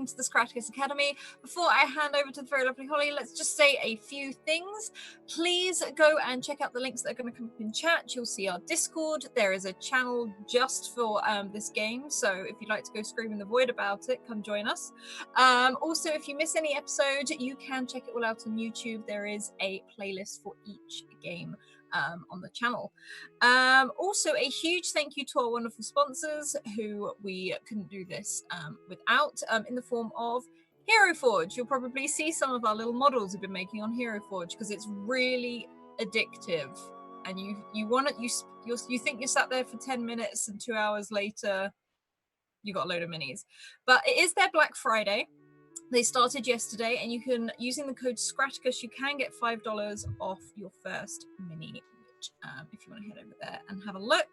welcome to the Scratticus Academy. Before I hand over to the very lovely Holly, let's just say a few things. Please go and check out the links that are going to come up in chat. You'll see our Discord. There is a channel just for this game, so if you'd like to go scream in the void about it, come join us. Also, if you miss any episode, you can check it all out on YouTube. There is a playlist for each game on the channel. Also, a huge thank you to our wonderful sponsors who we couldn't do this without, in the form of Hero Forge. You'll probably see some of our little models we've been making on Hero Forge because it's really addictive, and you want it. You think you sat there for 10 minutes, and 2 hours later, you got a load of minis. But it is their Black Friday. They started yesterday, and you can, using the code Scratticus, you can get $5 off your first mini, which, if you want to head over there and have a look.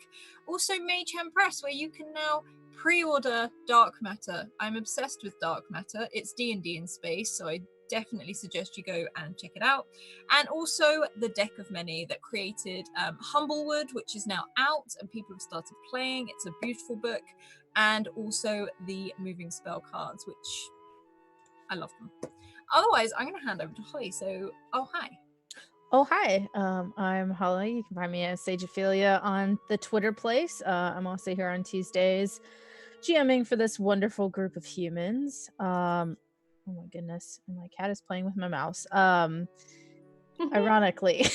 Also, Mage Hand Press, where you can now pre-order Dark Matter. I'm obsessed with Dark Matter. It's D&D in space, so I definitely suggest you go and check it out. And also the Deck of Many that created Humblewood, which is now out and people have started playing. It's a beautiful book. And also the Moving Spell cards, which I love them. Otherwise, I'm going to hand over to Holly. So, hi. Oh, hi. I'm Holly. You can find me as Sageophilia on the Twitter place. I'm also here on Tuesdays, GMing for this wonderful group of humans. Oh my goodness. And my cat is playing with my mouse. Ironically.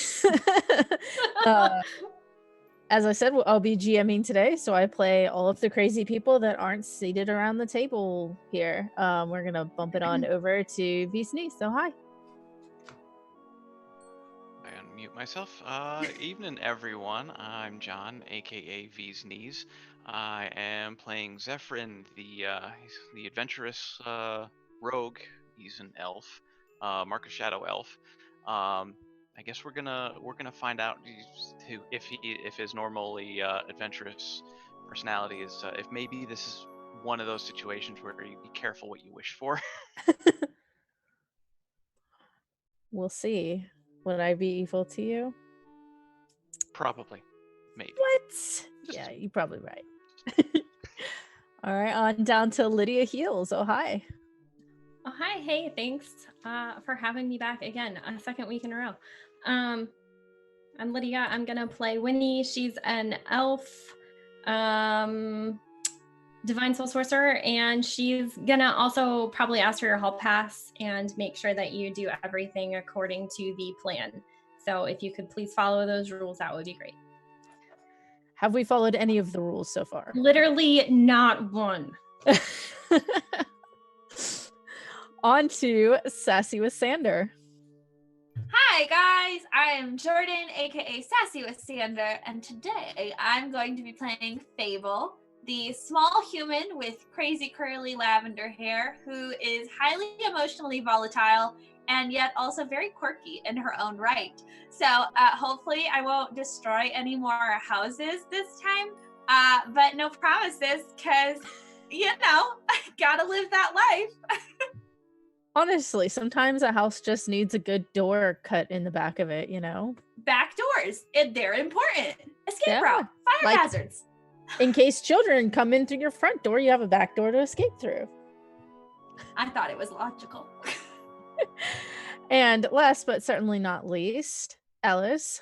As I said, I'll be GMing today, so I play all of the crazy people that aren't seated around the table here. We're going to bump it on over to V's niece, so hi. I unmute myself. Evening, everyone. I'm John, aka V's Knees. I am playing Zephyrin, the adventurous rogue. He's an elf, Mark of Shadow elf. I guess we're gonna find out if his normally adventurous personality is if maybe this is one of those situations where you be careful what you wish for. We'll see. Would I be evil to you? Probably. Maybe. What? Yeah, you're probably right. All right, on down to Lydia Heels. Oh, hi. Oh, hi. Hey, thanks for having me back again, a second week in a row. I'm Lydia. I'm going to play Winnie. She's an elf divine soul sorcerer, and she's going to also probably ask for your hall pass and make sure that you do everything according to the plan. So if you could please follow those rules, that would be great. Have we followed any of the rules so far? Literally not one. On to Sassy with Sander. Hi guys, I am Jordan, aka Sassy with Sander, and today I'm going to be playing Fable, the small human with crazy curly lavender hair who is highly emotionally volatile and yet also very quirky in her own right. So hopefully I won't destroy any more houses this time, but no promises because, gotta live that life. Honestly, sometimes a house just needs a good door cut in the back of it, Back doors, they're important. Escape route, fire hazards. In case children come in through your front door, you have a back door to escape through. I thought it was logical. And last but certainly not least, Alice.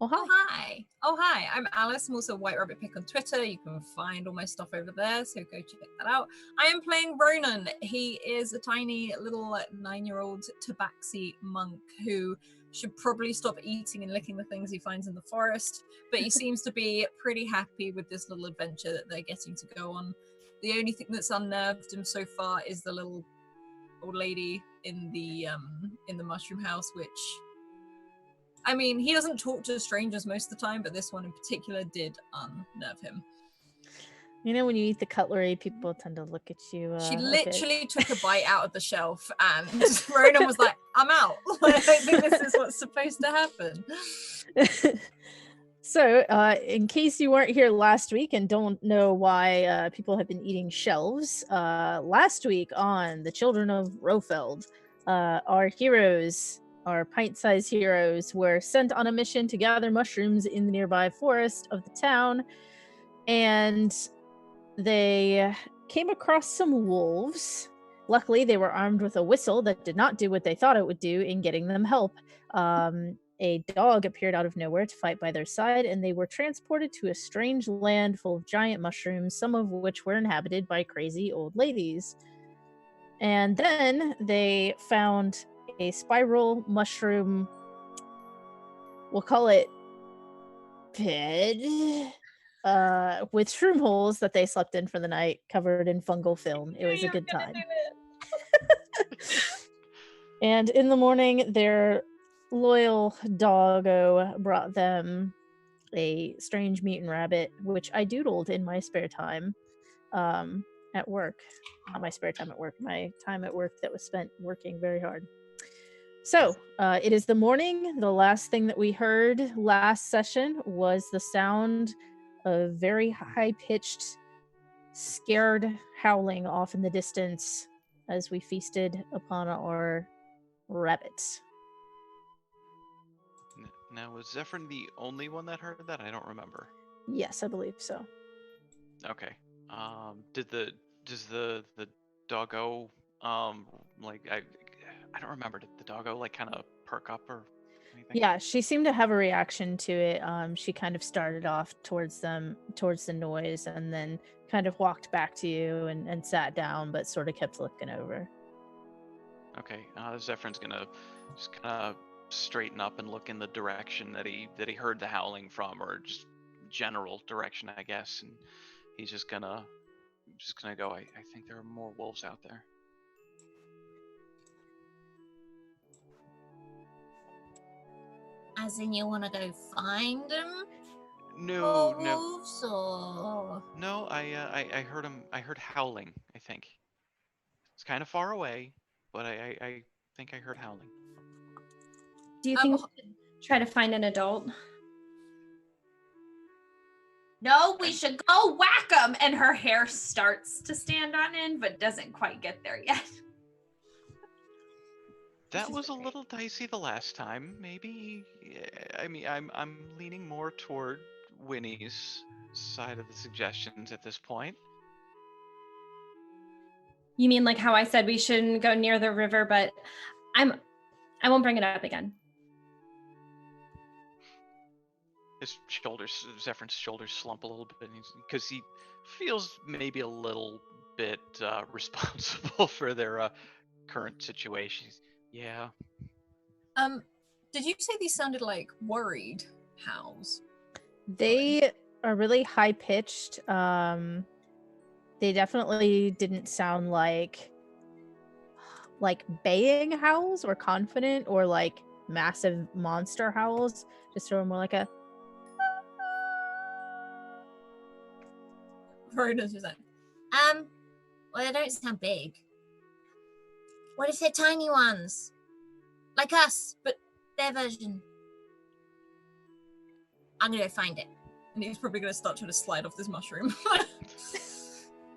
Oh, hi. Oh, hi. I'm Alice. I'm also White Rabbit Pick on Twitter. You can find all my stuff over there, so go check that out. I am playing Ronan. He is a tiny little 9-year-old tabaxi monk who should probably stop eating and licking the things he finds in the forest, but he seems to be pretty happy with this little adventure that they're getting to go on. The only thing that's unnerved him so far is the little old lady in the mushroom house, which, I mean, he doesn't talk to strangers most of the time, but this one in particular did unnerve him. When you eat the cutlery, people tend to look at you. She literally took a bite out of the shelf, and Ronan was like, I'm out. I don't think this is what's supposed to happen. So, in case you weren't here last week and don't know why people have been eating shelves, last week on The Children of Roefeld, our heroes, our pint-sized heroes, were sent on a mission to gather mushrooms in the nearby forest of the town, and they came across some wolves Luckily, they were armed with a whistle that did not do what they thought it would do in getting them help. A dog appeared out of nowhere to fight by their side, and they were transported to a strange land full of giant mushrooms, some of which were inhabited by crazy old ladies. And then they found a spiral mushroom, we'll call it bed, with shroom holes that they slept in for the night, covered in fungal film. It was a good time. And in the morning, their loyal doggo brought them a strange mutant rabbit, which I doodled in my spare time at work. Not my spare time at work, my time at work that was spent working very hard. So, it is the morning. The last thing that we heard last session was the sound of very high-pitched, scared howling off in the distance as we feasted upon our rabbits. Now, was Zephyrin the only one that heard that? I don't remember. Yes, I believe so. Okay. Does the doggo like I don't remember. Did the doggo like kind of perk up or anything? Yeah, she seemed to have a reaction to it. She kind of started off towards the noise, and then kind of walked back to you and sat down, but sort of kept looking over. Okay. Zephyr's gonna just kind of straighten up and look in the direction that he heard the howling from, or just general direction, I guess. And he's just gonna go. I think there are more wolves out there. As in, you want to go find them? No. Wolves, or... No, I heard him. I heard howling. I think it's kind of far away, but I think I heard howling. Do you think we should try to find an adult? No, we should go whack them. And her hair starts to stand on end, but doesn't quite get there yet. That was a little dicey the last time. Maybe. I mean, I'm leaning more toward Winnie's side of the suggestions at this point. You mean like how I said we shouldn't go near the river, but I won't bring it up again. His shoulders, Zephyr's shoulders slump a little bit because he feels maybe a little bit responsible for their current situations. Yeah. Did you say these sounded like worried howls? They are really high pitched. They definitely didn't sound like baying howls or confident or like massive monster howls. Just sort of more like a. Verona's just like, well, they don't sound big. What if they're tiny ones? Like us, but their version. I'm gonna go find it. And he's probably gonna start trying to slide off this mushroom.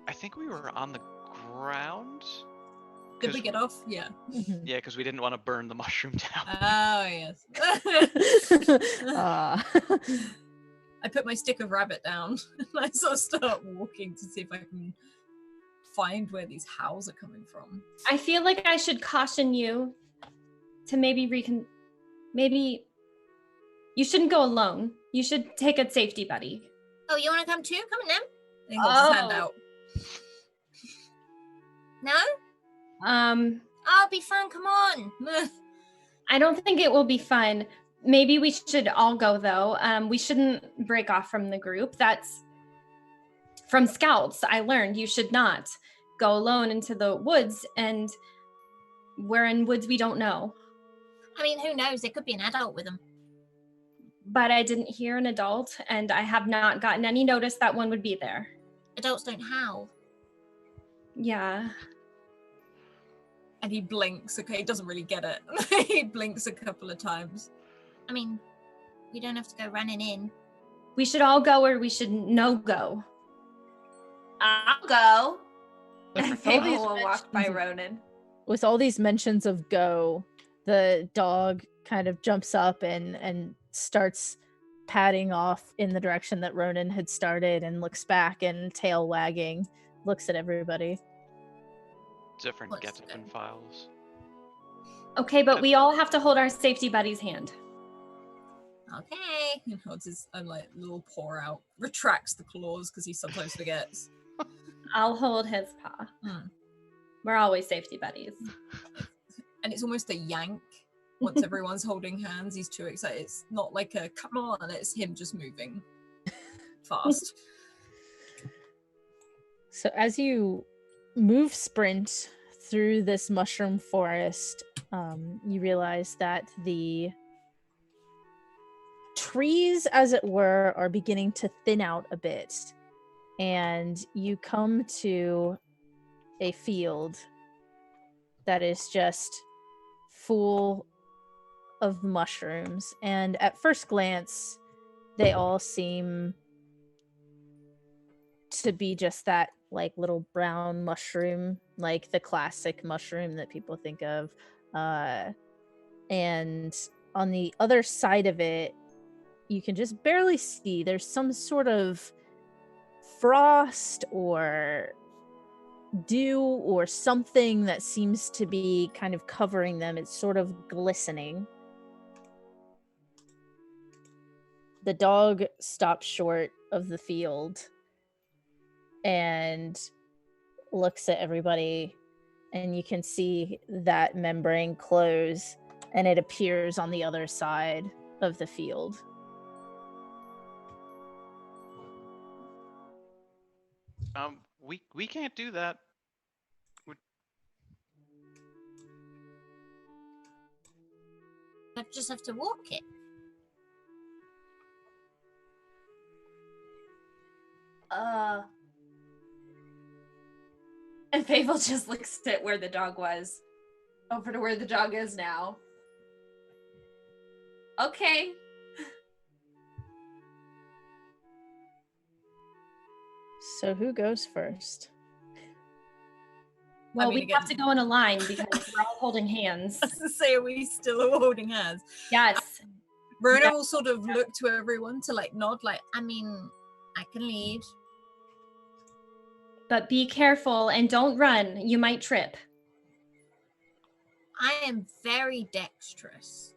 I think we were on the ground. Did we get off? Yeah. Yeah, because we didn't want to burn the mushroom down. Oh, yes. I put my stick of rabbit down and I sort of start walking to see if I can find where these howls are coming from. I feel like I should caution you to maybe you shouldn't go alone. You should take a safety buddy. Oh, you want to come too? Come on then. And he holds his hand out. No? Oh, it'll be fun. Come on. I don't think it will be fun. Maybe we should all go, though. We shouldn't break off from the group. That's from scouts. I learned you should not go alone into the woods, and we're in woods we don't know. I mean, who knows? There could be an adult with them. But I didn't hear an adult, and I have not gotten any notice that one would be there. Adults don't howl. Yeah. And he blinks. Okay, he doesn't really get it. He blinks a couple of times. I mean, we don't have to go running in. We should all go, or we should no go. I'll go. Fable will walk by Ronan. With all these mentions of go, the dog kind of jumps up and starts padding off in the direction that Ronan had started and looks back and tail wagging, looks at everybody. Zephyr Let's gets up go. and files. Okay, but we all have to hold our safety buddy's hand. Okay. He holds his own like little paw out, retracts the claws because he sometimes forgets. I'll hold his paw. Hmm. We're always safety buddies. And it's almost a yank. Once everyone's holding hands, he's too excited. It's not like a come on, it's him just moving fast. So as you move sprint through this mushroom forest, you realize that the trees, as it were, are beginning to thin out a bit. And you come to a field that is just full of mushrooms. And at first glance, they all seem to be just that like little brown mushroom, like the classic mushroom that people think of. And on the other side of it, you can just barely see there's some sort of frost or dew or something that seems to be kind of covering them. It's sort of glistening. The dog stops short of the field and looks at everybody, and you can see that membrane close, and it appears on the other side of the field. We can't do that. I just have to walk it. And Fable just looks at where the dog was, over to where the dog is now. Okay. So who goes first? Well, I mean, we have to go in a line because we're all holding hands. I was to say, are we still all holding hands? Yes. Rona Yeah. will sort of look to everyone to like nod, like, I mean, I can lead. But be careful and don't run. You might trip. I am very dexterous.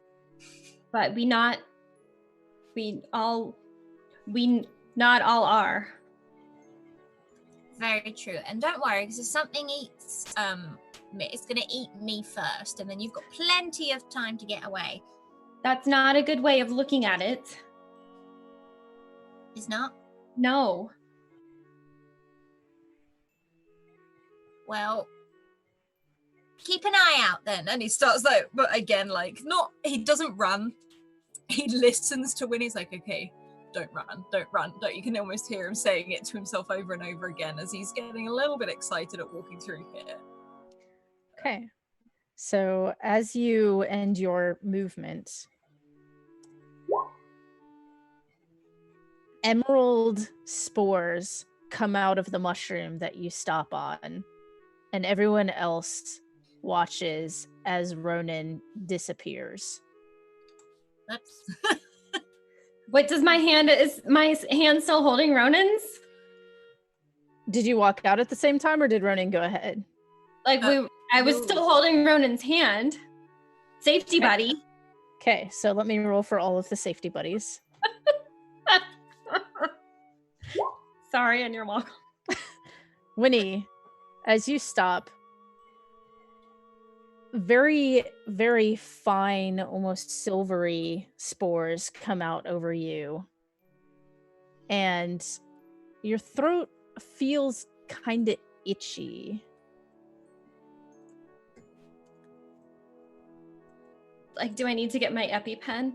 But we not all are. Very true. And don't worry, because if something eats me, it's gonna eat me first, and then you've got plenty of time to get away. That's not a good way of looking at it. It's not? No. Well, keep an eye out then. And he starts like, but again, like, not, he doesn't run. He listens to when he's like, okay, don't run, don't run. Don't, you can almost hear him saying it to himself over and over again as he's getting a little bit excited at walking through here. Okay. So as you end your movement, emerald spores come out of the mushroom that you stop on, and everyone else watches as Ronan disappears. Oops. Wait, is my hand still holding Ronan's? Did you walk out at the same time, or did Ronan go ahead? Like I was still holding Ronan's hand. Safety buddy. Okay, so let me roll for all of the safety buddies. Sorry, and you're welcome. Winnie, as you stop, very, very fine, almost silvery spores come out over you. And your throat feels kind of itchy. Like, do I need to get my EpiPen?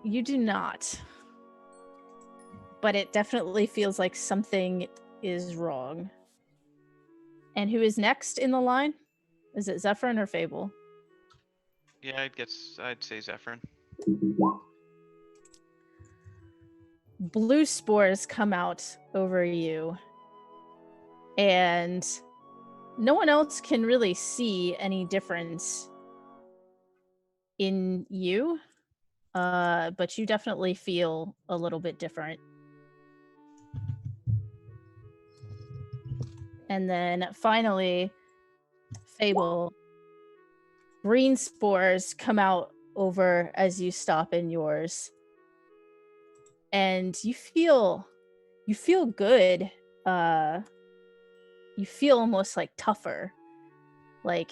You do not. But it definitely feels like something is wrong. And who is next in the line? Is it Zephyrin or Fable? Yeah, I'd say Zephyrin. Blue spores come out over you. And no one else can really see any difference in you. But you definitely feel a little bit different. And then finally, Fable, green spores come out over as you stop in yours. And you feel good. You feel almost like tougher. Like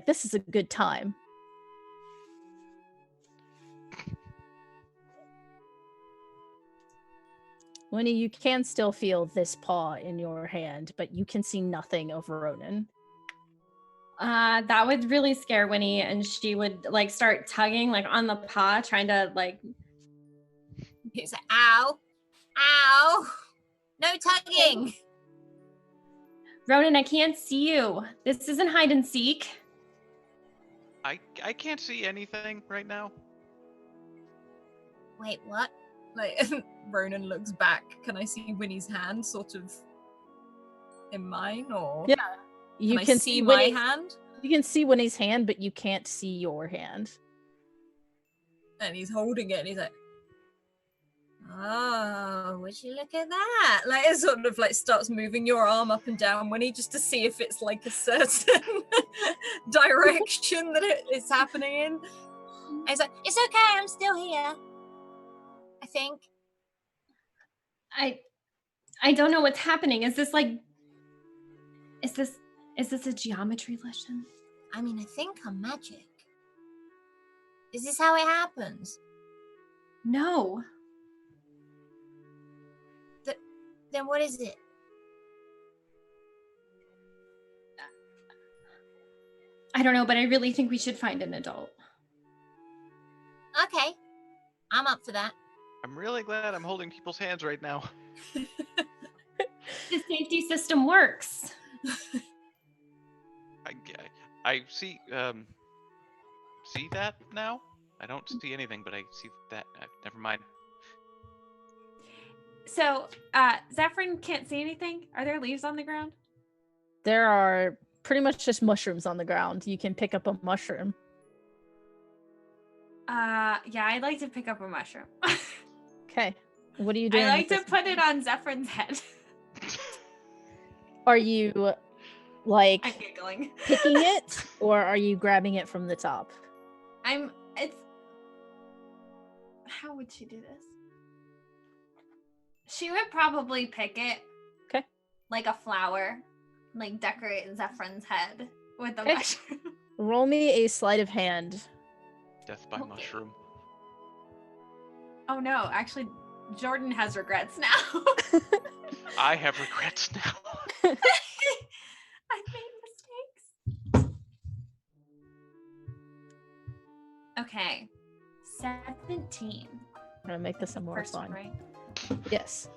this is a good time. Winnie, you can still feel this paw in your hand, but you can see nothing of Ronan. That would really scare Winnie, and she would like start tugging like on the paw, trying to like. He's like, ow, ow, no tugging. Ronan, I can't see you. This isn't hide and seek. I can't see anything right now. Wait, what? Like, Ronan looks back. Can I see Winnie's hand sort of in mine, or Yeah, you can see my hand? You can see Winnie's hand, but you can't see your hand. And he's holding it, and he's like, "Oh, would you look at that?" Like, it sort of like starts moving your arm up and down, Winnie, just to see if it's like a certain direction that it's happening in. And he's like, "It's okay, I'm still here. I think." I don't know what's happening. Is this a geometry lesson? I mean, I think I'm magic. Is this how it happens? No. Then what is it? I don't know, but I really think we should find an adult. Okay, I'm up for that. I'm really glad I'm holding people's hands right now. The safety system works. I see that now? I don't see anything, but I see that. Never mind. So, Zephyrin can't see anything? Are there leaves on the ground? There are pretty much just mushrooms on the ground. You can pick up a mushroom. Yeah, I'd like to pick up a mushroom. Okay. What are you doing? I like to put it on Zephyrn's head. Are you like I'm giggling. picking it, or are you grabbing it from the top? How would she do this? She would probably pick it. Okay. Like a flower. Like decorate Zephyrn's head with the Okay. mushroom. Roll me a sleight of hand. Death by mushroom. Oh no, actually, Jordan has regrets now. I have regrets now. I made mistakes. Okay. 17. I'm gonna make this a more First fun. one, right? Yes.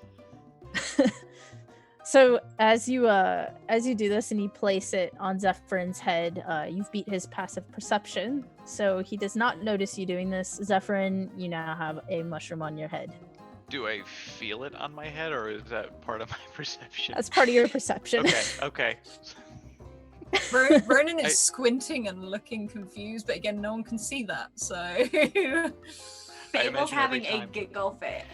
So as you do this and you place it on Zephyrn's head, you've beat his passive perception, so he does not notice you doing this. Zephyrin, you now have a mushroom on your head. Do I feel it on my head, or is that part of my perception? That's part of your perception. Okay. Ronan is squinting and looking confused, but again, no one can see that, so... Fable's having a time. giggle fit.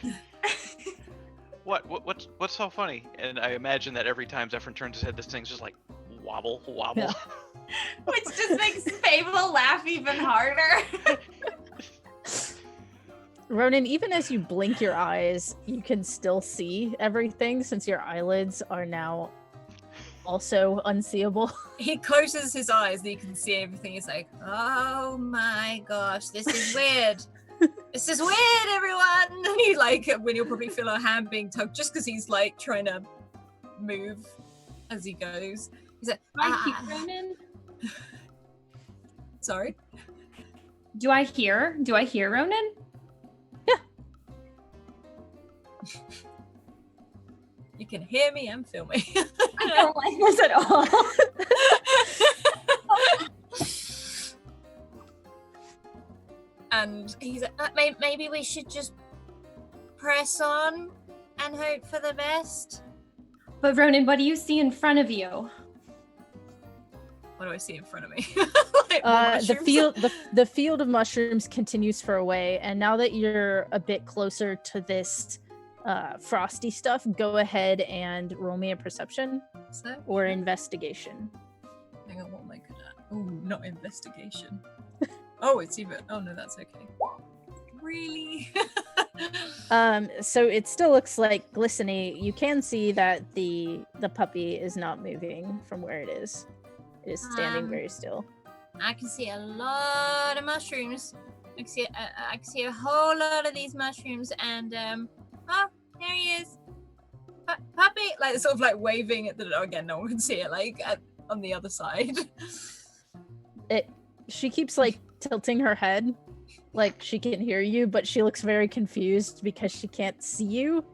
What's so funny? And I imagine that every time Zephyrin turns his head, this thing's just like wobble. Yeah. Which just makes Fable laugh even harder. Ronan, even as you blink your eyes, you can still see everything since your eyelids are now also unseeable. He closes his eyes and you can see everything. He's like, "Oh my gosh, this is weird. This is weird, everyone." And he when you'll probably feel a hand being tugged just because he's like trying to move as he goes. He's like, Do I hear Ronan? Sorry? Do I hear Ronan? You can hear me and feel me. I don't like this at all. And he's like, maybe we should just press on and hope for the best. But Ronan, what do you see in front of you? What do I see in front of me? The field of mushrooms continues for a way, and now that you're a bit closer to this frosty stuff, go ahead and roll me a perception or investigation. Hang on, what am I good at? Oh, not investigation. Oh, it's even. Oh no, that's okay. Really? So it still looks like glistening. You can see that the puppy is not moving from where it is. It is standing very still. I can see a lot of mushrooms. I can see a whole lot of these mushrooms, and oh, there he is, puppy! Like sort of like waving at the dog. Again, no one can see it. Like on the other side. She keeps like tilting her head, like she can hear you, but she looks very confused because she can't see you.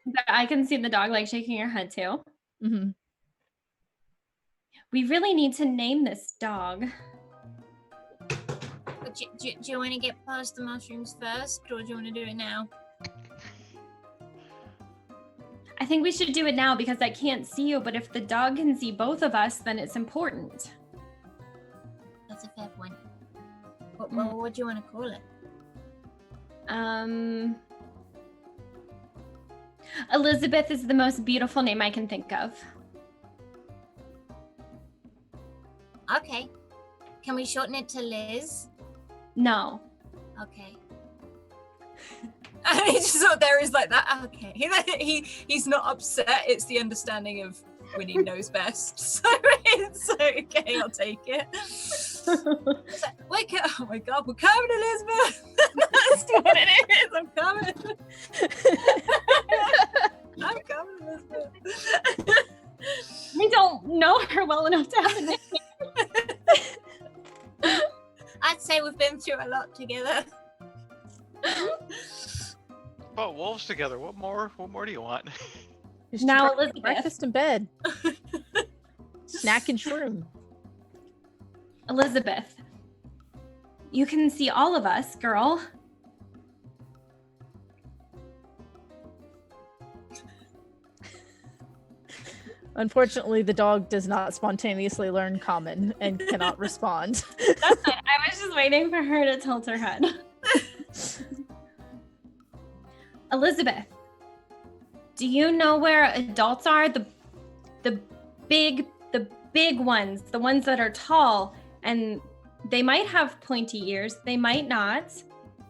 But I can see the dog like shaking her head too. Mm-hmm. We really need to name this dog. Do you want to get past the mushrooms first, or do you want to do it now? I think we should do it now because I can't see you, but if the dog can see both of us, then it's important. That's a fair point. What do you want to call it? Elizabeth is the most beautiful name I can think of. Okay. Can we shorten it to Liz? No. Okay. And he just sort of there is like that. Okay. He's not upset. It's the understanding of Winnie knows best. So it's okay. I'll take it. Like, oh my God, we're coming, Elizabeth. That's what it is. I'm coming. I'm coming, Elizabeth. We don't know her well enough to have a name. I'd say we've been through a lot together. Oh, wolves together. What more do you want? Now, Elizabeth. Breakfast in bed. Snack and shroom. Elizabeth, you can see all of us, girl. Unfortunately, the dog does not spontaneously learn common and cannot respond. That's fine. I was just waiting for her to tilt her head. Elizabeth, do you know where adults are? The big ones, the ones that are tall, and they might have pointy ears, they might not,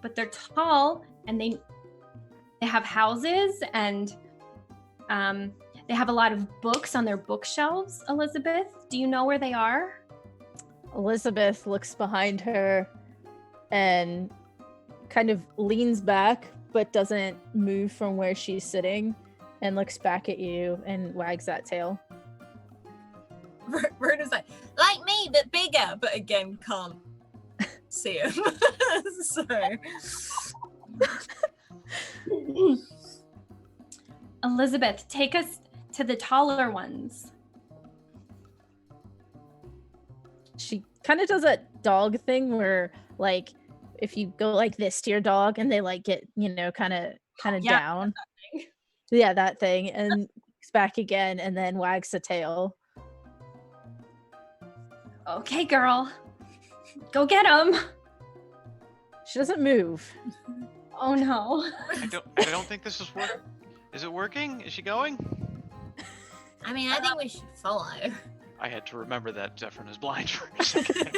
but they're tall, and they have houses, and they have a lot of books on their bookshelves. Elizabeth, do you know where they are? Elizabeth looks behind her and kind of leans back, but doesn't move from where she's sitting, and looks back at you and wags that tail. Rhoda's like me, but bigger, but again, can't see him. So. Elizabeth, take us to the taller ones. She kind of does that dog thing where, like, if you go like this to your dog and they like get, kind of down. Yeah, that thing. And looks back again and then wags the tail. Okay, girl. Go get him. She doesn't move. Oh no. I don't think this is working. Is it working? Is she going? I mean, I think we should follow. I had to remember that Zephyrin is blind for a second.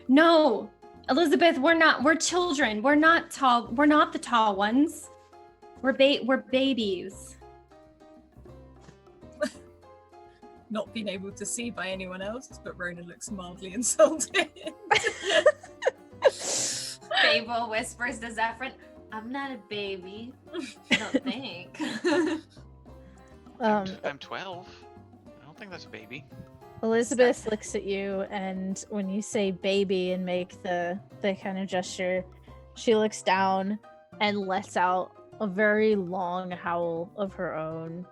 No, Elizabeth, we're children. We're not tall. We're not the tall ones. We're babies. Not being able to see by anyone else, but Rona looks mildly insulted. Fable whispers to Zephyrin, I'm not a baby. I don't think. I'm 12. I don't think that's a baby. Elizabeth looks at you, and when you say baby and make the kind of gesture, she looks down and lets out a very long howl of her own.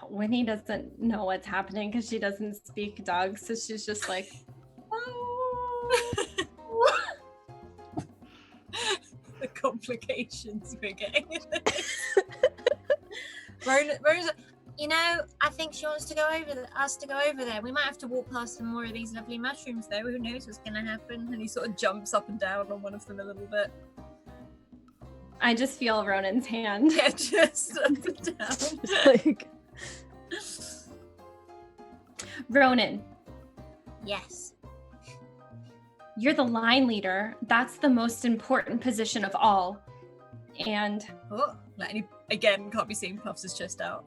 Winnie doesn't know what's happening because she doesn't speak dog, so she's just like, The complications we're getting. Ronan's like, you know, I think she wants to go over there. We might have to walk past some more of these lovely mushrooms, though. Who knows what's going to happen? And he sort of jumps up and down on one of them a little bit. I just feel Ronan's hand. Yeah, just up and down. Like, Ronan, Yes. you're the line leader. That's the most important position of all. And Oh, again, can't be seen, puffs his chest out.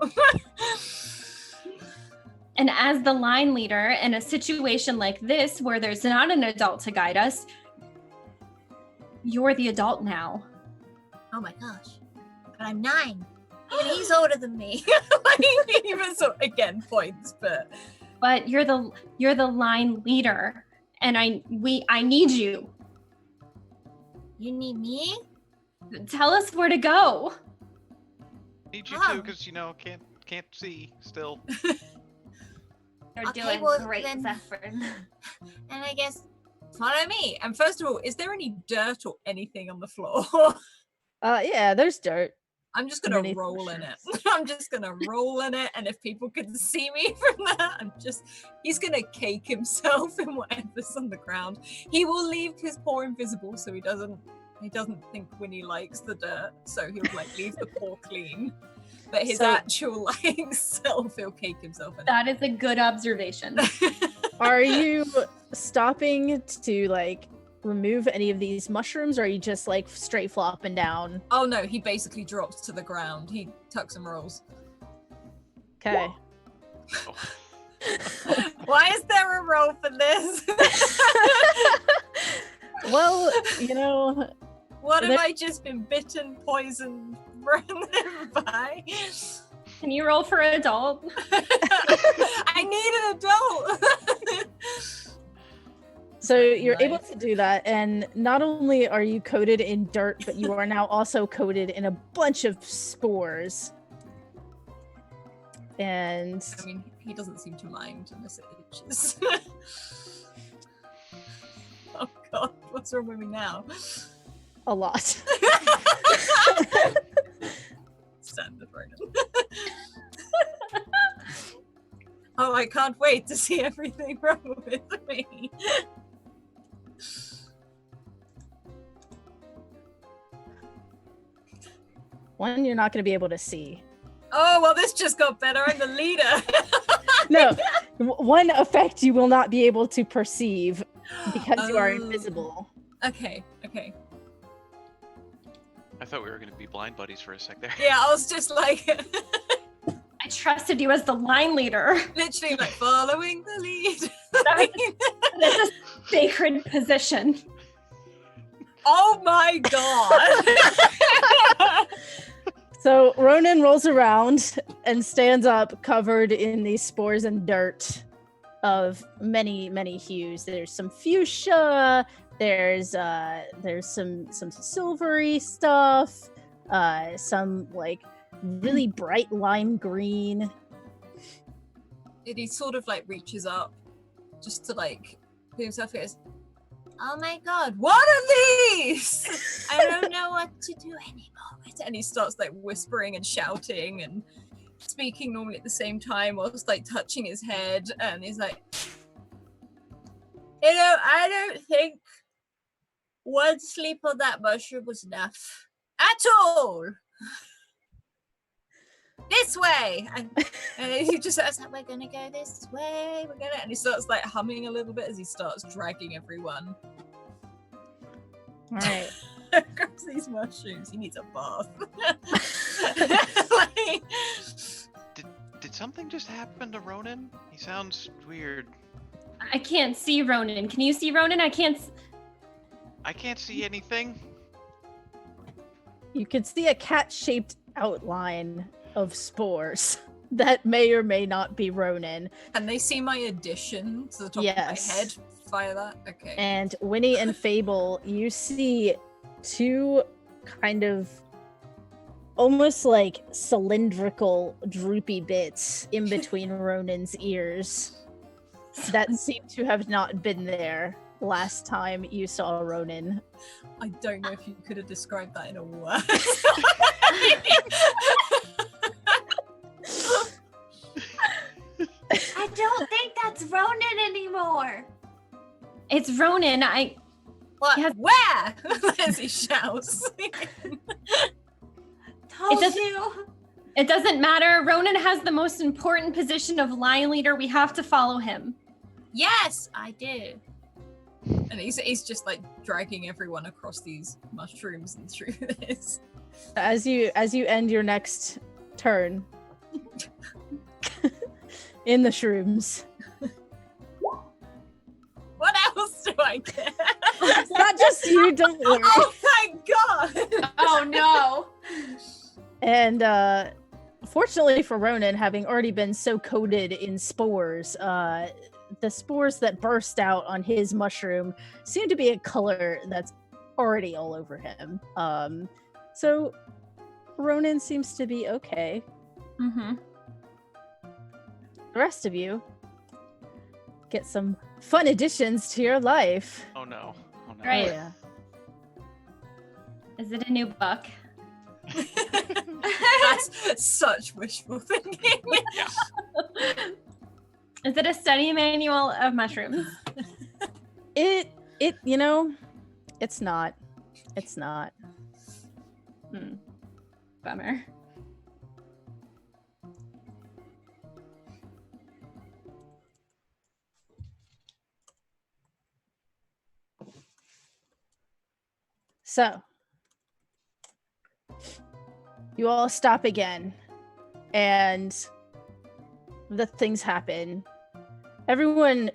And as the line leader in a situation like this, where there's not an adult to guide us, you're the adult now. Oh my gosh. But I'm 9. Even he's older than me. Even so, again, points, But you're the line leader, and I need you. You need me? Tell us where to go. Need you Oh. too, because can't see still. You're Okay, doing well, great, then- Zephyrin. And I guess follow me. And first of all, is there any dirt or anything on the floor? yeah, there's dirt. I'm just gonna Underneath the roll in it. mushrooms. I'm just gonna roll in it, and if people can see me from that, he's gonna cake himself in whatever's on the ground. He will leave his paw invisible so he doesn't think Winnie likes the dirt, so he'll leave the paw clean. But his So- actual self, he'll cake himself in it. That is a good observation. Are you stopping to remove any of these mushrooms, or are you just straight flopping down? Oh no, he basically drops to the ground. He tucks and rolls. Okay. Why is there a roll for this? Well, What have There- I just been bitten, poisoned, run by? Can you roll for adult? I need an adult. so you're Nice. able to do that, and not only are you coated in dirt, but you are now also coated in a bunch of spores. And I mean, he doesn't seem to mind unless it itches. Oh god, what's wrong with me now? a lot. Standard Ronan. Oh, I can't wait to see everything wrong with me. One, you're not going to be able to see. Oh, well, this just got better. I'm the leader. No, one effect you will not be able to perceive because you are Oh. invisible. Okay. I thought we were gonna be blind buddies for a sec there. Yeah, I was just like, I trusted you as the line leader. literally following the lead. That's a sacred position. Oh my god. So Ronan rolls around and stands up covered in these spores and dirt of many, many hues. There's some fuchsia, there's some silvery stuff, some really bright lime green. He sort of reaches up just to put himself here. Oh my god, what are these? I don't know what to do anymore. And he starts whispering and shouting and speaking normally at the same time whilst touching his head, and he's like, I don't think one sleep on that mushroom was enough at all. This way, and he just says, "We're gonna go this way. We're gonna," and he starts humming a little bit as he starts dragging everyone. All right. Grabs these mushrooms. He needs a bath. Did something just happen to Ronan? He sounds weird. I can't see Ronan. Can you see Ronan? I can't. I can't see anything. You can see a cat-shaped outline of spores that may or may not be Ronan. Can they see my addition to the top Yes. of my head? Fire that? Okay. And Winnie and Fable, you see two kind of almost cylindrical, droopy bits in between Ronan's ears that seem to have not been there last time you saw Ronan. I don't know if you could have described that in a word. Ronan, What? Yes. Where? As he shouts. It doesn't matter. Ronan has the most important position of line leader. We have to follow him. Yes, I do. And he's just like dragging everyone across these mushrooms and through this. As you end your next turn in the shrooms. What else do I get? It's not just you, don't worry. Oh my god! Oh no! And fortunately for Ronan, having already been so coated in spores, the spores that burst out on his mushroom seem to be a color that's already all over him. So Ronan seems to be okay. Mm-hmm. The rest of you get some fun additions to your life. Oh no. Oh no. Right. Oh, yeah. Is it a new book? That's such wishful thinking. Yes. Is it a study manual of mushrooms? It it's not. It's not. Bummer. So, you all stop again, and the things happen. Everyone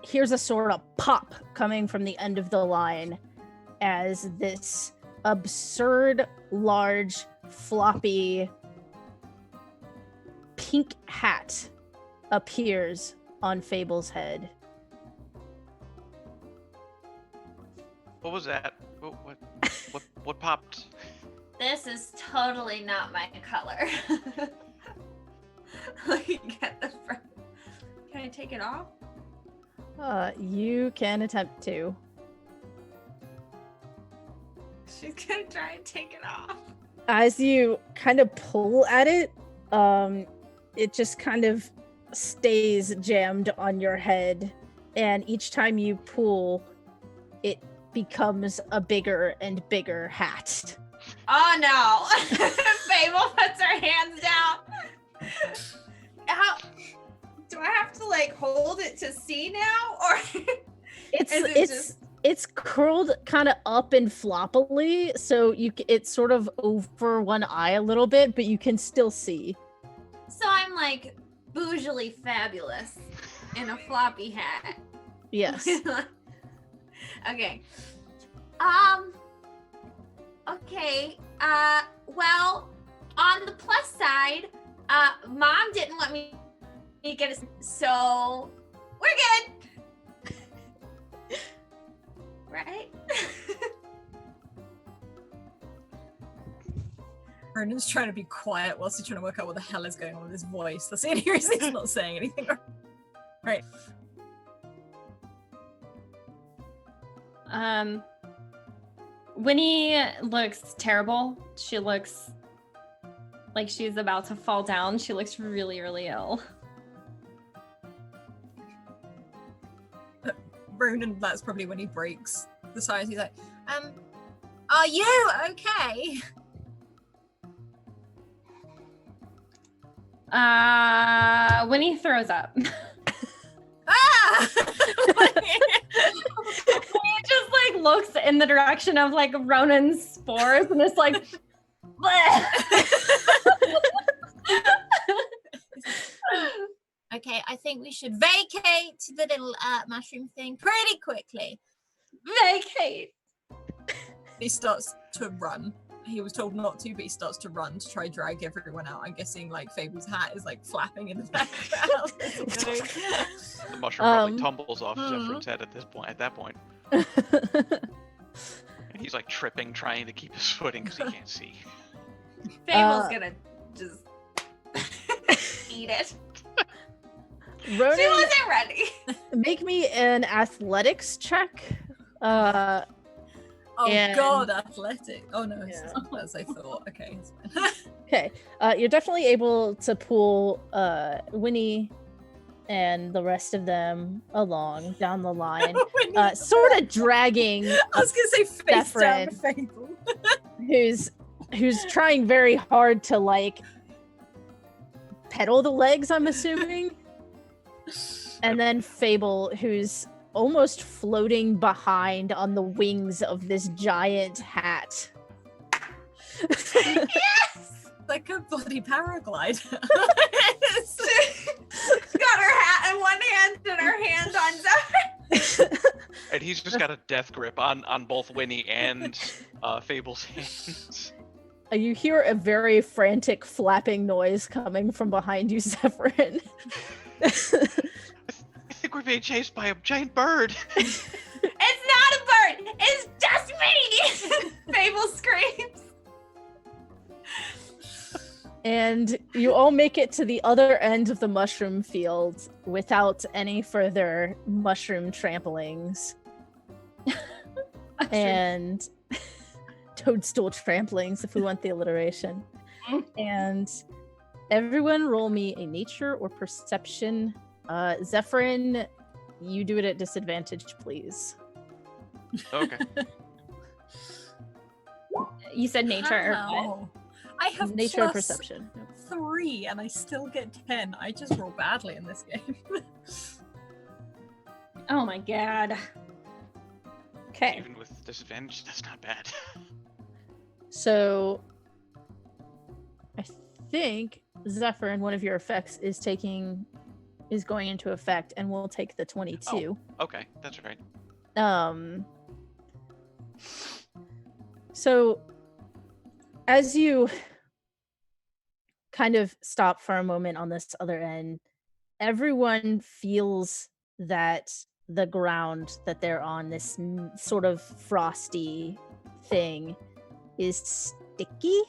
hears a sort of pop coming from the end of the line as this absurd, large, floppy, pink hat appears on Fable's head. What was that? What popped? This is totally not my color. Let me get the front. Can I take it off? You can attempt to. She's gonna try and take it off. As you kind of pull at it, it just kind of stays jammed on your head, and each time you pull, it becomes a bigger and bigger hat. Oh no! Fable puts her hands down. How do I have to like hold it to see now, or It's curled kind of up and floppily, so it's sort of over one eye a little bit, but you can still see. So I'm like bougily fabulous in a floppy hat. Yes. Okay. Okay. Well, on the plus side, Mom didn't let me get it, so we're good. Right? Ronan's trying to be quiet whilst he's trying to work out what the hell is going on with his voice. That's the only reason he's not saying anything. Right. Winnie looks terrible. She looks like she's about to fall down. She looks really, really ill. Ronan, that's probably when he breaks the silence. He's like, are you okay? Winnie throws up. Ah! Winnie just like looks in the direction of like Ronan's spores and it's like bleh. Okay, I think we should vacate the little mushroom thing pretty quickly. Vacate. He starts to run. He was told not to, but he starts to run to try drag everyone out. I'm guessing like Fable's hat is like flapping in the background. The mushroom probably tumbles off Zephyr's head at that point. And he's like tripping, trying to keep his footing because he can't see. Fable's gonna just eat it. Ronan, She wasn't ready. make me an athletics check. Oh And- god, athletic. Oh no, it's Yeah. not as I thought. Okay, it's fine. Okay, you're definitely able to pull Winnie and the rest of them along down the line, sort of dragging. I was gonna say face down Zephyrin, to Fable. who's trying very hard to like pedal the legs, I'm assuming. And then Fable, who's almost floating behind on the wings of this giant hat. Yes! Like a bloody paraglider. She's got her hat in one hand and her hand on Zephyr. And he's just got a death grip on both Winnie and Fable's hands. You hear a very frantic flapping noise coming from behind you, Zephyrin. I think we're being chased by a giant bird. It's not a bird! It's just me! Fable screams. And you all make it to the other end of the mushroom field without any further mushroom tramplings. And toadstool tramplings, if we want the alliteration. And everyone roll me a nature or perception. Zephyrin, you do it at disadvantage, please. Okay. You said nature or what? How? I have Nature or plus perception. 3 and I still get 10. I just roll badly in this game. Oh my god. Okay. Even with disadvantage, that's not bad. So I think Zephyr, in one of your effects, is going into effect, and we'll take the 22. Oh, okay, that's right. So as you kind of stop for a moment on this other end, everyone feels that the ground that they're on, this sort of frosty thing, is sticky.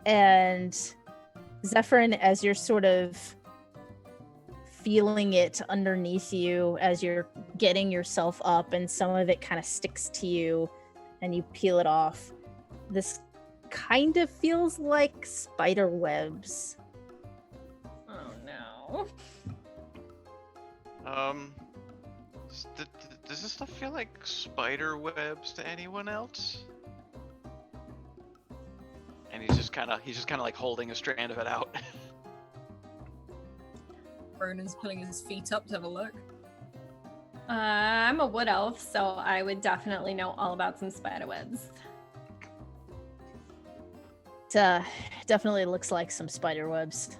And Zephyrin, as you're sort of feeling it underneath you as you're getting yourself up, and some of it kind of sticks to you and you peel it off, this kind of feels like spider webs. Oh no. Does this stuff feel like spider webs to anyone else? And he's just kind of like holding a strand of it out. Ronan's pulling his feet up to have a look. I'm a wood elf, so I would definitely know all about some spider webs. It definitely looks like some spider webs.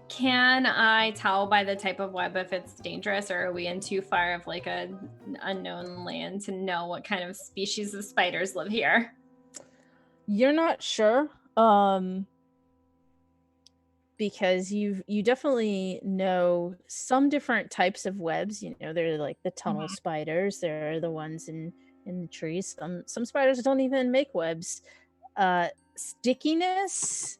Can I tell by the type of web if it's dangerous, or are we in too far of like an unknown land to know what kind of species of spiders live here? You're not sure, because you definitely know some different types of webs. You know, they're like the tunnel spiders. There are the ones in the trees. Some spiders don't even make webs. Stickiness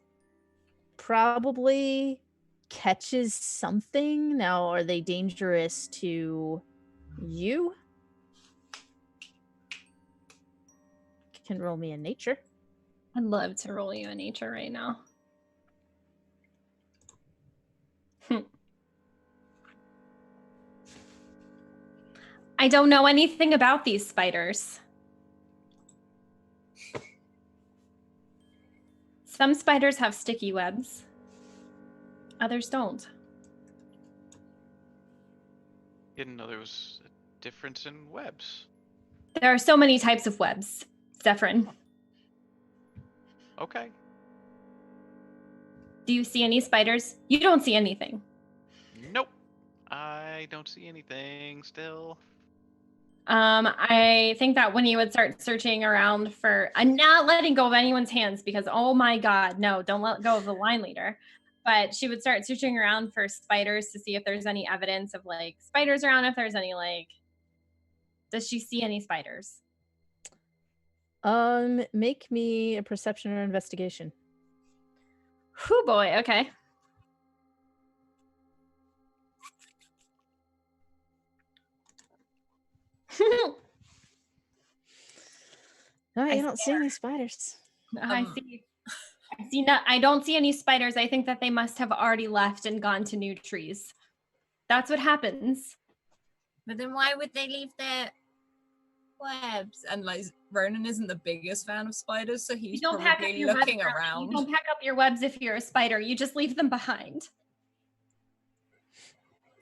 probably catches something. Now, are they dangerous to you? Can roll me in nature. I'd love to roll you in nature right now. I don't know anything about these spiders. Some spiders have sticky webs. Others don't. Didn't know there was a difference in webs. There are so many types of webs, Zephyrin. Okay. Do you see any spiders? You don't see anything. Nope. I don't see anything still. I think that when you would start searching around for, I'm not letting go of anyone's hands because, oh my God, no, don't let go of the line leader. But she would start searching around for spiders to see if there's any evidence of like spiders around, if there's any like, does she see any spiders? Make me a perception or investigation. Whew, boy, okay. No, you don't see any spiders. I I don't see any spiders. I think that they must have already left and gone to new trees. That's what happens. But then why would they leave their webs? And like Ronan isn't the biggest fan of spiders, so he's probably looking around. You don't pack up your webs if you're a spider. You just leave them behind.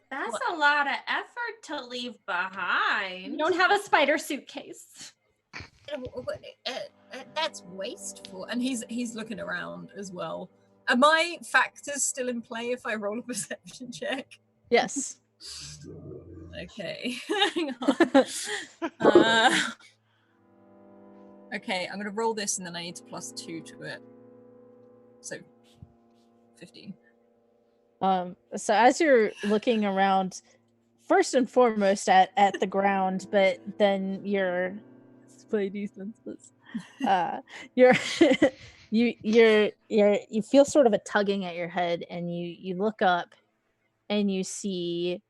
That's a lot of effort to leave behind. You don't have a spider suitcase. That's wasteful. And he's looking around as well. Are my factors still in play if I roll a perception check? Yes. Okay. Hang on. Okay, I'm going to roll this and then I need to +2 to it. So, 15. So as you're looking around, first and foremost at the ground, but then your spidey senses, you feel sort of a tugging at your head, and you look up, and you see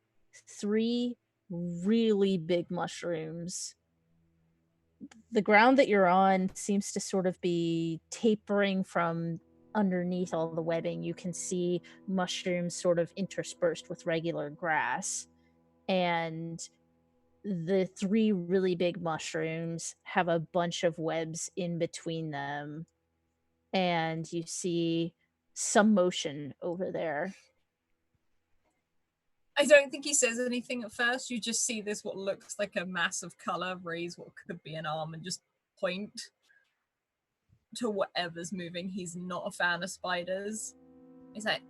3 really big mushrooms. The ground that you're on seems to sort of be tapering from underneath all the webbing. You can see mushrooms sort of interspersed with regular grass, and the 3 really big mushrooms have a bunch of webs in between them, and you see some motion over there. I don't think he says anything at first. You just see this what looks like a mass of color raise what could be an arm and just point to whatever's moving. He's not a fan of spiders. He's like,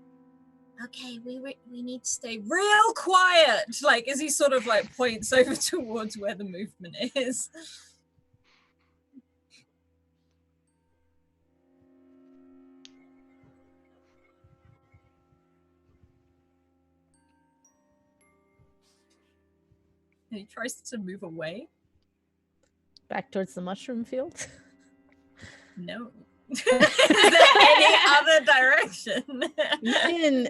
okay, we need to stay real quiet. Like, as he sort of like points over towards where the movement is. And he tries to move away. Back towards the mushroom field? No. Is there any other direction? You can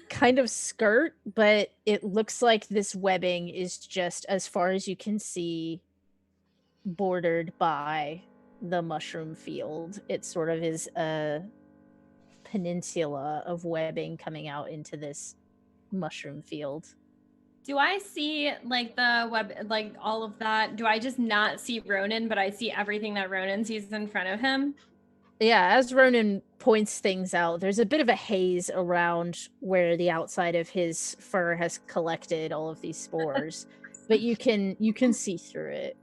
kind of skirt, but it looks like this webbing is just, as far as you can see, bordered by the mushroom field. It sort of is a peninsula of webbing coming out into this mushroom field. Do I see like the web, like all of that? Do I just not see Ronan, but I see everything that Ronan sees in front of him? Yeah, as Ronan points things out, there's a bit of a haze around where the outside of his fur has collected all of these spores, but you can see through it.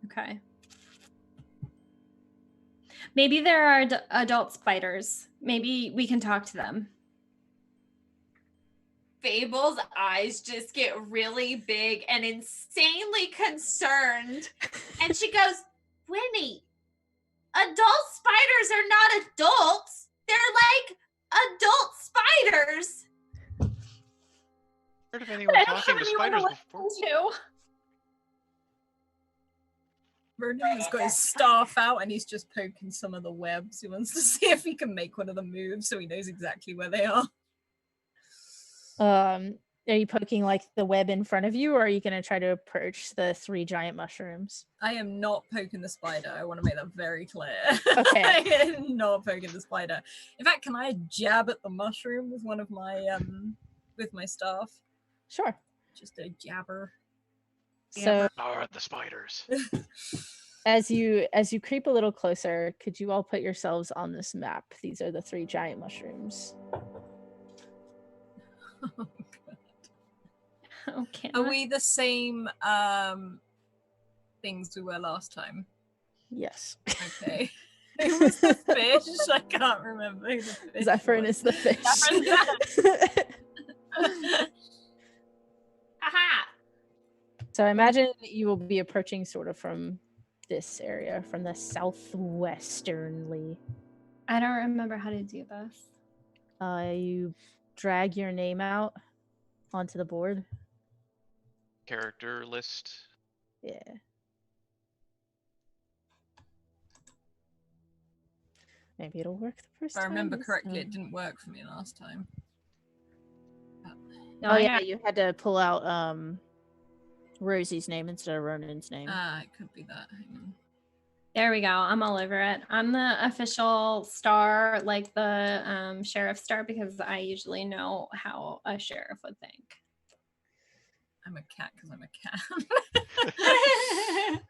Okay. Maybe there are adult spiders. Maybe we can talk to them. Fable's eyes just get really big and insanely concerned. And she goes, Winnie, adult spiders are not adults. They're like adult spiders. Heard of anyone talking to spiders before? Vernon has got his staff out and he's just poking some of the webs. He wants to see if he can make one of them move so he knows exactly where they are. Are you poking like the web in front of you, or are you going to try to approach the 3 giant mushrooms? I am not poking the spider. I want to make that very clear. Okay. I am not poking the spider. In fact, can I jab at the mushroom with one of my with my staff? Sure. Just a jabber. So Are the spiders? as you creep a little closer, could you all put yourselves on this map? These are the 3 giant mushrooms. Oh, God. Okay. Are we the same things we were last time? Yes. Okay. Who was the fish? I can't remember who the fish Zephyrin was. is the fish. Aha! So I imagine that you will be approaching sort of from this area, from the southwesternly. I don't remember how to do this. You drag your name out onto the board. Character list. Yeah. Maybe it'll work the first If I time. remember this correctly, it time. didn't work for me last time. Oh yeah, you had to pull out Rosie's name instead of Ronan's name. It could be that. Hang on. There we go. I'm all over it. I'm the official star, like the sheriff star, because I usually know how a sheriff would think. I'm a cat because I'm a cat.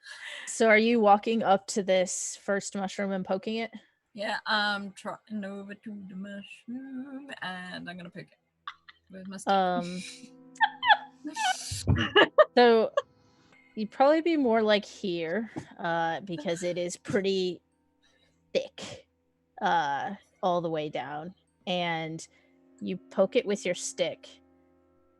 So are you walking up to this first mushroom and poking it? Yeah, I'm trotting over to the mushroom and I'm gonna poke it with my stick. So you'd probably be more like here, because it is pretty thick, all the way down. And you poke it with your stick,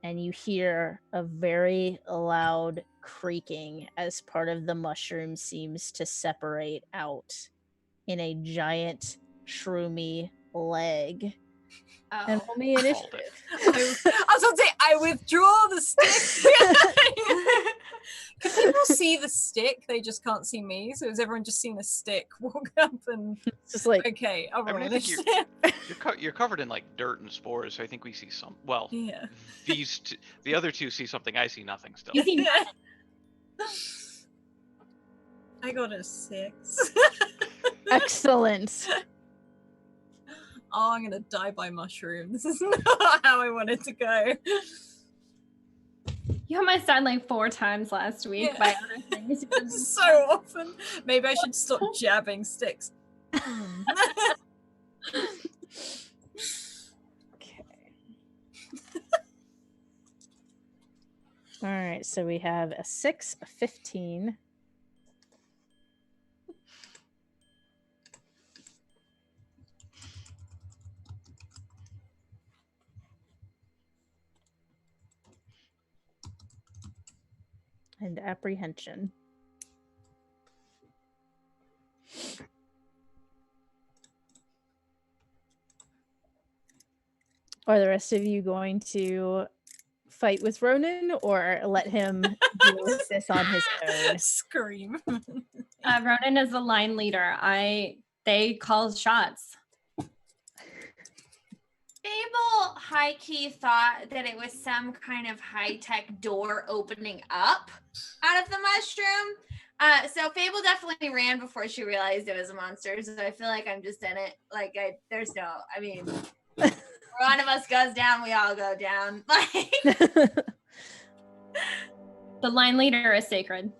and you hear a very loud creaking as part of the mushroom seems to separate out in a giant shroomy leg. And roll me initiative. I was gonna say, I withdraw the stick. Can people see the stick? They just can't see me. So has everyone just seen a stick walk up and It's just like, okay, I'll roll I think initiative. you're covered in like dirt and spores, so I think we see some. Well, Yeah. The other two see something. I see nothing still. You see nothing. I got a 6. excellent. Oh, I'm gonna die by mushroom. This is not how I wanted to go. You almost died like 4 times last week Yeah. by other things. So often. Maybe I should stop jabbing sticks. Okay. All right, so we have a 6, a 15. And apprehension. Are the rest of you going to fight with Ronan or let him deal with this on his own? Scream. Ronan is the line leader. They call shots. Fable high-key thought that it was some kind of high-tech door opening up out of the mushroom. So Fable definitely ran before she realized it was a monster. So I feel like I'm just in it. Like one of us goes down, we all go down. Like The line leader is sacred.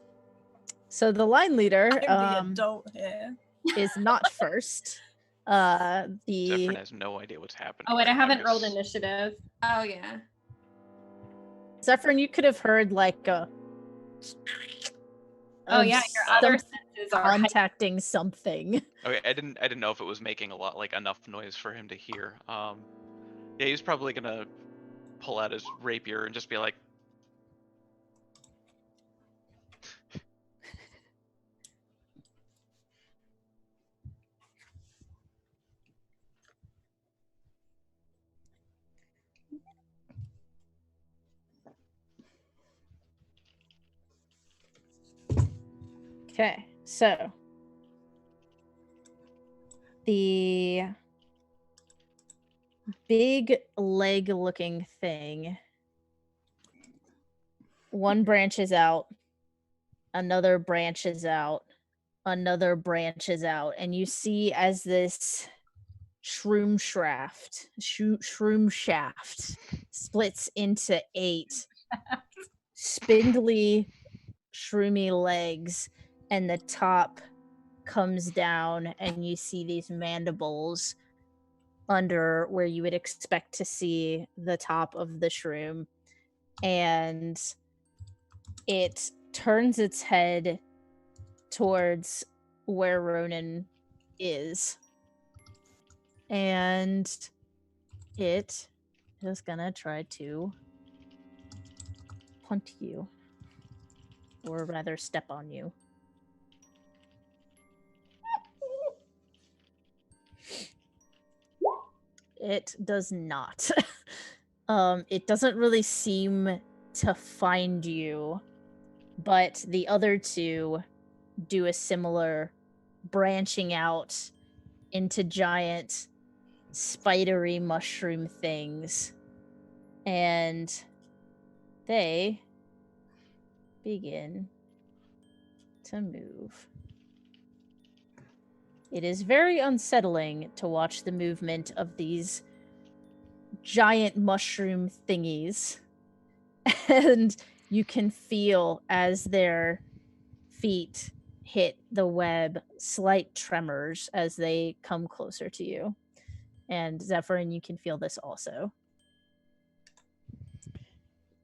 So the line leader I'm the adult here. is not first. Zephyr has no idea what's happening. Oh wait, I right now, haven't rolled 'cause- initiative. oh yeah. Zephyr, you could have heard like a Oh yeah, your other senses are contacting something. Okay, I didn't know if it was making a lot, like enough noise for him to hear. Yeah, he's probably gonna pull out his rapier and just be like, Okay, so the big leg looking thing, one branches out, another branches out, another branches out, and you see as this shroom shaft splits into 8 spindly shroomy legs, and the top comes down and you see these mandibles under where you would expect to see the top of the shroom, and it turns its head towards where Ronan is, and it is gonna try to punt you, or rather step on you. It does not. It doesn't really seem to find you, but the other two do a similar branching out into giant spidery mushroom things, and they begin to move. it is very unsettling to watch the movement of these giant mushroom thingies. And you can feel as their feet hit the web slight tremors as they come closer to you. And Zephyrin, you can feel this also.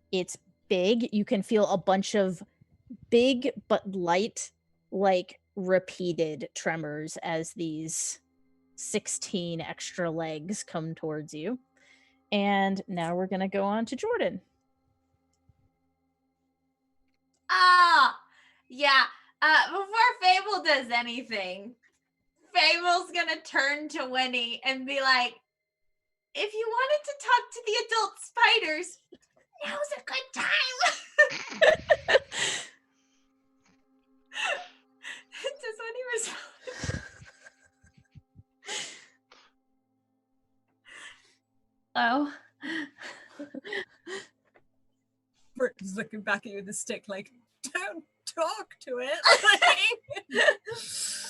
It's big. You can feel a bunch of big but light, like repeated tremors as these 16 extra legs come towards you. And now we're going to go on to Jordan. Yeah. Before Fable does anything, Fable's gonna turn to Winnie and be like, if you wanted to talk to the adult spiders, now's a good time. Does Winnie respond? Hello. Brooke is looking back at you with a stick like, don't talk to it.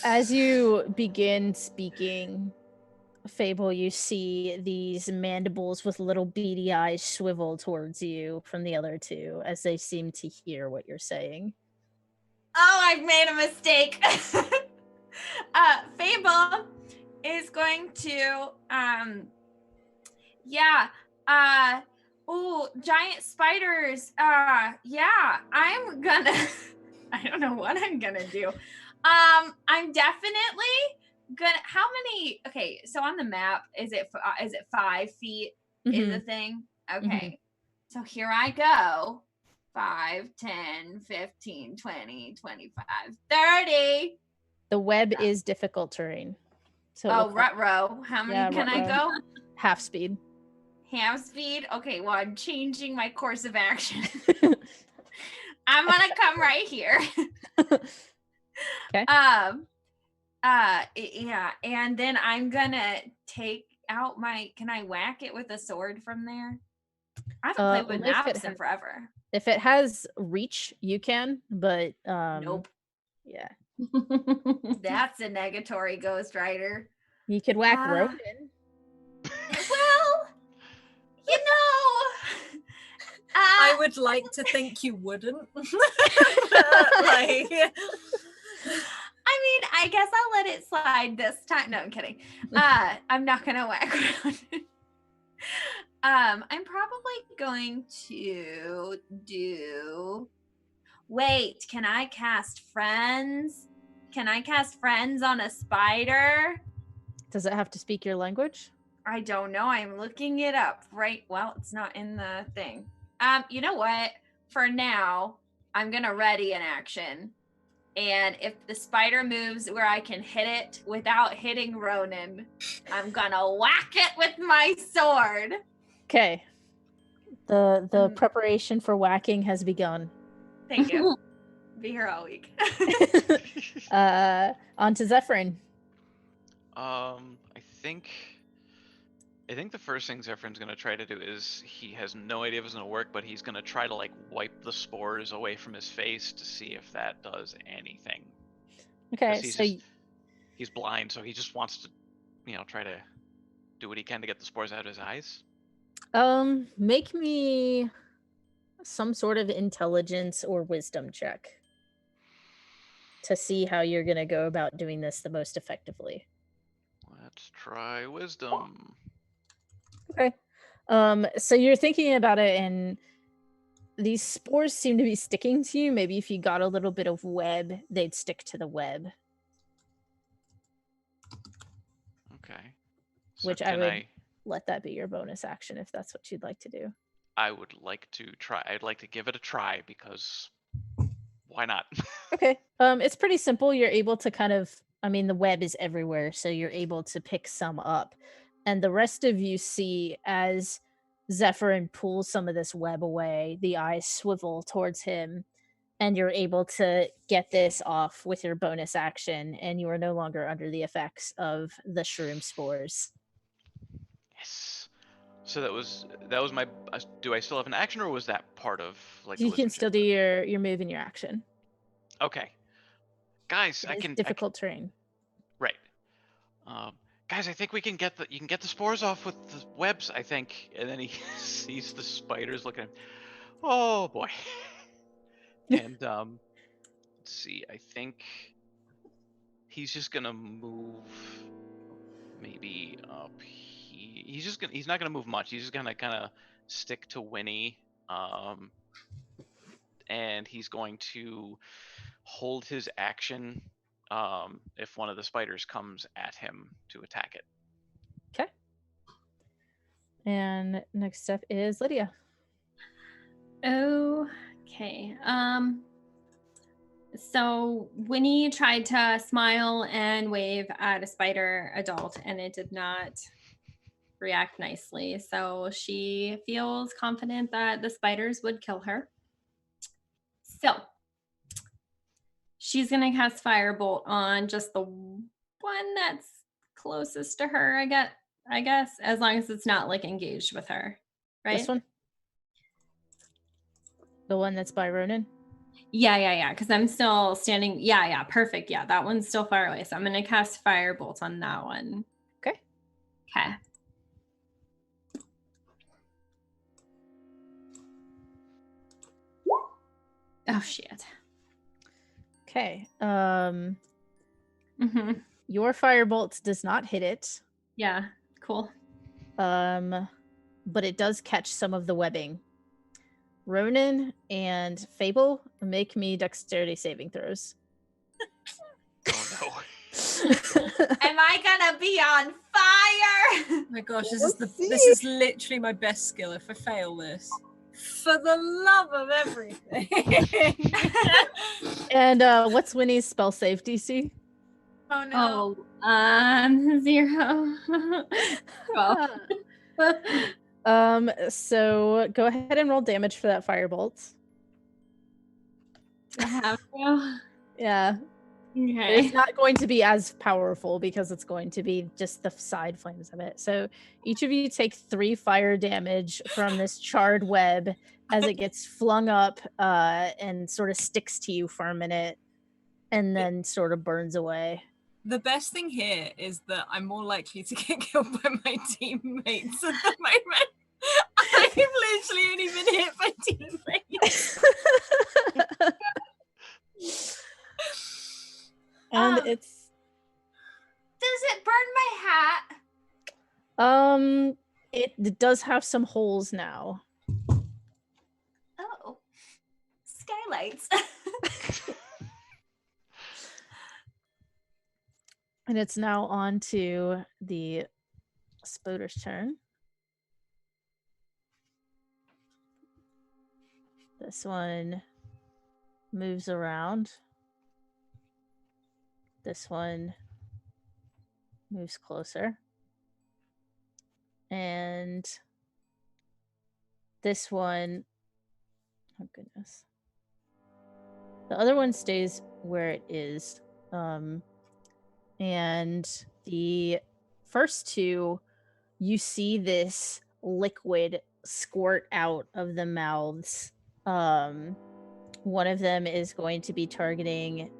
As you begin speaking, Fable, you see these mandibles with little beady eyes swivel towards you from the other two as they seem to hear what you're saying. Oh, I've made a mistake. Fable is going to, giant spiders. Yeah, I'm gonna, I don't know what I'm gonna do. I'm definitely gonna, how many, okay, so on the map, is it 5 feet is the thing? Okay, so here I go. 5, 10, 15, 20, 25, 30. The web is difficult terrain. So rut-row. How many can I go? Half speed. Half speed? Okay, well, I'm changing my course of action. I'm gonna come right here. Okay. Yeah, and then I'm gonna take out can I whack it with a sword from there? I haven't played with maps in forever. If it has reach, you can, but nope. Yeah. That's a negatory Ghost Rider. You could whack Ronan. Well, you know, I would like to think you wouldn't. I mean, I guess I'll let it slide this time. No, I'm kidding. I'm not gonna whack around. I'm probably going to do. Wait, can I cast Friends? Can I cast Friends on a spider? Does it have to speak your language? I don't know. I'm looking it up. Right. Well, it's not in the thing. You know what? For now, I'm gonna ready an action. And if the spider moves where I can hit it without hitting Ronan, I'm gonna whack it with my sword. Okay. The preparation for whacking has begun. Thank you. Be here all week. On to Zephyrin. I think the first thing Zephyr's gonna try to do is, he has no idea if it's gonna work, but he's gonna try to like wipe the spores away from his face to see if that does anything. Okay, so he's blind, so he just wants to, try to do what he can to get the spores out of his eyes. Make me some sort of intelligence or wisdom check to see how you're gonna go about doing this the most effectively. Let's try wisdom. Okay. So you're thinking about it, and these spores seem to be sticking to you. Maybe if you got a little bit of web, they'd stick to the web. Okay. So which I would let that be your bonus action if that's what you'd like to do. I would like to try. I'd like to give it a try because why not? Okay. It's pretty simple. You're able to the web is everywhere, so you're able to pick some up. And the rest of you see as Zephyrin pulls some of this web away, the eyes swivel towards him, and you're able to get this off with your bonus action, and you are no longer under the effects of the shroom spores. Yes. So that was my. Do I still have an action, or was that part of like? You can still do your move and your action. Okay, guys, Difficult terrain. Right. Guys, I think we can get you can get the spores off with the webs, I think. And then he sees the spiders looking at him. Oh boy. And let's see, I think he's just gonna move maybe up. He's not gonna move much. He's just gonna kind of stick to Winnie. And he's going to hold his action if one of the spiders comes at him to attack it. Okay. And next up is Lydia. Okay. So Winnie tried to smile and wave at a spider adult, and it did not react nicely. So she feels confident that the spiders would kill her. So she's gonna cast Firebolt on just the one that's closest to her. I guess, as long as it's not like engaged with her, right? This one? The one that's by Ronan? Yeah. Because I'm still standing. Yeah. Perfect. Yeah, that one's still far away. So I'm gonna cast Firebolt on that one. Okay. Okay. Oh shit. Okay. Mm-hmm. Your firebolt does not hit it. Yeah. Cool. But it does catch some of the webbing. Ronan and Fable, make me dexterity saving throws. Oh no. Am I gonna be on fire? Oh my gosh, this is literally my best skill. If I fail this, for the love of everything. And what's Winnie's spell save DC? Oh no. 0. 12. So go ahead and roll damage for that firebolt. I have to. Yeah. Okay. It's not going to be as powerful because it's going to be just the side flames of it. So each of you take 3 fire damage from this charred web as it gets flung up and sort of sticks to you for a minute and then sort of burns away. The best thing here is that I'm more likely to get killed by my teammates at the moment. I've literally only been hit by teammates. And it's Does it burn my hat? it does have some holes now. Oh, skylights. And it's now on to the Spoder's turn. This one moves around. This one moves closer. And this one, oh goodness. The other one stays where it is. And the first 2, you see this liquid squirt out of the mouths. One of them is going to be targeting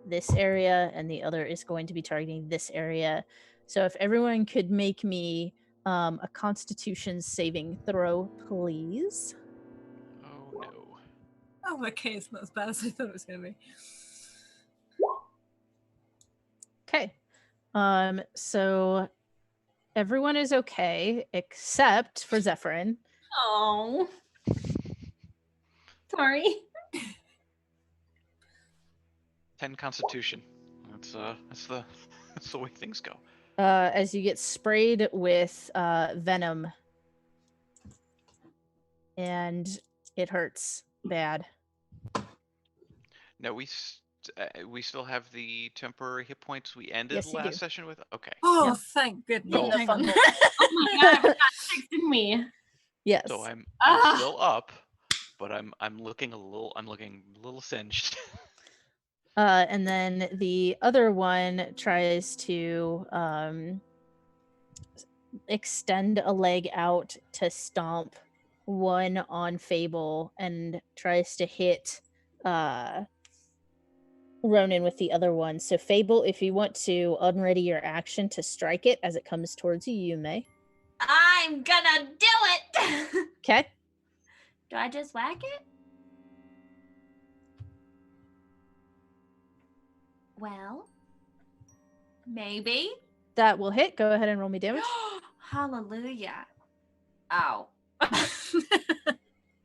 this area, and the other is going to be targeting this area. So if everyone could make me a Constitution saving throw, please. Oh no. Oh, okay, it's not as bad as I thought it was going to be. Okay. So everyone is okay except for Zephyrin. Oh. Sorry. 10 Constitution. That's the way things go. As you get sprayed with venom, and it hurts bad. No, we still have the temporary hit points we ended Yes, you last do. session with. Okay. Oh, Yeah. thank goodness. No. Hang on. Oh my god, we got 6, didn't we? Yes. So I'm Ah. still up, but I'm looking a little singed. And then the other one tries to extend a leg out to stomp one on Fable and tries to hit Ronan with the other one. So Fable, if you want to unready your action to strike it as it comes towards you, you may. I'm gonna do it. Okay. Do I just whack it? Well, maybe. That will hit. Go ahead and roll me damage. Hallelujah. Ow.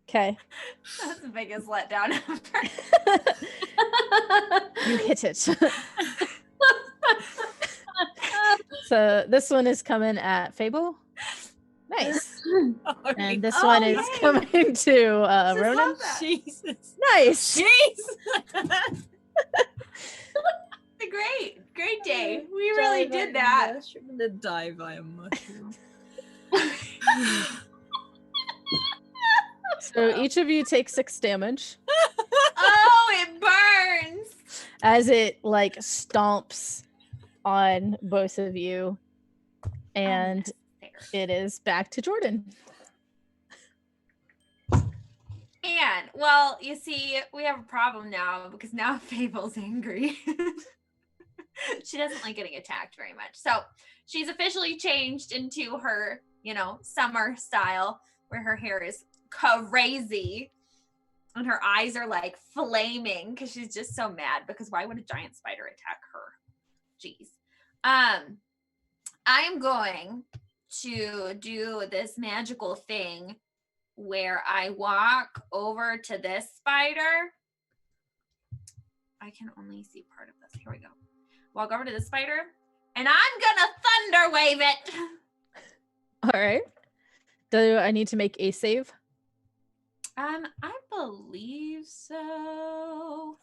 Okay. That's the biggest letdown ever. You hit it. So this one is coming at Fable. Nice. And this one is yay. coming to Ronan. love that. Jesus. Nice. Jeez. Great day. We really did that. I'm gonna die by a mushroom. So each of you take 6 damage Oh, it burns. as it like stomps on both of you. And it is back to Jordan. And, well, you see, we have a problem now because now Fable's angry. She doesn't like getting attacked very much. So she's officially changed into her, summer style where her hair is crazy and her eyes are like flaming because she's just so mad because why would a giant spider attack her? Jeez. I am going to do this magical thing where I walk over to this spider. I can only see part of this. Here we go. Walk over to this spider, and I'm gonna thunder wave it. All right. Do I need to make a save? I believe so.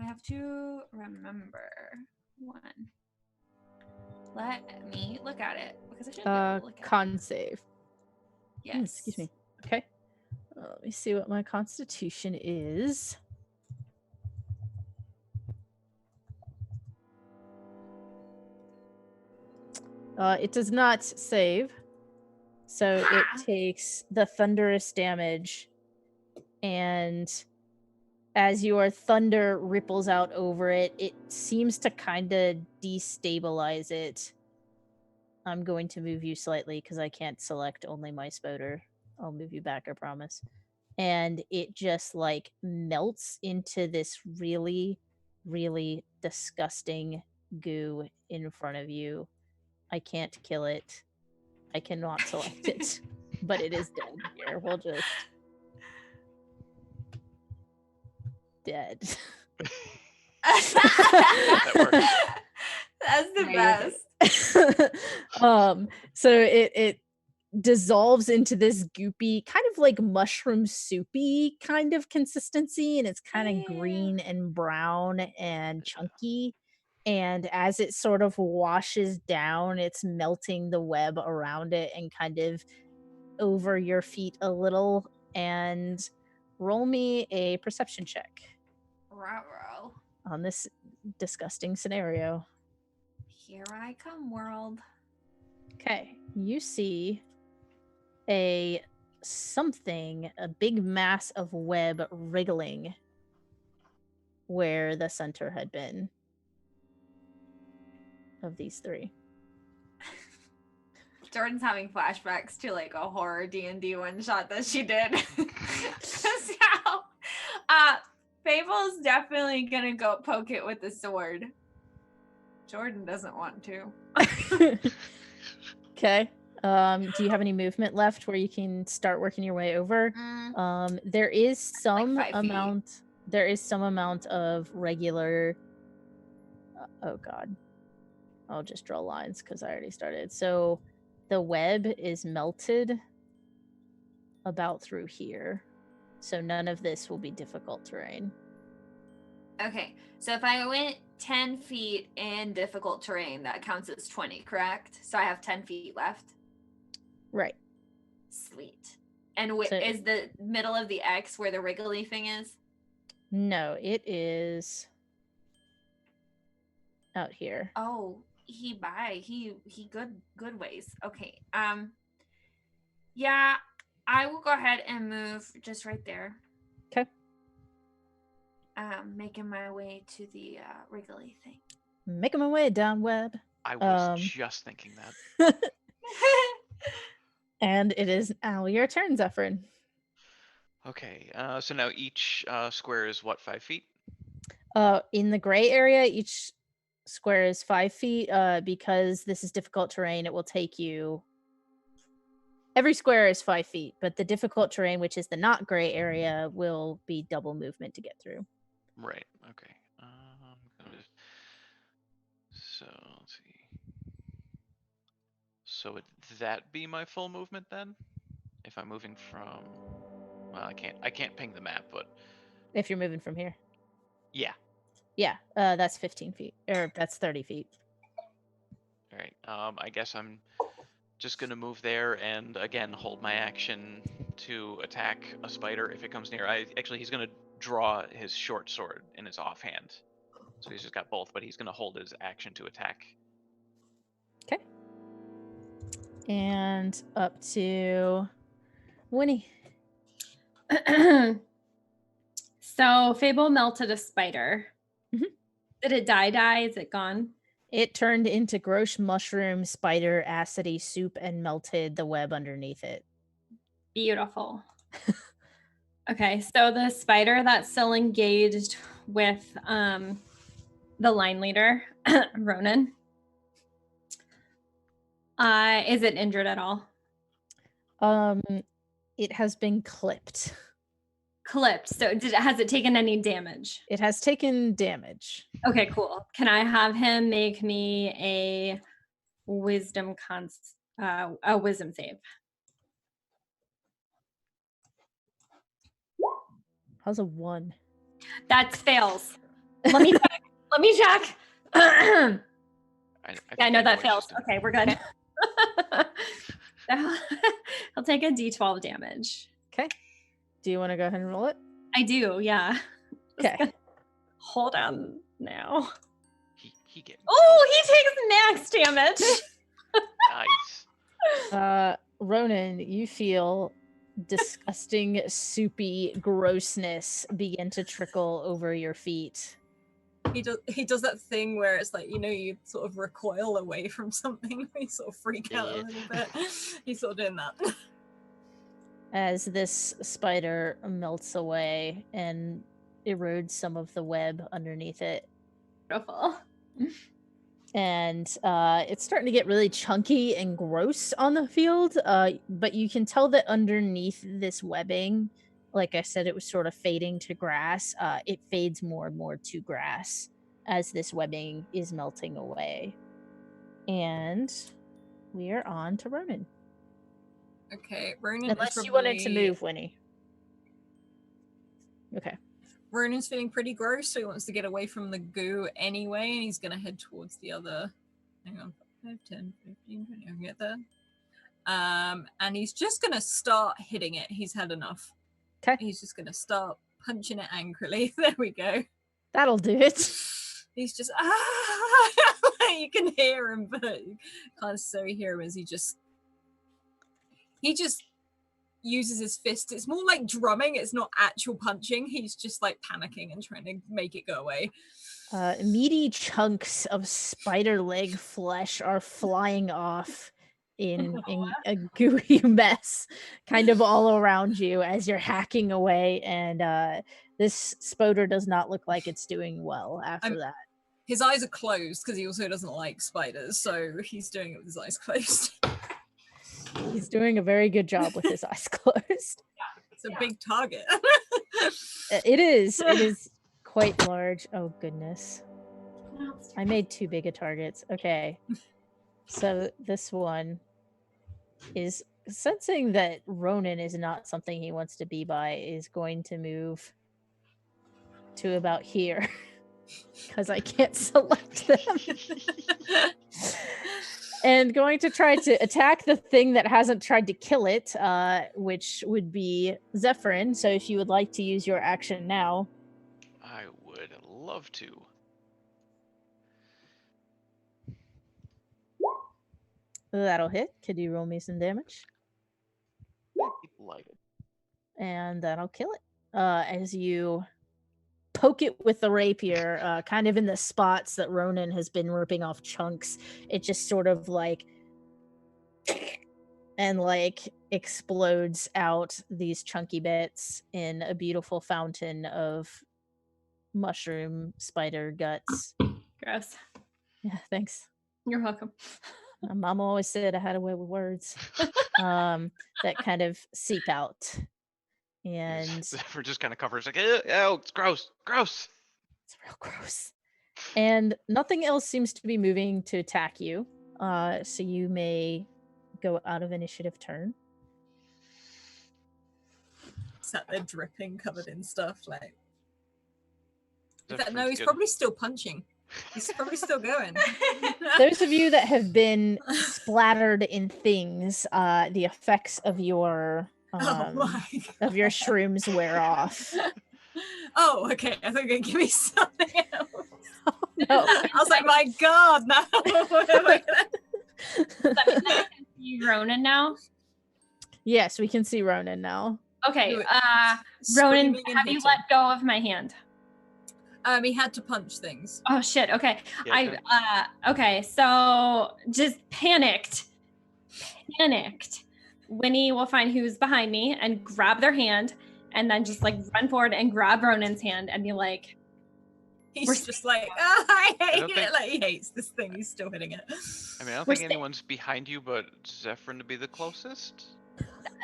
I have to remember one. Let me look at it because I should be able to look at Con it. save. Yes. Excuse me. Okay. Let me see what my constitution is. It does not save. So it takes the thunderous damage. And as your thunder ripples out over it, it seems to kind of destabilize it. I'm going to move you slightly because I can't select only my spoder. I'll move you back, I promise. And it just like melts into this really, really disgusting goo in front of you. I can't kill it. I cannot select it. But it is dead here. We'll just... Dead. That works. That's the best. So it dissolves into this goopy, kind of like mushroom soupy kind of consistency, and it's kind of green and brown and chunky. And as it sort of washes down, it's melting the web around it and kind of over your feet a little. And roll me a perception check Ruh-roh. on this disgusting scenario. Here I come, world. Okay, you see a big mass of web wriggling where the center had been of these 3. Jordan's having flashbacks to like a horror D&D one shot that she did. So, Fable's definitely gonna go poke it with the sword. Jordan doesn't want to. Okay. Do you have any movement left where you can start working your way over? There is some Like 5 feet. amount. There is some amount of regular. Oh God. I'll just draw lines because I already started. So the web is melted about through here. So none of this will be difficult terrain. Okay, so if I went 10 feet in difficult terrain, that counts as 20, correct? So I have 10 feet left. Right. Sweet. And So- is the middle of the X where the wriggly thing is? No, it is out here. Oh, he good ways. Okay. Yeah, I will go ahead and move just right there. Okay. making my way to the wriggly thing. Making my way down web. I was just thinking that. And it is now your turn, Zephyrin. Okay, so now each square is what, 5 feet? In the gray area, each square is 5 feet. Because this is difficult terrain, it will take you. Every square is 5 feet, but the difficult terrain, which is the not gray area, will be double movement to get through. Right, okay. So, let's see. So would that be my full movement then? If I'm moving from... Well, I can't ping the map, but... If you're moving from here. Yeah. Yeah, that's 15 feet. Or that's 30 feet. All right. I guess I'm just gonna move there and again hold my action to attack a spider if it comes near. He's gonna draw his short sword in his offhand, so he's just got both. But he's gonna hold his action to attack. Okay. And up to Winnie. So Fable melted a spider. Mhm. Did it die? Is it gone? It turned into gross mushroom spider acidy soup and melted the web underneath it. Beautiful. Okay, so the spider that's still engaged with the line leader, Ronan, is it injured at all? It has been clipped. Clipped. So has it taken any damage? It has taken damage. Okay, cool. Can I have him make me a wisdom save? How's a 1? That fails. Let me check. Let me check. I know that fails. Okay, we're good. He'll take a d12 damage. Okay. Do you want to go ahead and roll it? I do, yeah. Okay. Hold on now. He gets. Oh, he takes max damage. Nice. Ronan, you feel disgusting, soupy grossness begin to trickle over your feet. He does that thing where it's like, you sort of recoil away from something. You sort of freak out a little bit. He's sort of doing that. As this spider melts away and erodes some of the web underneath it. Beautiful. And it's starting to get really chunky and gross on the field, but you can tell that underneath this webbing, like I said, it was sort of fading to grass. It fades more and more to grass as this webbing is melting away. And we are on to Ronan. Okay, Ronan. Unless you wanted to move, Winnie. Okay. Ronan's feeling pretty gross, so he wants to get away from the goo anyway, and he's going to head towards the other. Hang on. 5, 10, 15, 20. I can get there. And he's just going to start hitting it. He's had enough. Okay. He's just going to start punching it angrily. There we go. That'll do it. He's just, you can hear him, but you can't necessarily hear him as he just uses his fist. It's more like drumming. It's not actual punching. He's just like panicking and trying to make it go away. Meaty chunks of spider leg flesh are flying off in a gooey mess kind of all around you as you're hacking away, and this spider does not look like it's doing well after that. His eyes are closed because he also doesn't like spiders, so he's doing it with his eyes closed. He's doing a very good job with his eyes closed. It's a big target. It is. It is quite large. Oh, goodness. I made too big a targets. Okay. So this one is sensing that Ronan is not something he wants to be by, is going to move to about here because I can't select them. And going to try to attack the thing that hasn't tried to kill it, which would be Zephyrin. So if you would like to use your action now. I would love to. That'll hit. Could you roll me some damage? Like it. And that'll kill it. As you poke it with the rapier, kind of in the spots that Ronan has been ripping off chunks. It just sort of like and like explodes out these chunky bits in a beautiful fountain of mushroom spider guts. Gross. Yeah, thanks. You're welcome. My mom always said I had a way with words. That kind of seep out. And Zephyr just kind of covers like, oh, it's gross. it's real gross. And nothing else seems to be moving to attack you. So you may go out of initiative turn. Sat there dripping, covered in stuff. Like, Zephyr's no, he's good. probably still punching. He's probably still going. Those of you that have been splattered in things, the effects of your Oh my of your shrooms wear off. Oh, okay. I think they give me something else. No. I was like, my God, now. What am I gonna- Does that mean that I can see Ronan now? Yes, we can see Ronan now. Okay, Do it. Ronan, Screaming and have you hitting. let go of my hand? He had to punch things. Oh shit, okay. Yeah, Okay, so just panicked. Winnie will find who's behind me and grab their hand and then just like run forward and grab Ronan's hand and be like, He's just like, oh, I hate don't it. think- Like, he hates this thing. He's still hitting it. I mean, I don't We're think sta- anyone's behind you but Zephyrin to be the closest.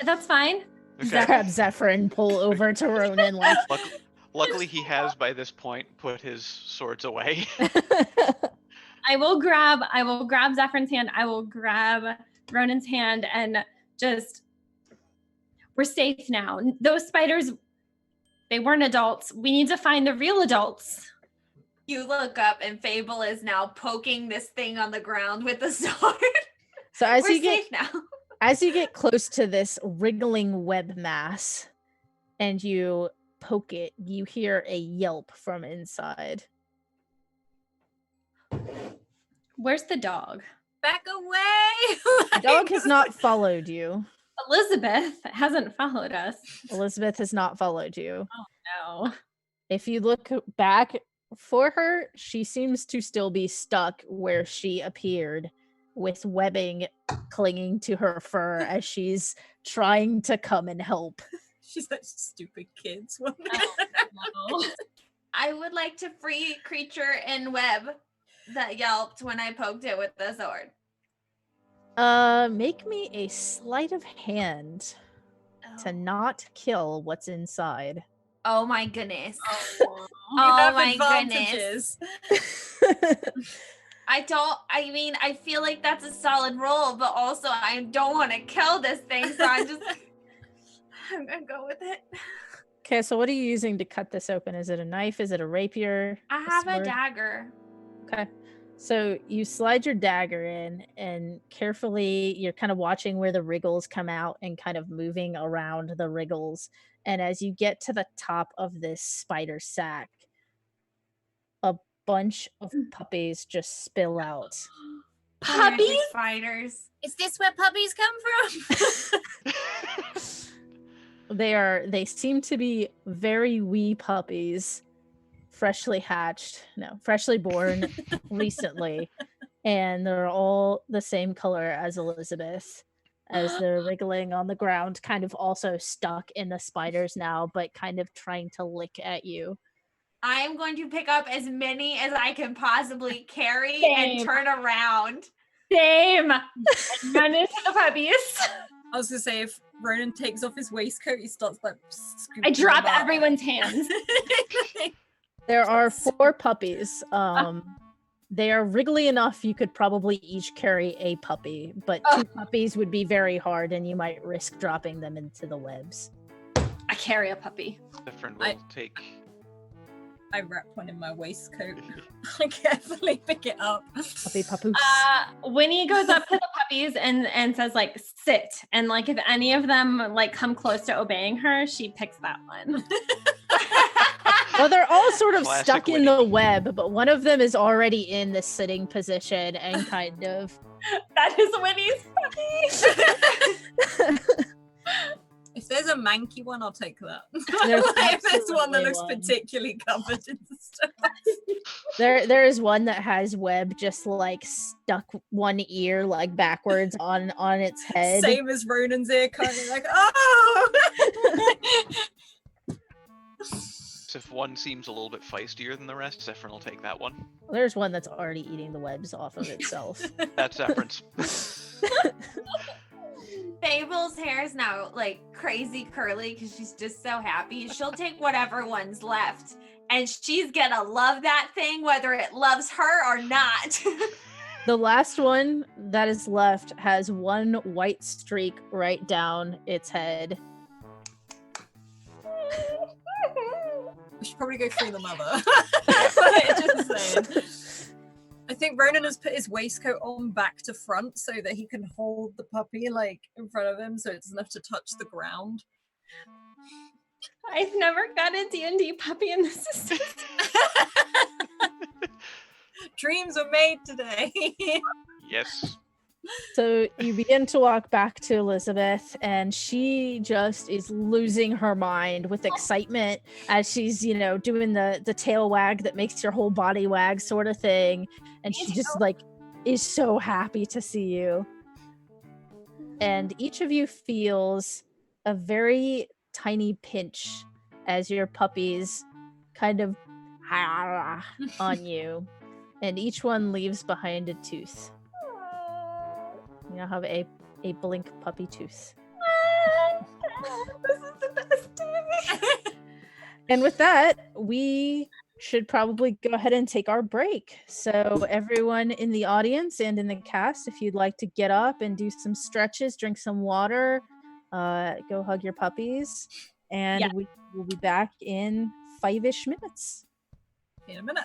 that's fine. Okay. Grab Zephyr and pull over to Ronan like Luckily, he has by this point put his swords away. I will grab Zephyr's hand. I will grab Ronan's hand and just, we're safe now. Those spiders, they weren't adults. We need to find the real adults. You look up and Fable is now poking this thing on the ground with the sword. So as We're you get safe now. as you get close to this wriggling web mass and you poke it, you hear a yelp from inside. Where's the dog? Back away. The dog has not followed you. Elizabeth hasn't followed us. Elizabeth has not followed you. No. If you look back for her, she seems to still be stuck where she appeared, with webbing clinging to her fur as she's trying to come and help. She's like, stupid kids. No. I would like to free creature in web that yelped when I poked it with the sword. Make me a sleight of hand to not kill what's inside. Oh my goodness. You Oh have my goodness. advantages. I mean, I feel like that's a solid roll, but also I don't want to kill this thing, so I'm gonna go with it. Okay, so what are you using to cut this open? Is it a knife? Is it a rapier? I have a sword? dagger. Okay. So you slide your dagger in and carefully you're kind of watching where the wriggles come out and kind of moving around the wriggles. And as you get to the top of this spider sack, a bunch of puppies just spill out. Puppies? Spiders. Is this where puppies come from? They seem to be very wee puppies, freshly born recently, and they're all the same color as Elizabeth, as they're wriggling on the ground, kind of also stuck in the spiders now, but kind of trying to lick at you. I'm going to pick up as many as I can possibly carry and Same. turn around. Same. And run into the puppies. I was gonna say, if Ronan takes off his waistcoat, he starts like scooping I drop them up. everyone's hands. There are 4 puppies. They are wriggly enough you could probably each carry a puppy, but 2 puppies would be very hard and you might risk dropping them into the webs. I carry a puppy. Zephyrin will take. I wrap one in my waistcoat. I carefully pick it up. Puppy papoose. Winnie goes up to the puppies and says like sit, and like if any of them like come close to obeying her, she picks that one. Well, they're all sort of Classic stuck in Winnie. the web, but one of them is already in the sitting position and kind of. That is Winnie's puppy. If If there's a manky one, I'll take that. There's If there's one that absolutely looks one. particularly covered in stuff. There is one that has web just like stuck one ear like backwards on its head. Same as Ronan's ear, kind of like, oh! So if one seems a little bit feistier than the rest, Zephyrin will take that one. There's one that's already eating the webs off of itself. That's Zephyrins. Fable's hair is now like crazy curly because she's just so happy. She'll take whatever one's left, and she's gonna love that thing whether it loves her or not. The last one that is left has one white streak right down its head. We should probably go through the mother. Just saying. I think Ronan has put his waistcoat on back to front so that he can hold the puppy like in front of him so it doesn't have to touch the ground. I've never got a D&D puppy in the system. Dreams are made today. Yes. So you begin to walk back to Elizabeth, and she just is losing her mind with excitement as she's, doing the tail wag that makes your whole body wag sort of thing. And she just like is so happy to see you. And each of you feels a very tiny pinch as your puppies kind of on you. And each one leaves behind a tooth. You now have a blink puppy tooth. This is the best day. And with that, we should probably go ahead and take our break. So everyone in the audience and in the cast, if you'd like to get up and do some stretches, drink some water, go hug your puppies, and we will be back in 5-ish minutes. In a minute.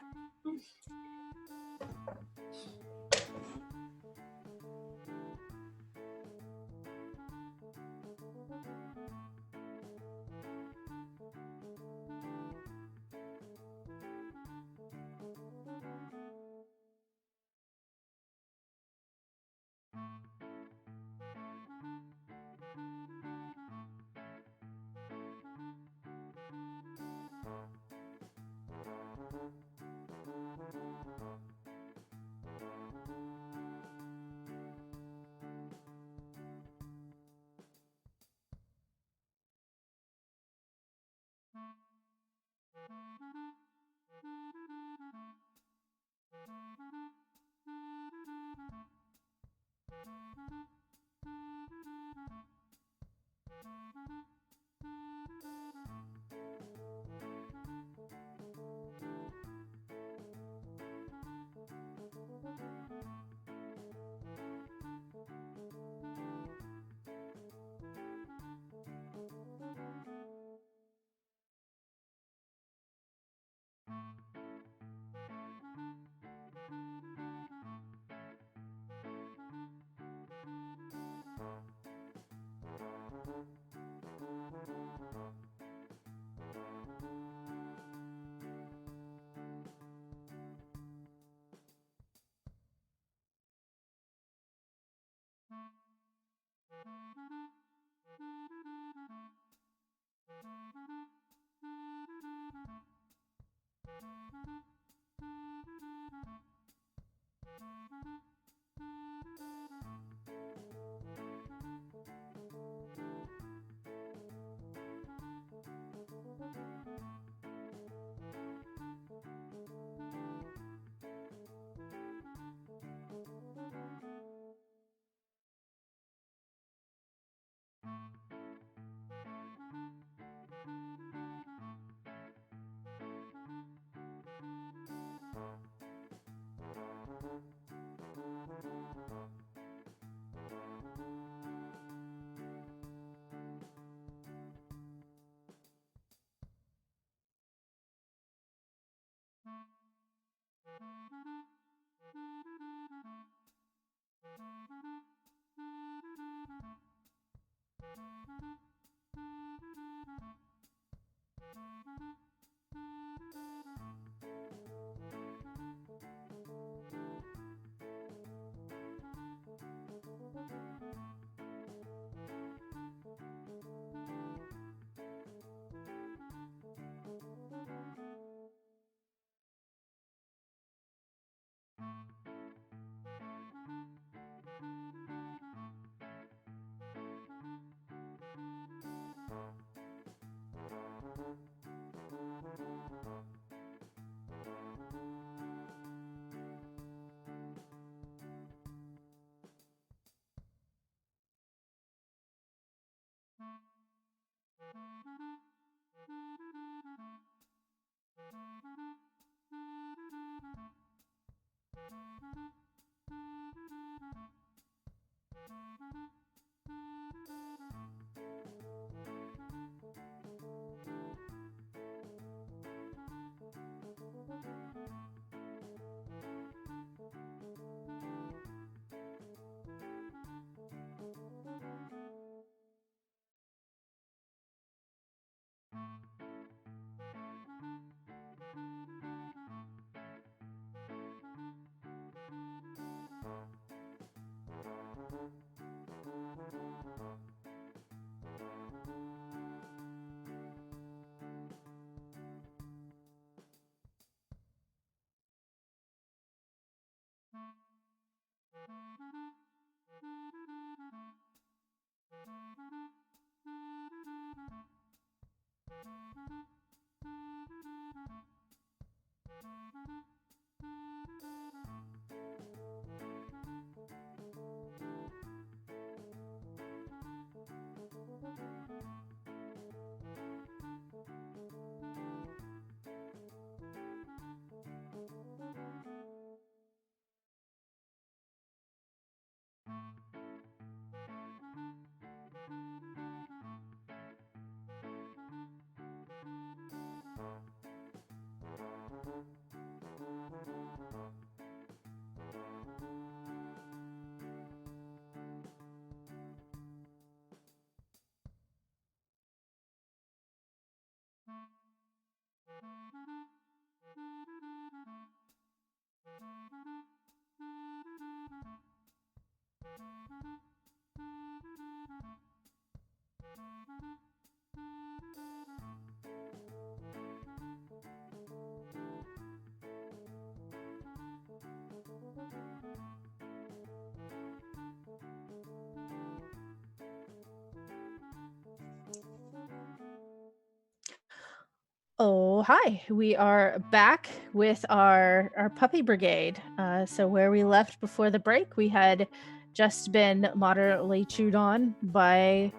Oh, hi. We are back with our puppy brigade. So where we left before the break, we had just been moderately chewed on by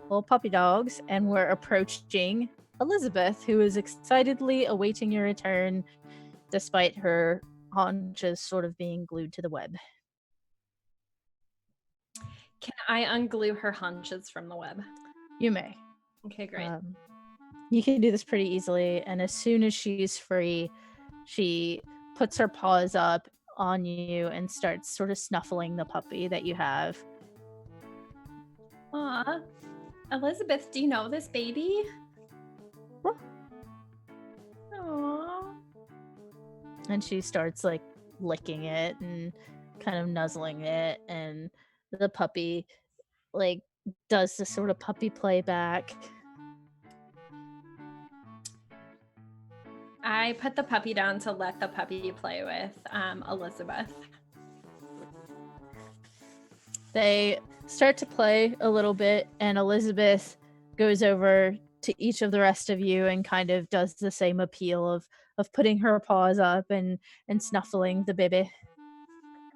little puppy dogs, and we're approaching Elizabeth, who is excitedly awaiting your return, despite her haunches sort of being glued to the web. Can I unglue her haunches from the web? You may. Okay, great. You can do this pretty easily, and as soon as she's free, she puts her paws up on you and starts sort of snuffling the puppy that you have. Aw. Elizabeth, do you know this baby? Aww. And she starts like licking it and kind of nuzzling it, and the puppy like does this sort of puppy play back. I put the puppy down to let the puppy play with Elizabeth. They start to play a little bit, and Elizabeth goes over to each of the rest of you and kind of does the same appeal of putting her paws up and snuffling the baby.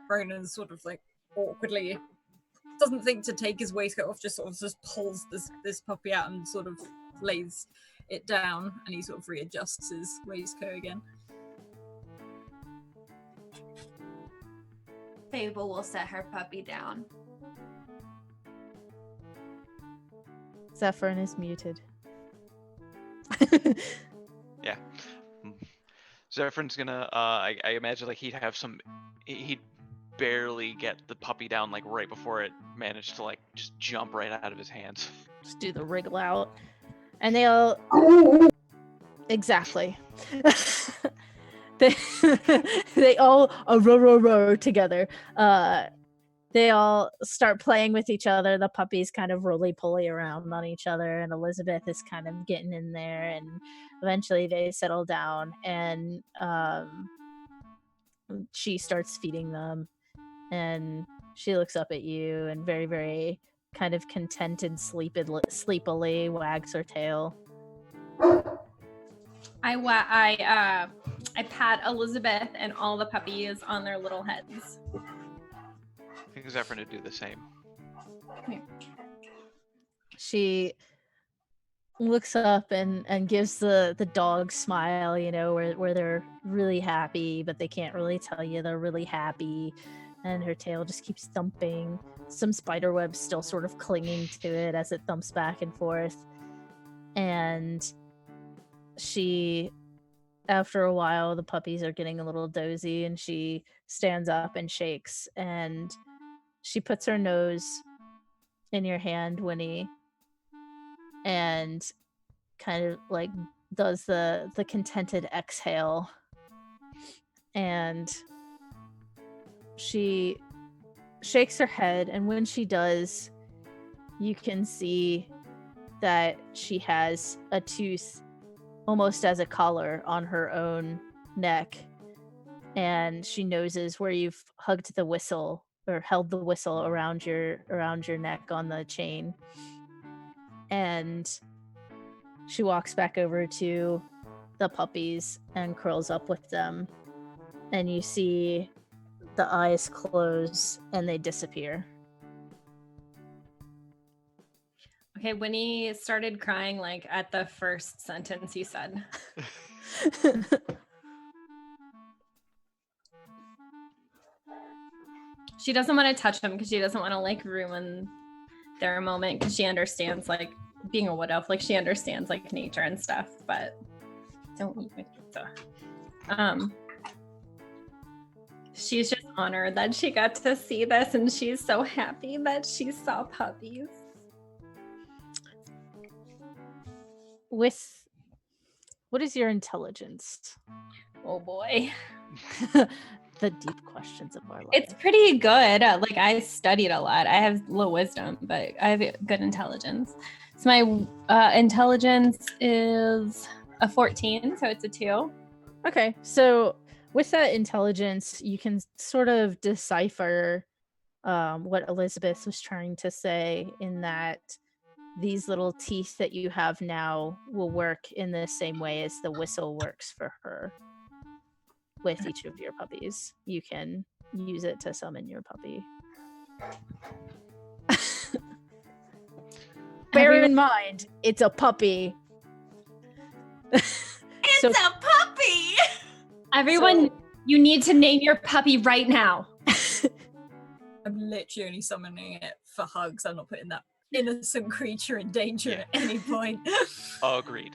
Ronan sort of like awkwardly doesn't think to take his waistcoat off, just sort of just pulls this puppy out and sort of lays it down, and he sort of readjusts his waistcoat again. Fable will set her puppy down. Zephyrin is muted. Yeah. Zephyr's gonna, I imagine like he'd barely get the puppy down like right before it managed to like just jump right out of his hands. Just do the wriggle out. And they all... Exactly. they all row together. They all start playing with each other. The puppies kind of roly-poly around on each other, and Elizabeth is kind of getting in there, and eventually they settle down, and she starts feeding them, and she looks up at you and very, very kind of contented, sleepily wags her tail. I pat Elizabeth and all the puppies on their little heads. I think Zephyr would do the same. She looks up and gives the dog smile, you know, where they're really happy, but they can't really tell you they're really happy. And her tail just keeps thumping. Some spider webs still sort of clinging to it as it thumps back and forth. And she, after a while, the puppies are getting a little dozy, and she stands up and shakes, and she puts her nose in your hand, Winnie, and kind of like does the contented exhale, and she shakes her head, and when she does, you can see that she has a tooth almost as a collar on her own neck, and she noses where you've hugged the whistle or held the whistle around your neck on the chain. And she walks back over to the puppies and curls up with them. And you see the eyes close and they disappear. Okay, Winnie started crying like at the first sentence you said. She doesn't want to touch them because she doesn't want to like ruin their moment because she understands like being a wood elf, like she understands like nature and stuff, but don't eat my pizza. She's just honored that she got to see this and she's so happy that she saw puppies. What is your intelligence? Oh boy. The deep questions of our life. It's pretty good. Like I studied a lot. I have low wisdom, but I have good intelligence. So my intelligence is a 14, so it's a 2. Okay, so with that intelligence, you can sort of decipher what Elizabeth was trying to say, in that these little teeth that you have now will work in the same way as the whistle works for her. With each of your puppies, you can use it to summon your puppy. Bear in mind, it's a puppy. It's a puppy! Everyone, you need to name your puppy right now. I'm literally only summoning it for hugs. I'm not putting that innocent creature in danger at any point. Agreed.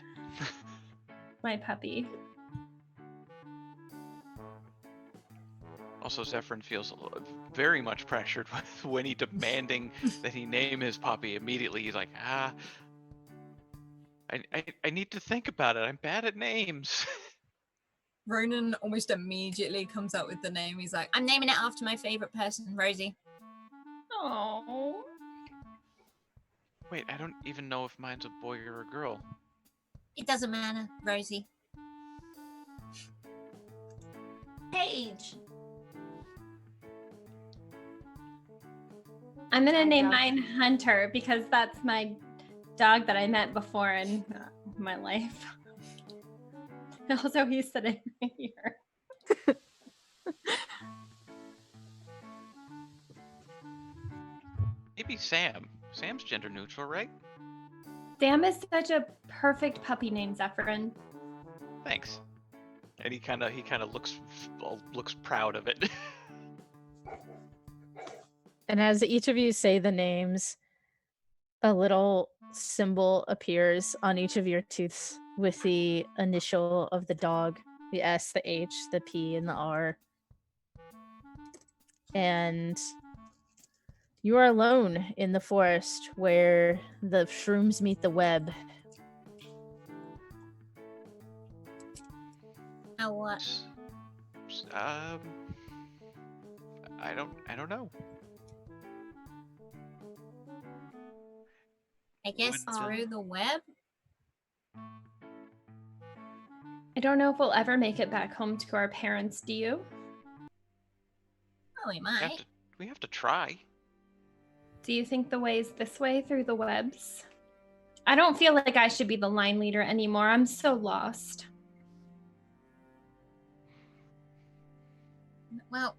My puppy. Also, Zephyrin feels very much pressured with Winnie demanding that he name his puppy immediately. He's like, I need to think about it. I'm bad at names. Ronan almost immediately comes out with the name. He's like, I'm naming it after my favorite person, Rosie. Oh. Wait, I don't even know if mine's a boy or a girl. It doesn't matter, Rosie. Paige. I'm gonna name mine Hunter because that's my dog that I met before in my life. Also, he's sitting right here. Maybe Sam. Sam's gender neutral, right? Sam is such a perfect puppy name, Zephyrin. Thanks. And he kind of looks proud of it. And as each of you say the names, a little symbol appears on each of your tooths with the initial of the dog, the S, the H, the P, and the R. And you are alone in the forest where the shrooms meet the web. Now what? I don't know. I guess through the web? I don't know if we'll ever make it back home to our parents, do you? Oh, we might. We have to try. Do you think the way is this way through the webs? I don't feel like I should be the line leader anymore. I'm so lost. Well,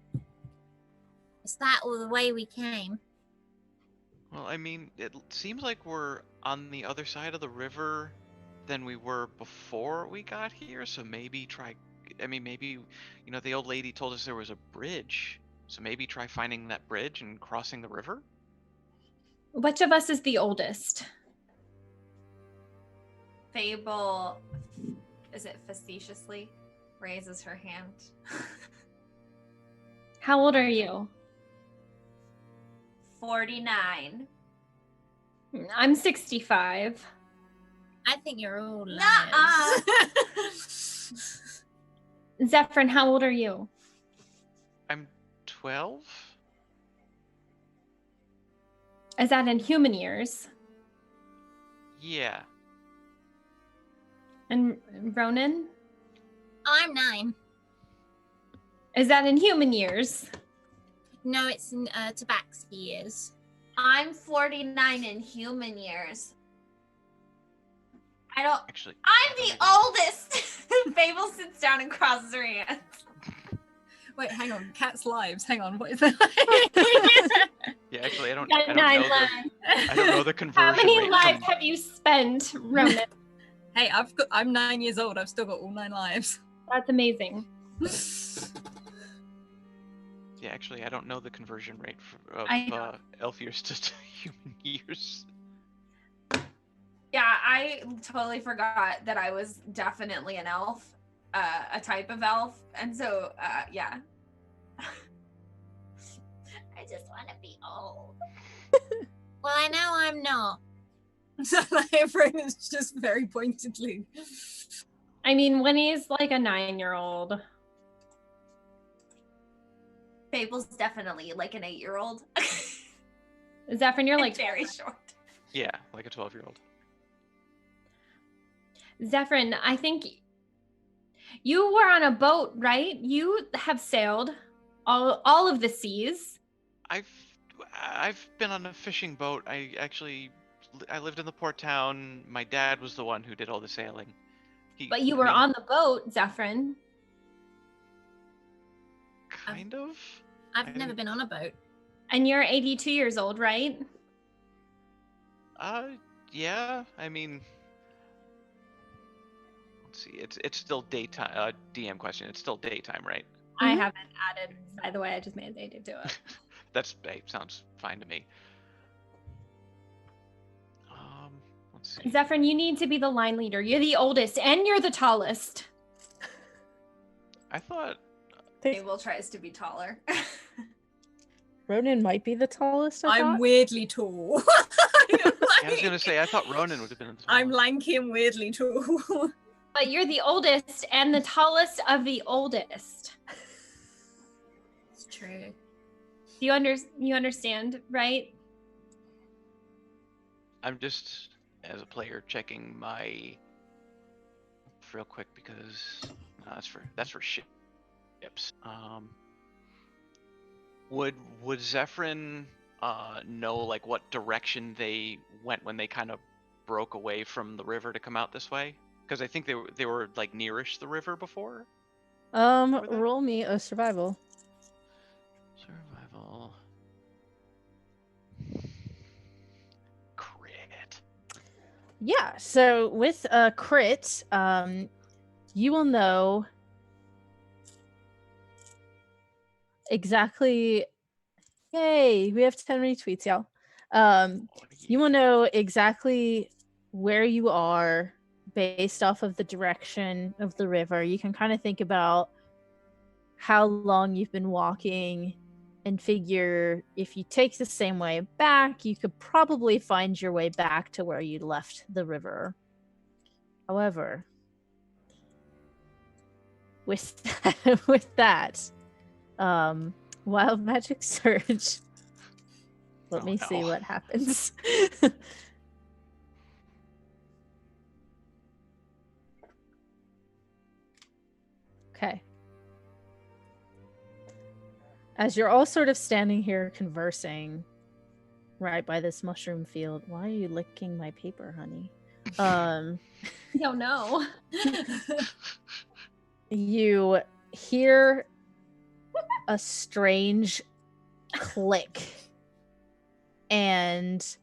is that all the way we came? Well, I mean, it seems like we're on the other side of the river than we were before we got here, so maybe the old lady told us there was a bridge, so maybe try finding that bridge and crossing the river? Which of us is the oldest? Fable, is it facetiously, raises her hand. How old are you? 49. I'm 65. I think you're all liars. Nuh-uh. Zephyrin, how old are you? I'm 12? Is that in human years? Yeah. And Ronan? I'm 9. Is that in human years? No, it's in Tabaxi years. I'm 49 in human years. Actually, I'm the oldest. Fable sits down and crosses her hands. Wait, hang on. Cats' lives. Hang on. What is that? yeah, actually, I don't Got know 9 the lives. I don't know the conversion How many rate lives from- have you spent, Ronan? Hey, I'm 9 years old. I've still got all 9 lives. That's amazing. Yeah, actually, I don't know the conversion rate of I know. elf years to human years. Yeah, I totally forgot that I was definitely an elf, a type of elf, and so yeah. I just want to be old. Well, I know I'm not. So like, everyone is just very pointedly. I mean, Winnie's like a 9-year-old. Fable's definitely like an 8-year-old. Zephyr, you're like very short. Yeah, like a 12-year-old. Zephyr, I think you were on a boat, right? You have sailed all of the seas. I've been on a fishing boat. I lived in the port town. My dad was the one who did all the sailing. But you were on the boat, Zephyr. Kind of. I've never been on a boat. And you're 82 years old, right? Yeah. I mean, let's see. It's still daytime. DM question. It's still daytime, right? I haven't added, by the way. I just made a date to it. Sounds fine to me. Let's see. Zephyr, you need to be the line leader. You're the oldest and you're the tallest. I thought Fable tries to be taller. Ronan might be the tallest. I'm weirdly tall. I was gonna say I thought Ronan would have been. I'm lanky and weirdly tall. But you're the oldest and the tallest of the oldest. It's true. You understand, right? I'm just, as a player, checking my real quick because that's for ships. Would Zephyrin know like what direction they went when they kind of broke away from the river to come out this way? Because I think they were like nearish the river before. Roll me a survival. Survival. Crit. Yeah, so with a crit, you will know exactly. Yay, we have 10 retweets, y'all. You will know exactly where you are based off of the direction of the river. You can kind of think about how long you've been walking and figure if you take the same way back, you could probably find your way back to where you left the river. However, with that, Wild Magic Surge. Let me see what happens. Okay. As you're all sort of standing here conversing right by this mushroom field. Why are you licking my paper, honey? Don't know. You hear a strange click and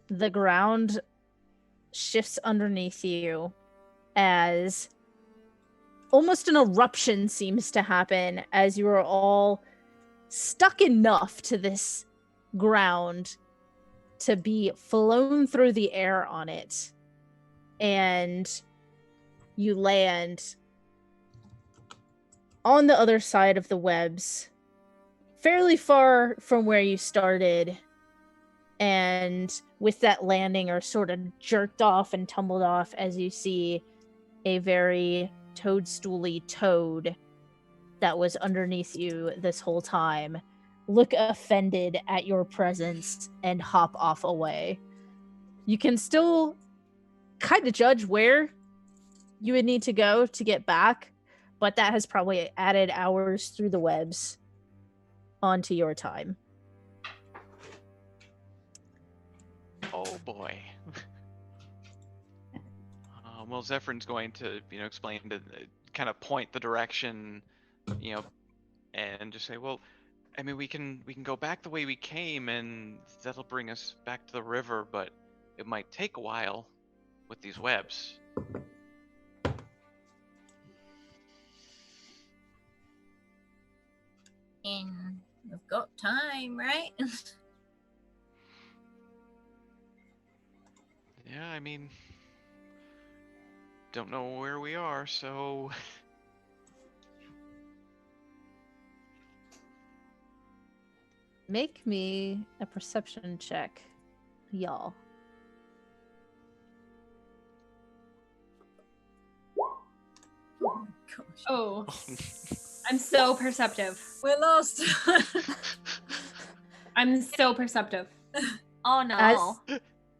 the ground shifts underneath you as almost an eruption seems to happen as you are all stuck enough to this ground to be flown through the air on it. And you land on the other side of the webs, fairly far from where you started. And with that landing are sort of jerked off and tumbled off as you see a very toadstooly toad that was underneath you this whole time look offended at your presence and hop off away. You can still kind of judge where you would need to go to get back, but that has probably added hours through the webs. onto your time. Oh boy. Well, Zephyr's going to, explain to kind of point the direction, and just say, well, I mean, we can go back the way we came, and that'll bring us back to the river, but it might take a while with these webs. And we've got time, right? Yeah, I mean, don't know where we are, so Make me a perception check, y'all. Oh, gosh. Oh, I'm so perceptive. We're lost. I'm so perceptive. Oh no.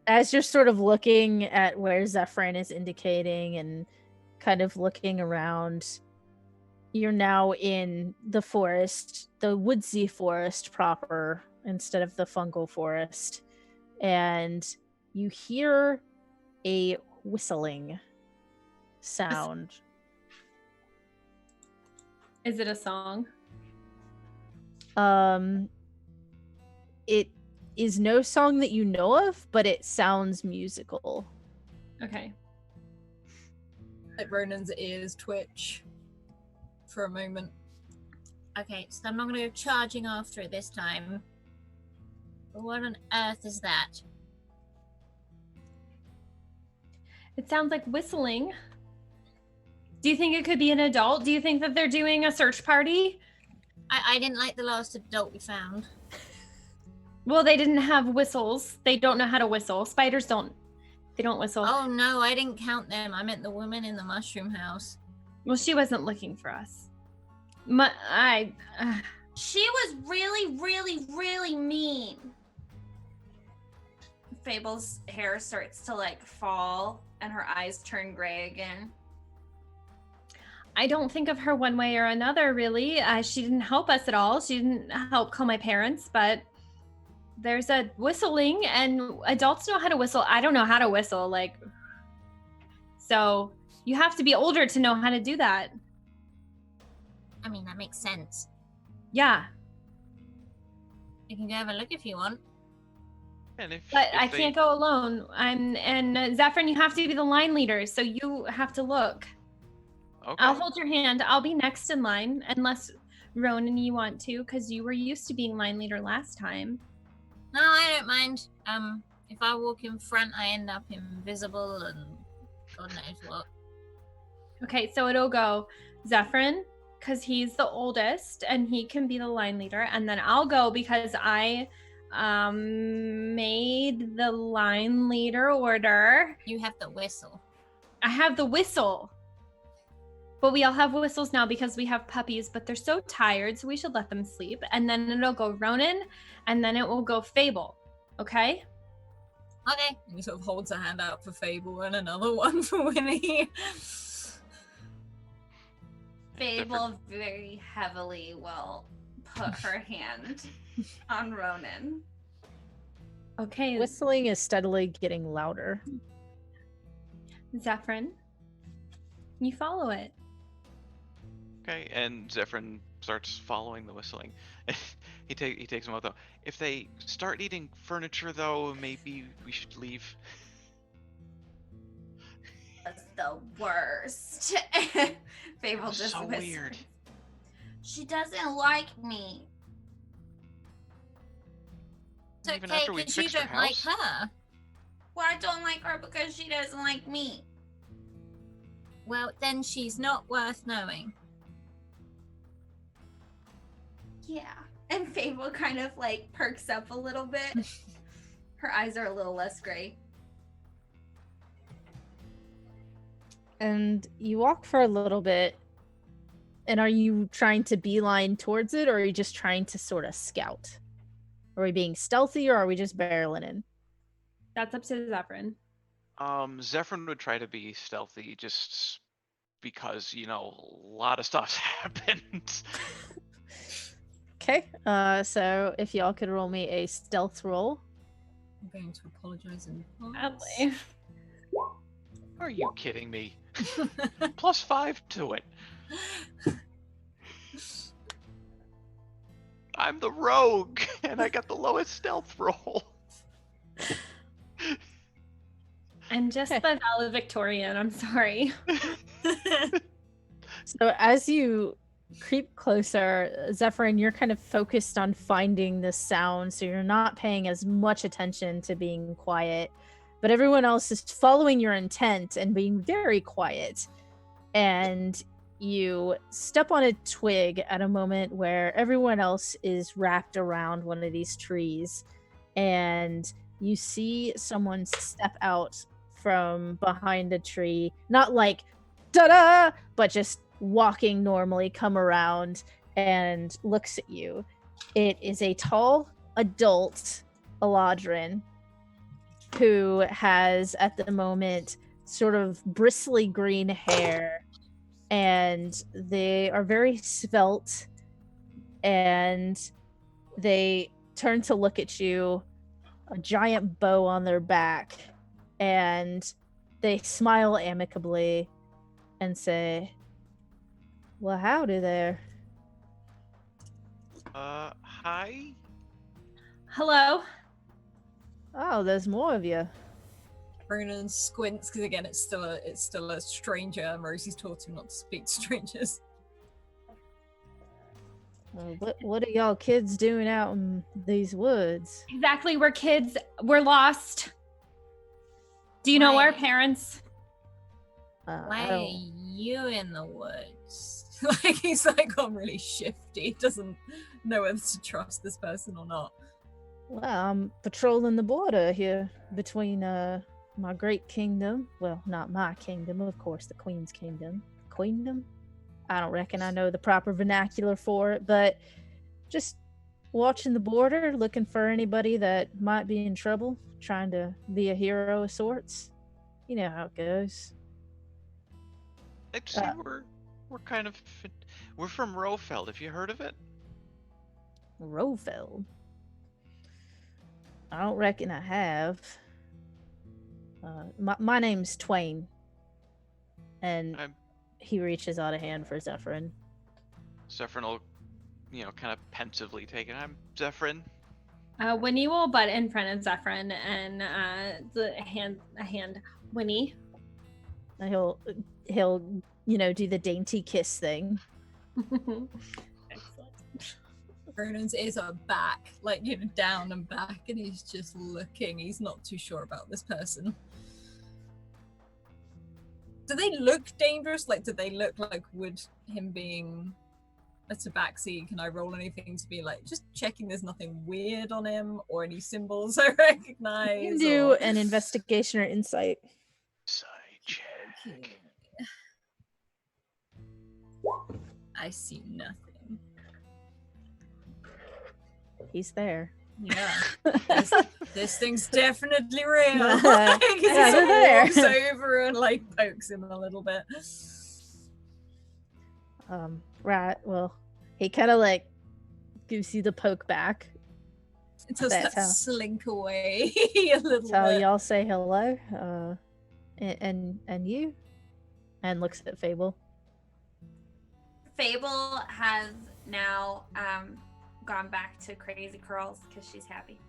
As you're sort of looking at where Zephyrin is indicating and kind of looking around, you're now in the forest, the woodsy forest proper, instead of the fungal forest. And you hear a whistling sound. Is it a song? It is no song that you know of, but it sounds musical. Okay. Like Ronan's ears twitch for a moment. Okay, so I'm not going to go charging after it this time. But what on earth is that? It sounds like whistling. Do you think it could be an adult? Do you think that they're doing a search party? I didn't like the last adult we found. Well, they didn't have whistles. They don't know how to whistle. Spiders don't. They don't whistle. Oh no, I didn't count them. I meant the woman in the mushroom house. Well, she wasn't looking for us. She was really, really, really mean. Fable's hair starts to like fall and her eyes turn gray again. I don't think of her one way or another, really. She didn't help us at all. She didn't help call my parents, but there's a whistling, and adults know how to whistle. I don't know how to whistle, so you have to be older to know how to do that. I mean, that makes sense. Yeah. You can go have a look if you want. and But if I they- can't go alone. Zephyrin, you have to be the line leader, so you have to look. Okay. I'll hold your hand. I'll be next in line, unless Ronan, you want to, because you were used to being line leader last time. No, I don't mind. If I walk in front, I end up invisible and God knows what. Okay, so it'll go Zephyrin, because he's the oldest, and he can be the line leader, and then I'll go because I made the line leader order. You have the whistle. I have the whistle. But we all have whistles now because we have puppies, but they're so tired, so we should let them sleep. And then it'll go Ronan, and then it will go Fable. Okay? Okay. And he sort of holds a hand out for Fable and another one for Winnie. Fable very heavily will put her hand on Ronan. Okay, Whistling is steadily getting louder. Zephyrin, you follow it. Okay, and Zephrin starts following the whistling. he takes them out though. If they start eating furniture though, maybe we should leave. That's the worst. Fable That's just so whispers. weird. She doesn't like me. It's Even okay, after we because you fixed her don't like house? her. Well, I don't like her because she doesn't like me. Well, then she's not worth knowing. Yeah. And Fable kind of like perks up a little bit. Her eyes are a little less gray. And you walk for a little bit. And are you trying to beeline towards it, or are you just trying to sort of scout? Are we being stealthy, or are we just barreling in? That's up to Zephyrin. Zephrin would try to be stealthy just because, a lot of stuff's happened. Okay. So if y'all could roll me a stealth roll. I'm going to apologize in Sadly. Are you kidding me? +5 to it. I'm the rogue, and I got the lowest stealth roll. I'm just the valedictorian. I'm sorry. So as you creep closer, Zephyrin, you're kind of focused on finding the sound, so you're not paying as much attention to being quiet. But everyone else is following your intent and being very quiet. And you step on a twig at a moment where everyone else is wrapped around one of these trees. And you see someone step out from behind a tree. Not like, da-da! But just walking normally, come around and looks at you. It is a tall adult Eladrin who has, at the moment, sort of bristly green hair, and they are very svelte, and they turn to look at you, a giant bow on their back, and they smile amicably and say, "Well, howdy there." Hi? Hello. Oh, there's more of you. Ronan squints because again it's still a stranger, and Rosie's taught him not to speak to strangers. What are y'all kids doing out in these woods? Exactly. We're kids. We're lost. Do you know our parents? Why I are don't- you in the woods? Like he's like gone really shifty, doesn't know whether to trust this person or not. Well, I'm patrolling the border here between my great kingdom. Well, not my kingdom, of course, the Queen's kingdom. Queendom? I don't reckon I know the proper vernacular for it, but just watching the border, looking for anybody that might be in trouble, trying to be a hero of sorts. You know how it goes. Actually, we're kind of... We're from Roefeld. Have you heard of it? Roefeld? I don't reckon I have. My name's Twain. And he reaches out a hand for Zephyrin. Zephyrin will, kind of pensively take it. I'm Zephyrin. Winnie will butt in front of Zephyrin and a hand, Winnie. And he'll do the dainty kiss thing. Excellent. Ronan's ears are back, like down and back, and he's just looking. He's not too sure about this person. Do they look dangerous? Like, do they look like would him being a tabaxi? Can I roll anything to be like just checking there's nothing weird on him or any symbols I recognize? You can do an investigation or insight. Side check. Okay. I see nothing. He's there. Yeah, this thing's definitely real. Yeah, He they're sort of there. walks over and like pokes him a little bit. Right. Well, he kind of like gives you the poke back. It does That's that how- slink away a little That's how bit. y'all say hello. And you? And looks at Fable. Fable has now gone back to crazy curls because she's happy.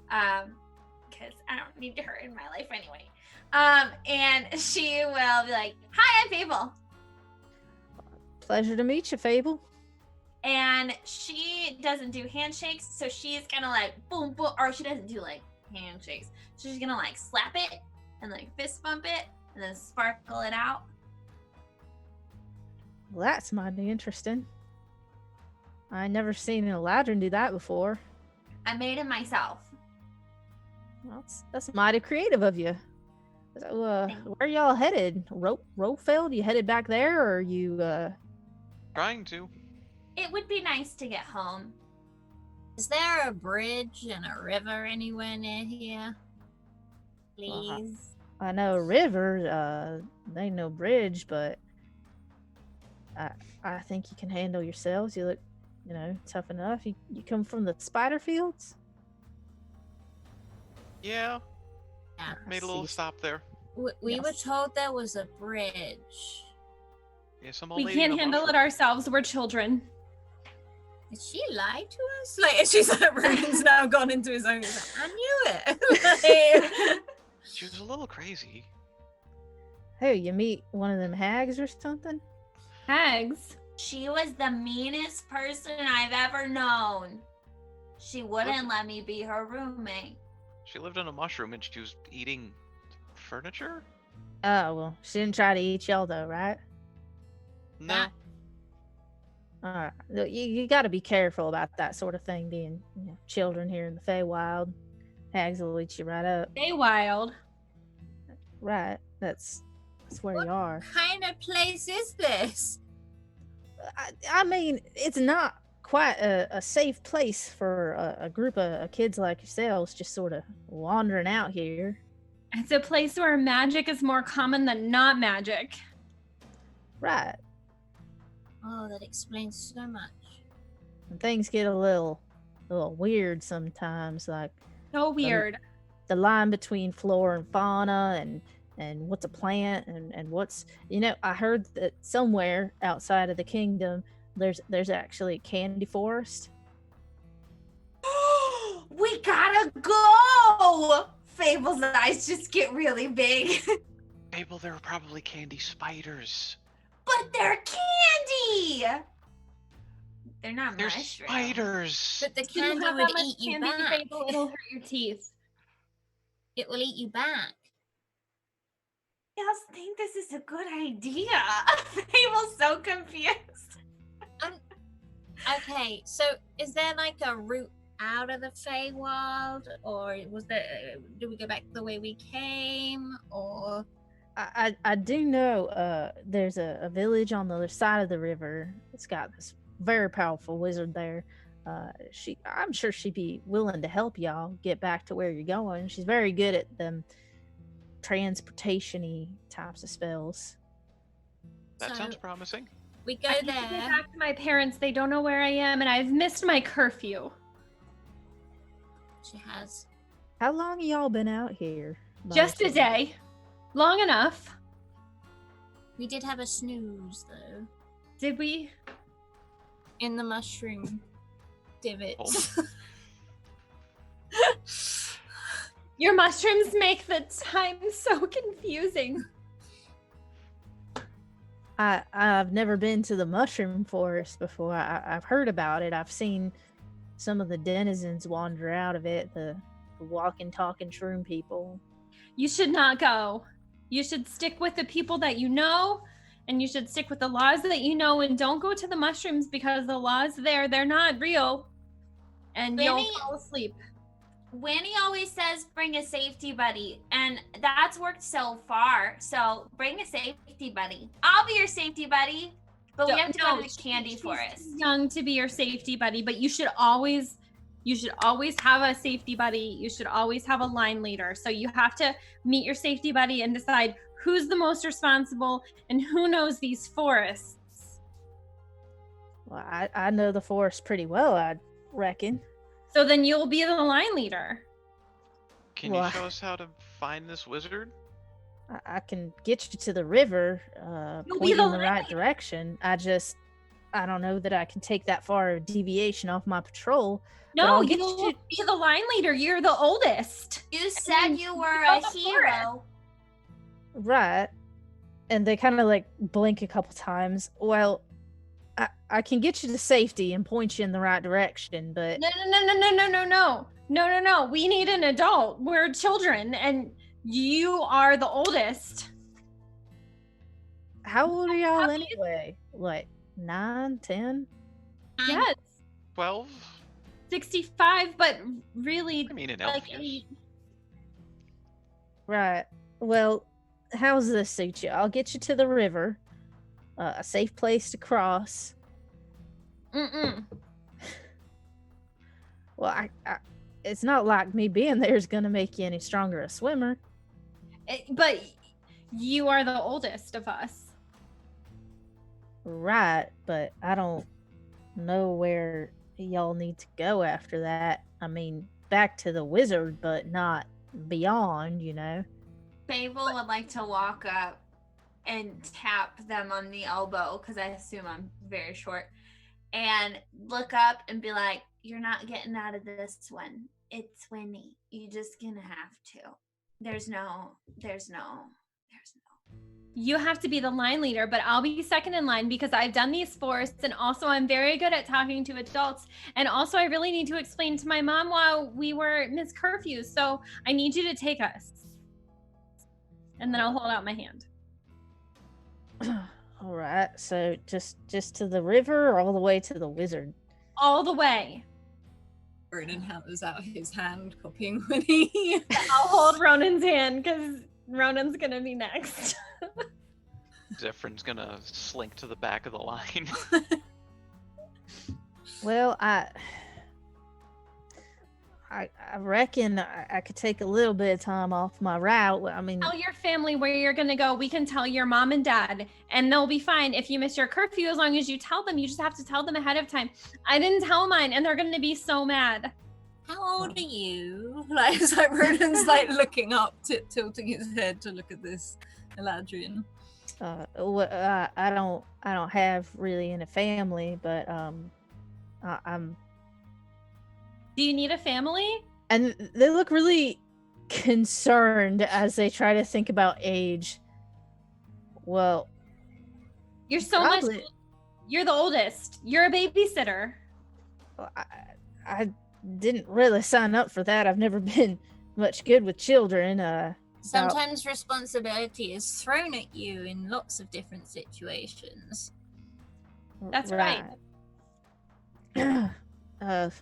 Because I don't need her in my life anyway. And she will be like, "Hi, I'm Fable." Pleasure to meet you, Fable. And she doesn't do handshakes, so she's gonna like boom boom, or she doesn't do like handshakes. So she's gonna like slap it and like fist bump it and then sparkle it out. Well, that's mighty interesting. I never seen an Eladrin do that before. I made it myself. Well, that's mighty creative of you. So, where are y'all headed? Roefeld? You headed back there, or you? Trying to. It would be nice to get home. Is there a bridge and a river anywhere near here? Please. I know a river. There ain't no bridge, but I think you can handle yourselves. You look tough enough. You come from the spider fields? Yeah, Yeah. made a little stop there. We were Yes. told there was a bridge. Yeah, some old We lady can't in a handle it mushroom. ourselves. We're children. Did she lie to us? Like, she's like, Ruben's now gone into his own. He's like, I knew it. Like, She was a little crazy. Hey, you meet one of them hags or something? Hags. She was the meanest person I've ever known. She wouldn't let me be her roommate. She lived in a mushroom and she was eating furniture? Oh, well, she didn't try to eat y'all though, right? No. Alright. You got to be careful about that sort of thing, being children here in the Feywild. Hags will eat you right up. Feywild. Right. That's where What you are. kind of place is this? I mean, it's not quite a safe place for a group of kids like yourselves just sort of wandering out here. It's a place where magic is more common than not magic. Right. Oh, that explains so much. And things get a little weird sometimes, like So weird. the line between flora and fauna and what's a plant and what's I heard that somewhere outside of the kingdom there's actually a candy forest. We gotta go! Fable's eyes just get really big. Fable, there were probably candy spiders. But they're candy! They're not They're mushrooms. spiders. But the You candy have would that much eat you candy, back. Fable, it'll hurt your teeth. It will eat you back. I just think this is a good idea. Fable's so confused. Okay, so is there like a route out of the Feywild, or do we go back the way we came, or? I do know there's a village on the other side of the river. It's got this very powerful wizard there. I'm sure she'd be willing to help y'all get back to where you're going. She's very good at them transportation-y types of spells. That So- sounds promising. We go I need to there. get back to my parents. They don't know where I am, and I've missed my curfew. She has. How long have y'all been out here? by Just a chance? day. Long enough. We did have a snooze though Did we? in the mushroom divots. Your mushrooms make the time so confusing. I've never been to the mushroom forest before. I've heard about it. I've seen some of the denizens wander out of it, the walking, talking shroom people. You should not go. You should stick with the people that you know, and you should stick with the laws that you know, and don't go to the mushrooms because the laws there, they're not real. And you'll Winnie- fall asleep. Winnie always says bring a safety buddy, and that's worked so far. So bring a safety buddy. I'll be your safety buddy, but we have to go to the candy she's forest. too young to be your safety buddy, but you should always have a safety buddy. You should always have a line leader. So you have to meet your safety buddy and decide who's the most responsible and who knows these forests. Well, I know the forest pretty well, I reckon. So then you'll be the line leader. Can Well, you show us how to find this wizard? I can get you to the river, You'll point be you the in the right line. direction. I don't know that I can take that far of deviation off my patrol. No, I'll you get will you- be the line leader. You're the oldest. You said then you you were go a to the hero. Right. And they kind of like blink a couple times. Well, I can get you to safety and point you in the right direction, but No. We need an adult. We're children, and you are the oldest. how old are y'all anyway? Like 9, 10? Yes, 12? 65, but really, I mean, an elf, like yes. 8. Right. Well, how's this suit you? I'll get you to the river, a safe place to cross. Mm-mm. Well, I it's not like me being there is going to make you any stronger a swimmer. But you are the oldest of us. Right, but I don't know where y'all need to go after that. I mean, back to the wizard, but not beyond, you know. Fable would like to walk up and tap them on the elbow, because I assume I'm very short, and look up and be like, "You're not getting out of this one. It's Winnie. You're just gonna have to. There's no. You have to be the line leader, but I'll be second in line because I've done these forests, and also I'm very good at talking to adults. And also I really need to explain to my mom why we were missed curfew. So I need you to take us." And then I'll hold out my hand. All right. So just to the river or all the way to the wizard? All the way. Ronan hammers out his hand, copying Winnie. I'll hold Ronan's hand because Ronan's going to be next. Zephyr's gonna slink to the back of the line. Well, I reckon I could take a little bit of time off my route. I mean, Tell your family where you're going to go. We can tell your mom and dad, and they'll be fine if you miss your curfew. As long as you tell them, you just have to tell them ahead of time. I didn't tell mine, and they're going to be so mad. How old are you? Like, it's like Ronan's like looking up, tilting his head to look at this Eladrian. I don't have really any family, but I'm. Do you need a family? And they look really concerned as they try to think about age. Well, You're so probably- much. You're the oldest. You're a babysitter. I didn't really sign up for that. I've never been much good with children. Sometimes responsibility is thrown at you in lots of different situations. That's right.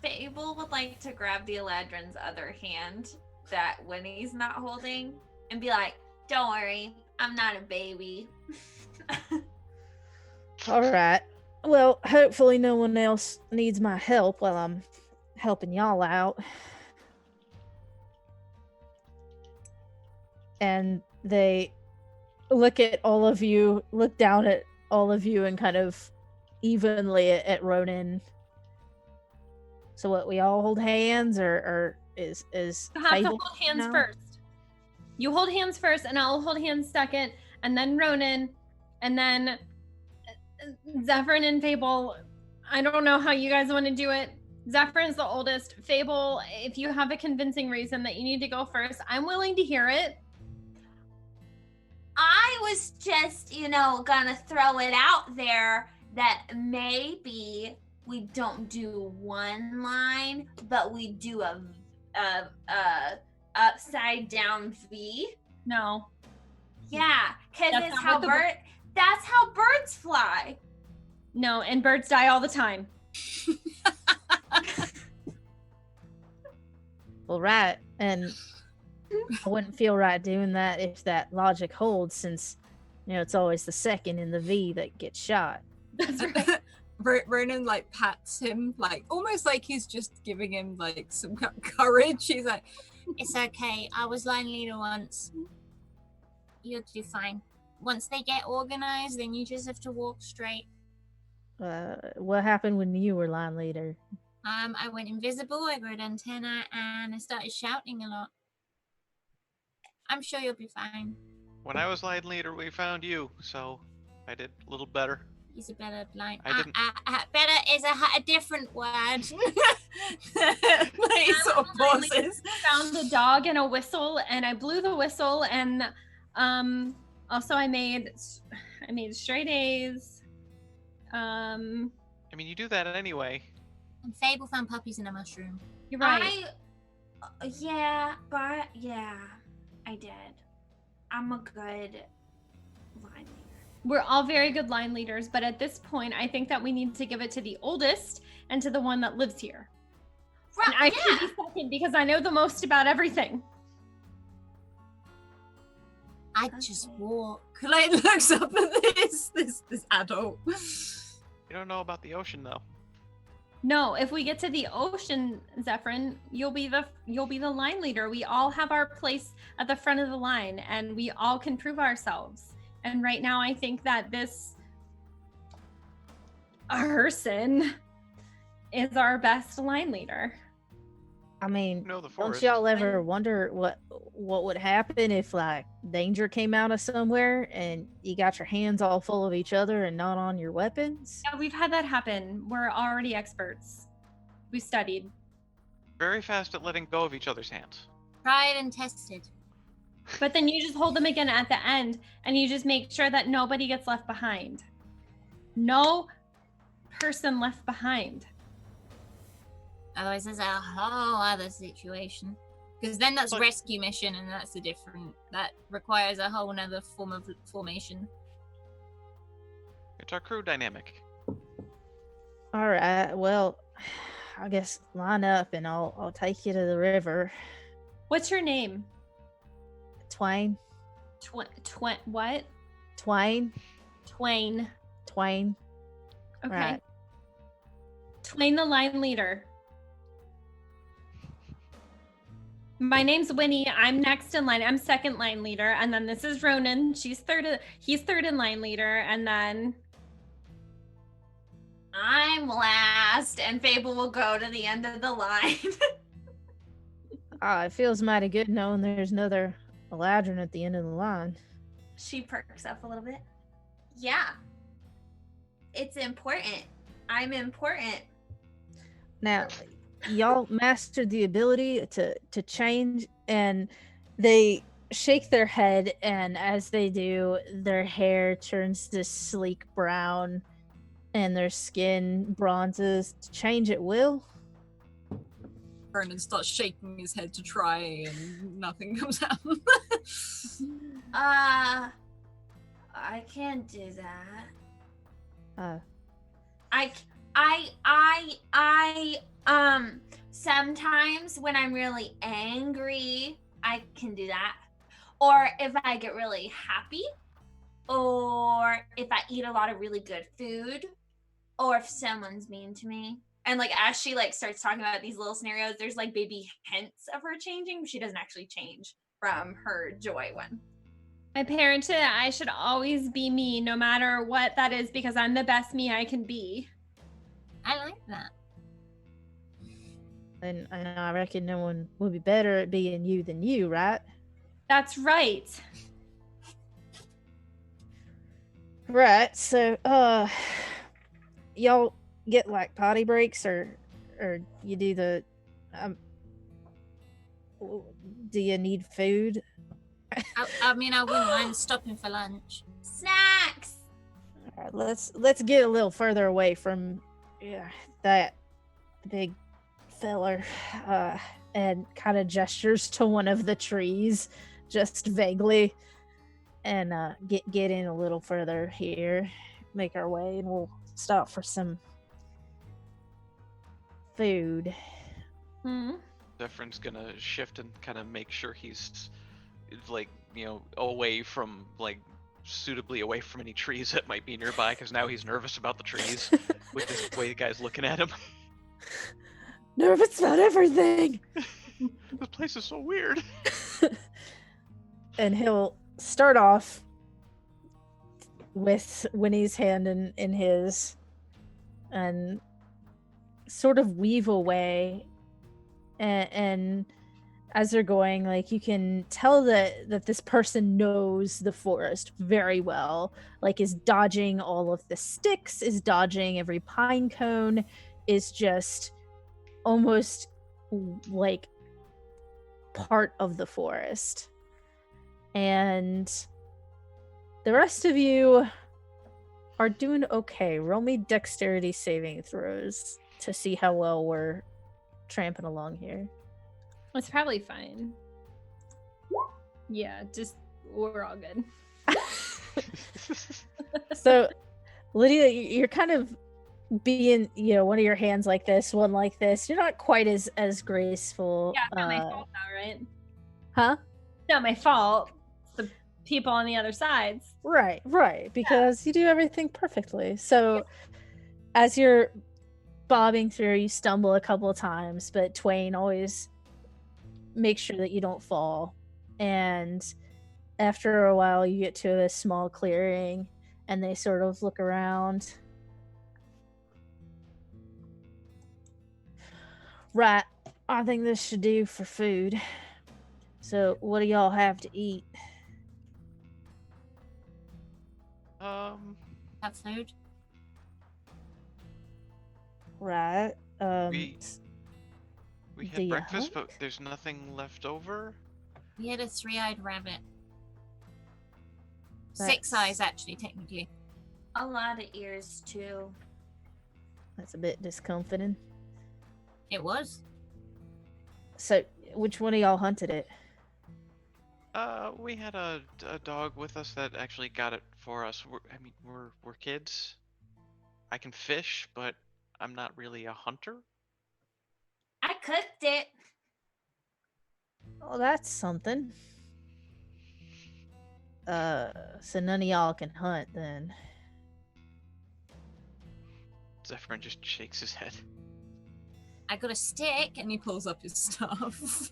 Fable would like to grab the Eladrin's other hand that Winnie's not holding and be like, "Don't worry, I'm not a baby." All right. Well, hopefully no one else needs my help while I'm helping y'all out. And they look down at all of you and kind of evenly at Ronan. So what, we all hold hands or is You have to Fable hold hands now? first. You hold hands first, and I'll hold hands second, and then Ronan, and then Zephyrin and Fable. I don't know how you guys want to do it. Zephyr's the oldest. Fable, if you have a convincing reason that you need to go first, I'm willing to hear it. I was just, gonna throw it out there that maybe we don't do one line, but we do a upside down V. No. Yeah, because That's it's not how what that's how birds fly. No, and birds die all the time. Well, right, and I wouldn't feel right doing that if that logic holds, since it's always the second in the V that gets shot. That's right. Ronan like pats him, like almost like he's just giving him like some courage. He's like, It's okay. I was line leader once. You'll do fine. Once they get organized, then you just have to walk straight. What happened when you were line leader? I went invisible, I grew an antenna, and I started shouting a lot. I'm sure you'll be fine. When I was line leader, we found you, so I did a little better. He's a better line. I didn't- Better is a different word. like, he sort of pauses. Found the dog and a whistle, and I blew the whistle, and also I made straight A's. I mean, you do that anyway. And Fable found puppies in a mushroom. You're right. I did. I'm a good line leader. We're all very good line leaders, but at this point, I think that we need to give it to the oldest and to the one that lives here. And I should be second because I know the most about everything. I just walk. Like looks up at this adult. You don't know about the ocean, though. No, if we get to the ocean, Zephyrin, you'll be the line leader. We all have our place at the front of the line, and we all can prove ourselves. And right now, I think that this person is our best line leader. I mean, Know the don't forest. y'all ever wonder what would happen if like danger came out of somewhere and you got your hands all full of each other and not on your weapons? Yeah, we've had that happen. We're already experts. We studied. Very fast at letting go of each other's hands. Tried and tested. But then you just hold them again at the end and you just make sure that nobody gets left behind. No person left behind. Otherwise, there's a whole other situation. Because then that's But- rescue mission, and that's a different. That requires a whole other form of formation. It's our crew dynamic. All right. Well, I guess line up and I'll take you to the river. What's your name? Twain. What? Twain. Twain. Twain. Okay. Right. Twain the line leader. My name's Winnie. I'm next in line. I'm second line leader. And then this is Ronan. He's third in line leader. And then I'm last, and Fable will go to the end of the line. It feels mighty good knowing there's another Eladrin at the end of the line. She perks up a little bit. Yeah. It's important. I'm important. Now, y'all mastered the ability to change, and they shake their head, and as they do, their hair turns this sleek brown, and their skin bronzes to change at will. Vernon starts shaking his head to try, and nothing comes out. I can't do that. Sometimes when I'm really angry, I can do that. Or if I get really happy, or if I eat a lot of really good food, or if someone's mean to me. And like as she like starts talking about these little scenarios, there's like baby hints of her changing, but she doesn't actually change from her joy one. my parents said I should always be me no matter what that is because I'm the best me I can be. I like that. And I reckon no one would be better at being you than you, right? That's right. Right. So, y'all get like potty breaks, or you do the do you need food? I mean, I wouldn't mind stopping for lunch. Snacks! All right, let's get a little further away from that big feller, and kind of gestures to one of the trees, just vaguely, and get in a little further here, make our way, and we'll stop for some food. Zephyrin's gonna shift and kind of make sure he's like, away from suitably away from any trees that might be nearby, because now he's nervous about the trees with this way the guy's looking at him. Nervous about everything. This place is so weird. And he'll start off with Winnie's hand in his, and sort of weave away, and as they're going, like, you can tell that this person knows the forest very well, like is dodging all of the sticks, is dodging every pine cone, is just almost like part of the forest. And the rest of you are doing okay. Roll me dexterity saving throws to see how well we're tramping along here. It's probably fine. Yeah, just we're all good. So, Lydia, you're kind of being, one of your hands like this, one like this. You're not quite as graceful. Yeah, it's not my fault now, right? Huh? It's not my fault. It's the people on the other sides. Right, because you do everything perfectly. So, as you're bobbing through, you stumble a couple of times, but Twain always makes sure that you don't fall. And after a while, you get to a small clearing, and they sort of look around. Right. I think this should do for food. So, what do y'all have to eat? Have food. Right. We do had you breakfast, hunt? but there's nothing left over. We had a 3-eyed rabbit. That's- 6 eyes, actually, technically. A lot of ears too. That's a bit discomforting. It was. So, which one of y'all hunted it? We had a dog with us that actually got it for us. We're kids. I can fish, but I'm not really a hunter. I cooked it. Oh, that's something. So none of y'all can hunt then. Zephyrin just shakes his head. I got a stick, and he pulls up his stuff.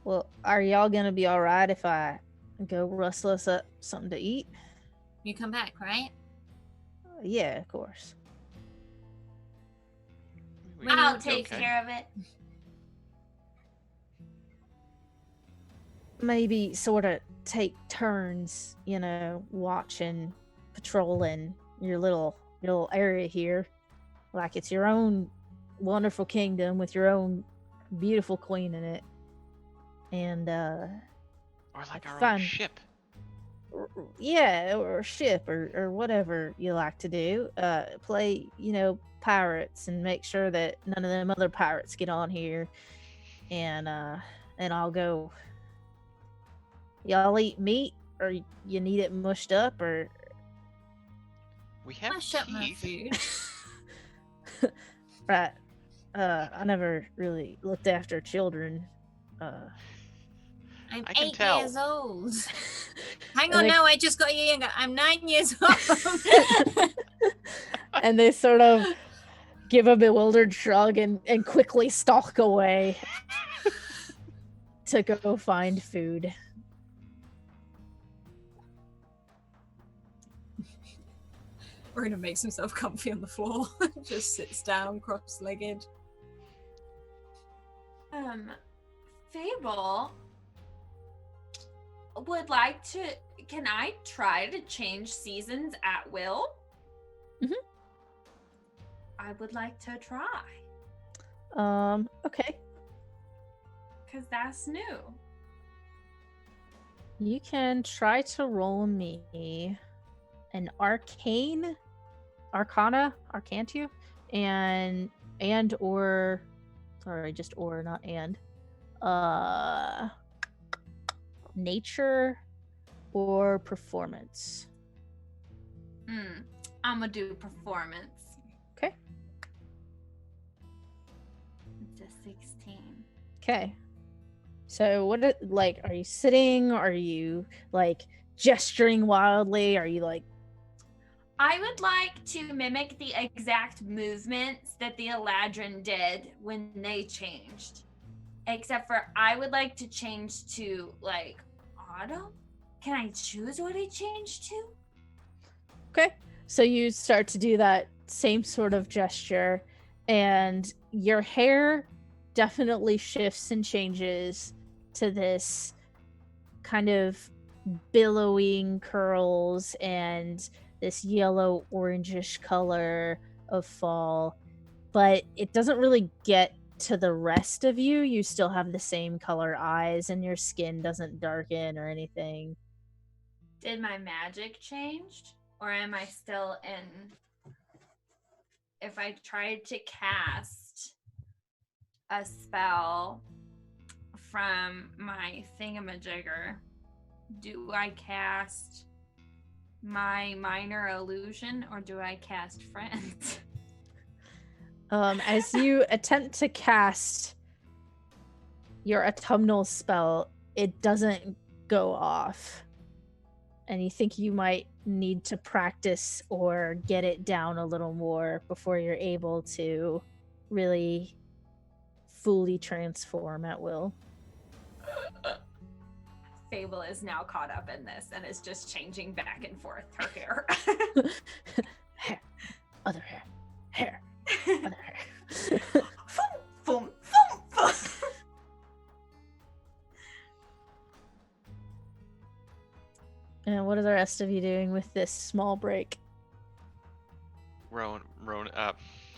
Well, are y'all gonna be alright if I go rustle us up something to eat? You come back, right? Yeah, of course. We I'll should be take okay. care of it. Maybe sort of take turns, watching, patrolling your little area here, like it's your own wonderful kingdom with your own beautiful queen in it, and Or like our own fun. ship. Yeah, or ship, or whatever you like to do. Play, pirates, and make sure that none of them other pirates get on here, and I'll go. Y'all eat meat, or you need it mushed up, or We have Mush up my teeth. food. right? I never really looked after children. I'm I can 8 tell. years old. Hang And on, they- no, I just got you younger. I'm 9 years old. And they sort of give a bewildered shrug and quickly stalk away to go find food. Runa makes himself comfy on the floor. Just sits down, cross-legged. Fable would like to. Can I try to change seasons at will? Mhm. I would like to try Okay. because that's new. You can try to roll me an arcana, arcantu, and or sorry, just or, not and. Nature or performance. I'm gonna do performance. Okay. It's a 16. Okay. So what are you sitting? Are you gesturing wildly? Are you I would like to mimic the exact movements that the Eladrin did when they changed. Except for I would like to change to autumn. Can I choose what I change to? Okay. So you start to do that same sort of gesture, and your hair definitely shifts and changes to this kind of billowing curls and this yellow orangish color of fall, but it doesn't really get to the rest of you. You still have the same color eyes, and your skin doesn't darken or anything. Did my magic change? Or am I still in? If I tried to cast a spell from my thingamajigger, do I cast my minor illusion or do I cast friends? As you attempt to cast your autumnal spell, it doesn't go off. And you think you might need to practice or get it down a little more before you're able to really fully transform at will. Fable is now caught up in this and is just changing back and forth her hair. Hair, other hair, hair, other hair. are the rest of you doing with this small break?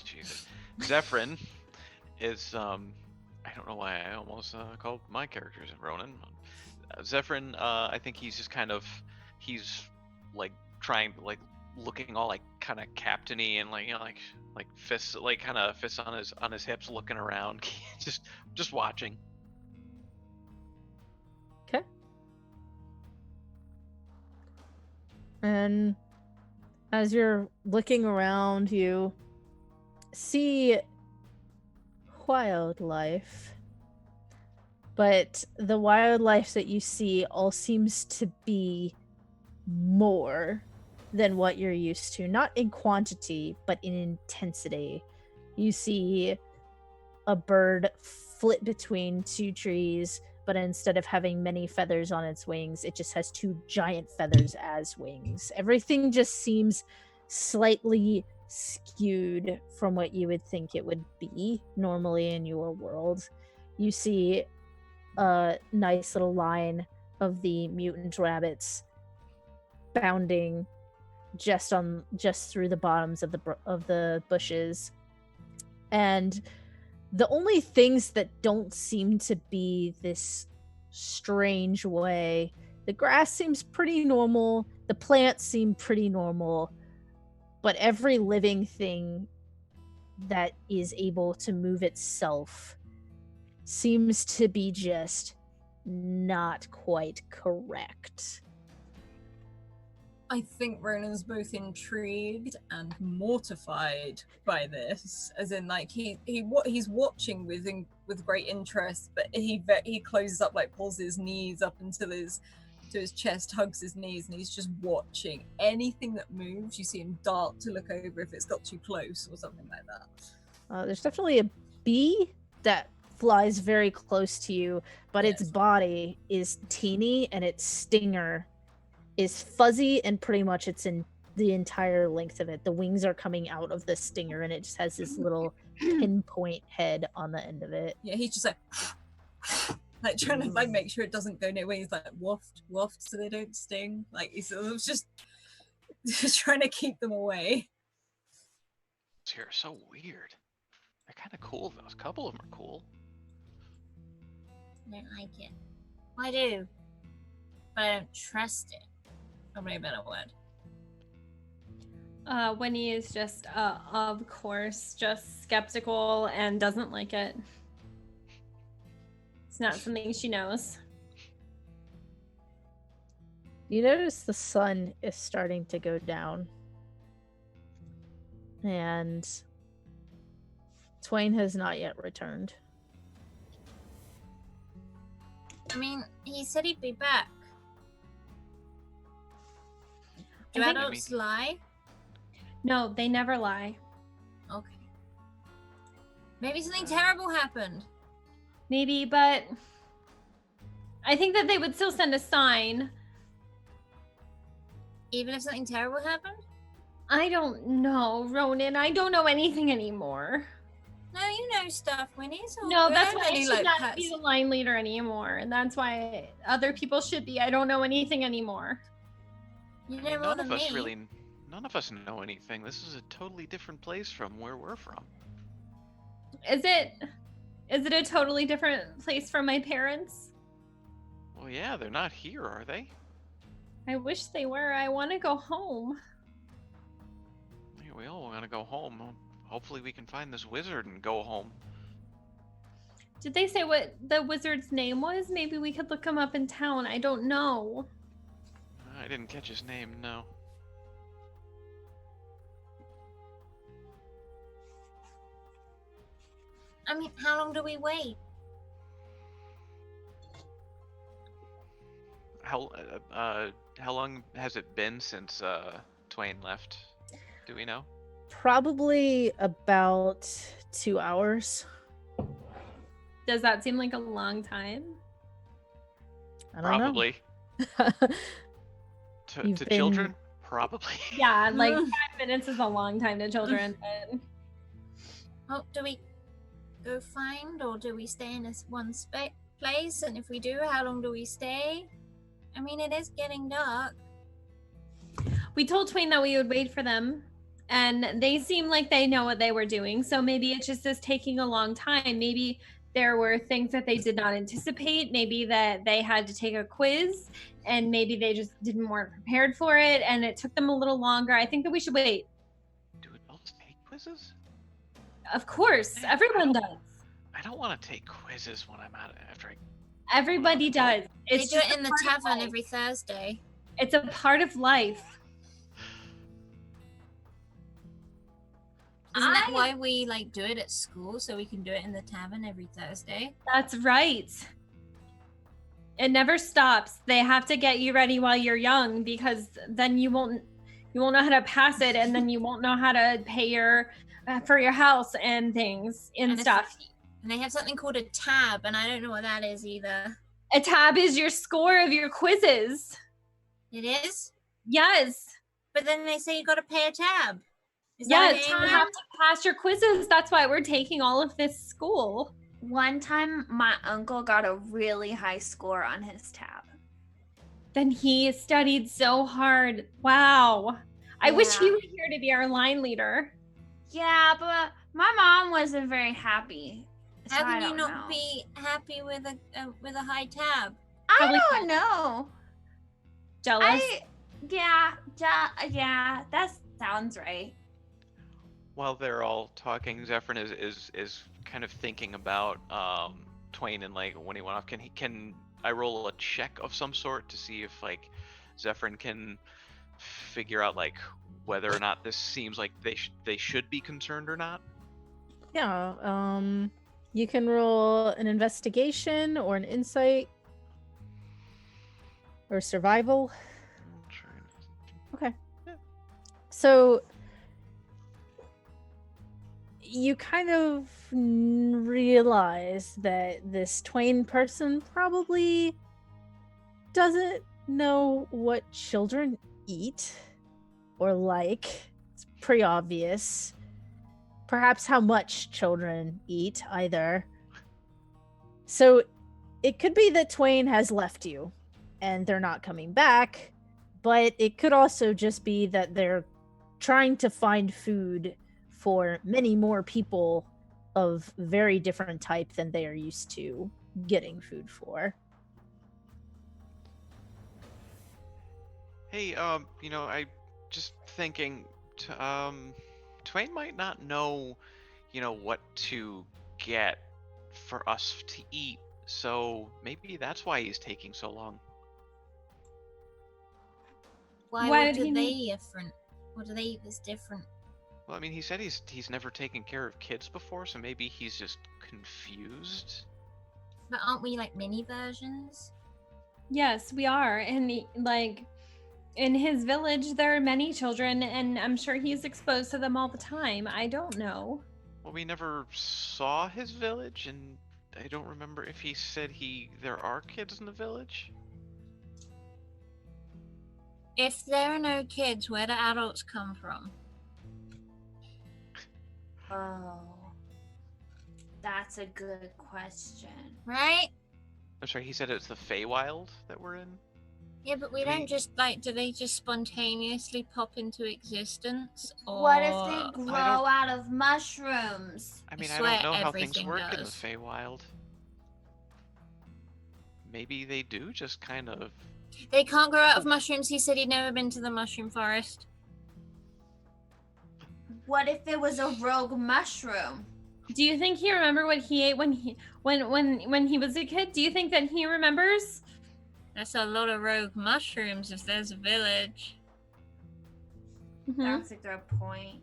Jesus. Zephyrin is, I don't know why I almost called my characters Ronan. Zephyrin, I think he's just he's like trying, like looking all like kind of captainy and like, like fists, like kind of fists on his hips, looking around, just watching. Okay. And as you're looking around, you see wildlife. But the wildlife that you see all seems to be more than what you're used to. Not in quantity, but in intensity. You see a bird flit between two trees, but instead of having many feathers on its wings, it just has two giant feathers as wings. Everything just seems slightly skewed from what you would think it would be normally in your world. You see a nice little line of the mutant rabbits bounding just through the bottoms of the bushes, and the only things that don't seem to be this strange way, the grass seems pretty normal, the plants seem pretty normal, but every living thing that is able to move itself seems to be just not quite correct. I think Ronan's both intrigued and mortified by this, as in like he's watching with great interest, but he closes up, like pulls his knees up into his chest, hugs his knees, and he's just watching anything that moves. You see him dart to look over if it's got too close or something like that. There's definitely a bee that flies very close to you, but its body is teeny and its stinger is fuzzy, and pretty much it's in the entire length of it. The wings are coming out of the stinger, and it just has this little pinpoint head on the end of it. Yeah, he's just like trying to like make sure it doesn't go nowhere. He's like waft so they don't sting. Like he's just trying to keep them away. These here are so weird. They're kind of cool though. A couple of them are cool. I don't like it. I do, but I don't trust it. Probably a better word. Winnie is just, of course, just skeptical and doesn't like it. It's not something she knows. You notice the sun is starting to go down. And Twain has not yet returned. I mean, he said he'd be back. Do I think- adults lie? No, they never lie. Okay. Maybe something terrible happened. Maybe, but I think that they would still send a sign. Even if something terrible happened? I don't know, Ronan. I don't know anything anymore. No, you know stuff, Winnie. It's all No, good. that's why I And he, should like, not pats- be the line leader anymore, and that's why other people should be. I don't know anything anymore. You I know mean, more none than of us me. none of us know anything. This is a totally different place from where we're from. Is it a totally different place from my parents? Well, yeah, they're not here, are they? I wish they were. I want to go home. Yeah, we all want to go home. Hopefully we can find this wizard and go home. Did they say what the wizard's name was? Maybe we could look him up in town. I don't know. I didn't catch his name, no. I mean, how long do we wait? How long has it been since Twain left? Do we know? Probably about 2 hours. Does that seem like a long time? I don't Probably. know. To You've been- children? Probably. Yeah, like 5 minutes is a long time to children. But... Oh, do we go find, or do we stay in this one place? And if we do, how long do we stay? I mean, it is getting dark. we told Twain that we would wait for them, and they seem like they know what they were doing. So maybe it just is taking a long time. Maybe there were things that they did not anticipate. Maybe that they had to take a quiz, and maybe they just weren't prepared for it, and it took them a little longer. I think that we should wait. Do adults take quizzes? Of course, everyone does. I don't want to take quizzes when I'm out after Everybody does. They do it in the tavern every Thursday. It's a part of life. Isn't that why we do it at school, so we can do it in the tavern every Thursday? That's right. It never stops. They have to get you ready while you're young, because then you won't know how to pass it, and then you won't know how to pay for your house and things and stuff. And they have something called a tab, and I don't know what that is either. A tab is your score of your quizzes. It is? Yes. But then they say you got to pay a tab. Yes, you have to pass your quizzes. That's why we're taking all of this school. One time, my uncle got a really high score on his tab. Then he studied so hard. Wow. I wish he were here to be our line leader. Yeah, but my mom wasn't very happy. So How can you not be happy with a high tab? I don't know. Jealous? Yeah, that sounds right. While they're all talking, Zephyrin is kind of thinking about Twain and when he went off. Can I roll a check of some sort to see if Zephyrin can figure out whether or not this seems like they should be concerned or not? Yeah. You can roll an investigation or an insight or survival. Okay. Yeah. So you kind of realize that this Twain person probably doesn't know what children eat or like. It's pretty obvious. Perhaps how much children eat either. So it could be that Twain has left you and they're not coming back, but it could also just be that they're trying to find food for many more people of very different type than they are used to getting food for. Hey, I just thinking, Twain might not know, what to get for us to eat, so maybe that's why he's taking so long. What do they different? What do they eat that's different? Well, I mean, he said he's never taken care of kids before, so maybe he's just confused. But aren't we mini versions? Yes, we are. And in his village, there are many children, and I'm sure he's exposed to them all the time. I don't know. Well, we never saw his village, and I don't remember if he said there are kids in the village. If there are no kids, where do adults come from? Oh, that's a good question. Right? I'm sorry, he said it's the Feywild that we're in? Yeah, but we don't just do they just spontaneously pop into existence? Or... What if they grow out of mushrooms? I mean, I I swear don't know how things everything work in the does. Feywild. Maybe they do just kind of... They can't grow out of mushrooms. He said he'd never been to the mushroom forest. What if it was a rogue mushroom? Do you think he remembered what he ate when he was a kid? Do you think that he remembers? That's a lot of rogue mushrooms if there's a village. Mm-hmm. That's a good point.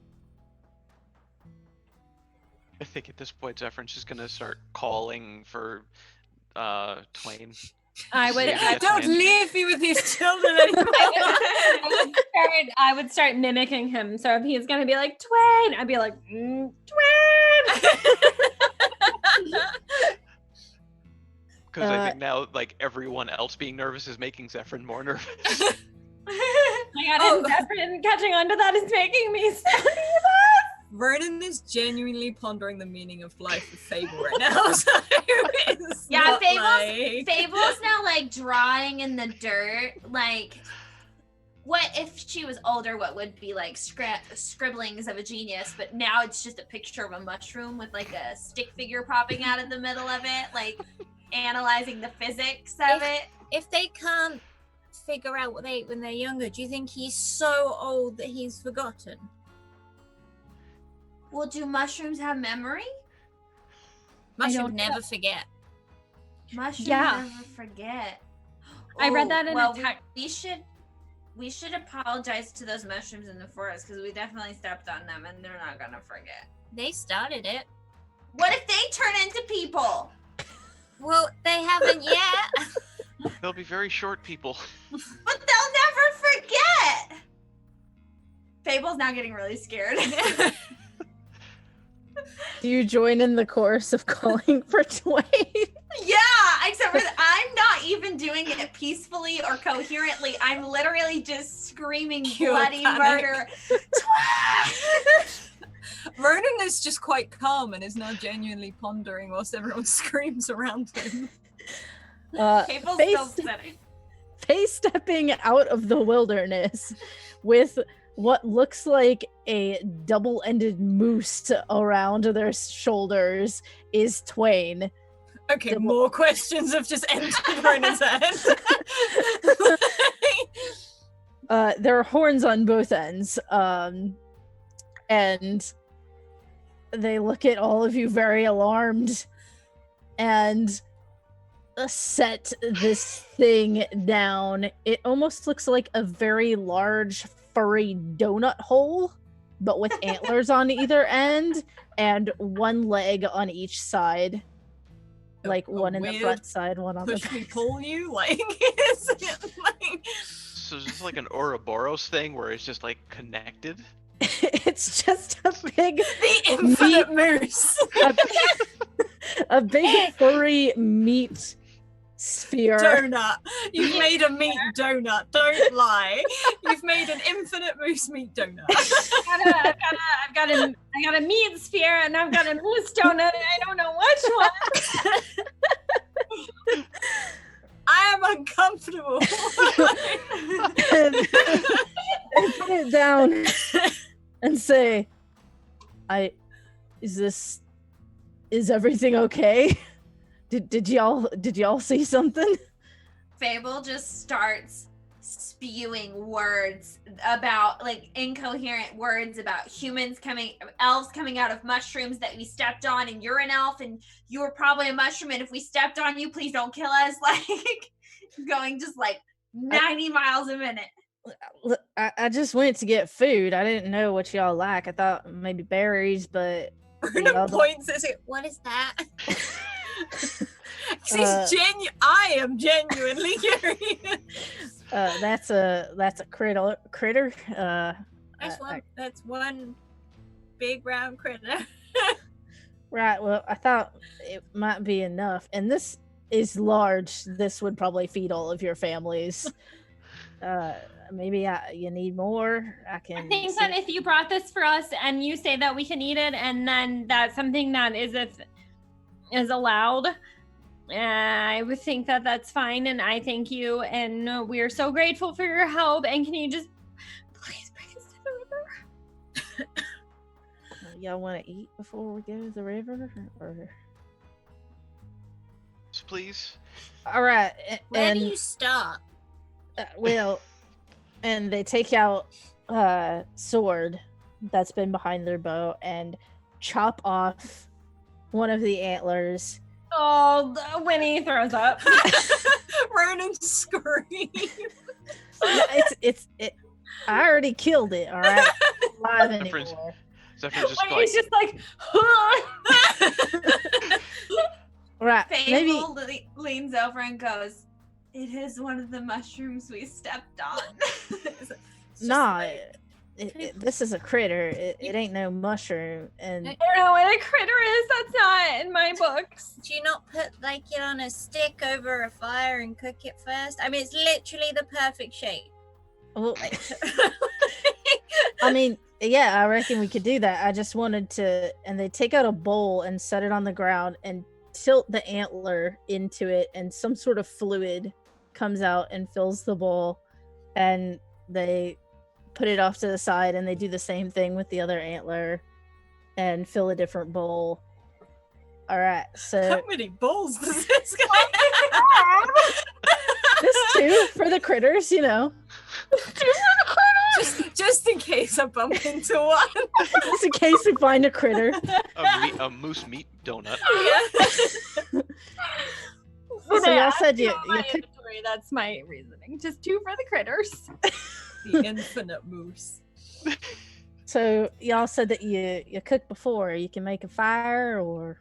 I think at this point, Zephyr's just gonna start calling for Twain. Don't leave me with these children anymore. I would start mimicking him. So if he's gonna be like Twain, I'd be like Twain. Because I think now, everyone else being nervous is making Zephyr more nervous. Oh my god, and Zephyr catching on to that is making me so nervous. Vernon is genuinely pondering the meaning of life with Fable right now. So yeah, Fable's now drawing in the dirt, what if she was older? What would be like scribblings of a genius? But now it's just a picture of a mushroom with like a stick figure popping out of the middle of it, like analyzing the physics of it. If they can't figure out what they ate when they're younger, do you think he's so old that he's forgotten? Well, do mushrooms have memory? Mushrooms never forget. Mushrooms Yeah. never forget. I read that in a text. We should apologize to those mushrooms in the forest because we definitely stepped on them and they're not gonna forget. They started it. What if they turn into people? Well, they haven't yet. They'll be very short people. But they'll never forget. Fable's now getting really scared. Do you join in the chorus of calling for Twain? Yeah, except for I'm not even doing it peacefully or coherently. I'm literally just screaming Pure bloody panic. murder. Ronan is just quite calm and is now genuinely pondering whilst everyone screams around him. Fable's still sitting. Face stepping out of the wilderness with what looks like a double-ended moose around their shoulders is Twain. Okay, more questions have just entered Ronan's head. There are horns on both ends, and they look at all of you very alarmed and set this thing down. It almost looks like a very large furry donut hole, but with antlers on either end and one leg on each side. Like one in the front side, one on the push me, back. pull you, like, is it like... So it's just like an Ouroboros thing where it's just like connected. It's just a big The infinite moose. a big furry meat sphere. Donut. You've made a meat donut. Don't lie. You've made an infinite moose meat donut. I've got a meat sphere and I've got a moose donut and I don't know which one. I am uncomfortable. And they put it down and say, is everything okay? Did y'all see something? Fable just starts spewing words about, like, incoherent words about elves coming out of mushrooms that we stepped on, and you're an elf and you were probably a mushroom, and if we stepped on you, please don't kill us. Like, going just like 90 miles a minute. Look, I just went to get food. I didn't know what y'all like. I thought maybe berries, but Ronan points at it. What is that? I am genuinely curious. That's a critter. That's one big round critter. Right. Well, I thought it might be enough, and this is large. This would probably feed all of your families. Maybe you need more. I think that if you brought this for us and you say that we can eat it, and then that's something that is allowed, I would think that that's fine. And I thank you, and we are so grateful for your help. And can you just please bring us to the river? Y'all want to eat before we go to the river, or? Please. All right. Where do you start? Well, and they take out a sword that's been behind their bow and chop off one of the antlers. Oh, Winnie throws up. Ronan screams. It's I already killed it. All right, not alive anymore. Zephyr's just Winnie's just like, right. Fable leans over and goes, "It is one of the mushrooms we stepped on." Nah, this is a critter. It ain't no mushroom. And I don't know what a critter is. That's not in my books. Do you not put it on a stick over a fire and cook it first? I mean, it's literally the perfect shape. well, I mean, yeah, I reckon we could do that. I just wanted to, and they take out a bowl and set it on the ground and tilt the antler into it, and some sort of fluid comes out and fills the bowl, and they put it off to the side, and they do the same thing with the other antler and fill a different bowl. All right, so How many bowls does this guy have? just 2 for the critters, you know. Just in case I bump into one. Just in case we find a critter. A moose meat donut. Yeah. So y'all said you my cooked. inventory, that's my reasoning. Just 2 for the critters. The infinite moose. So y'all said that you cooked before. You can make a fire, or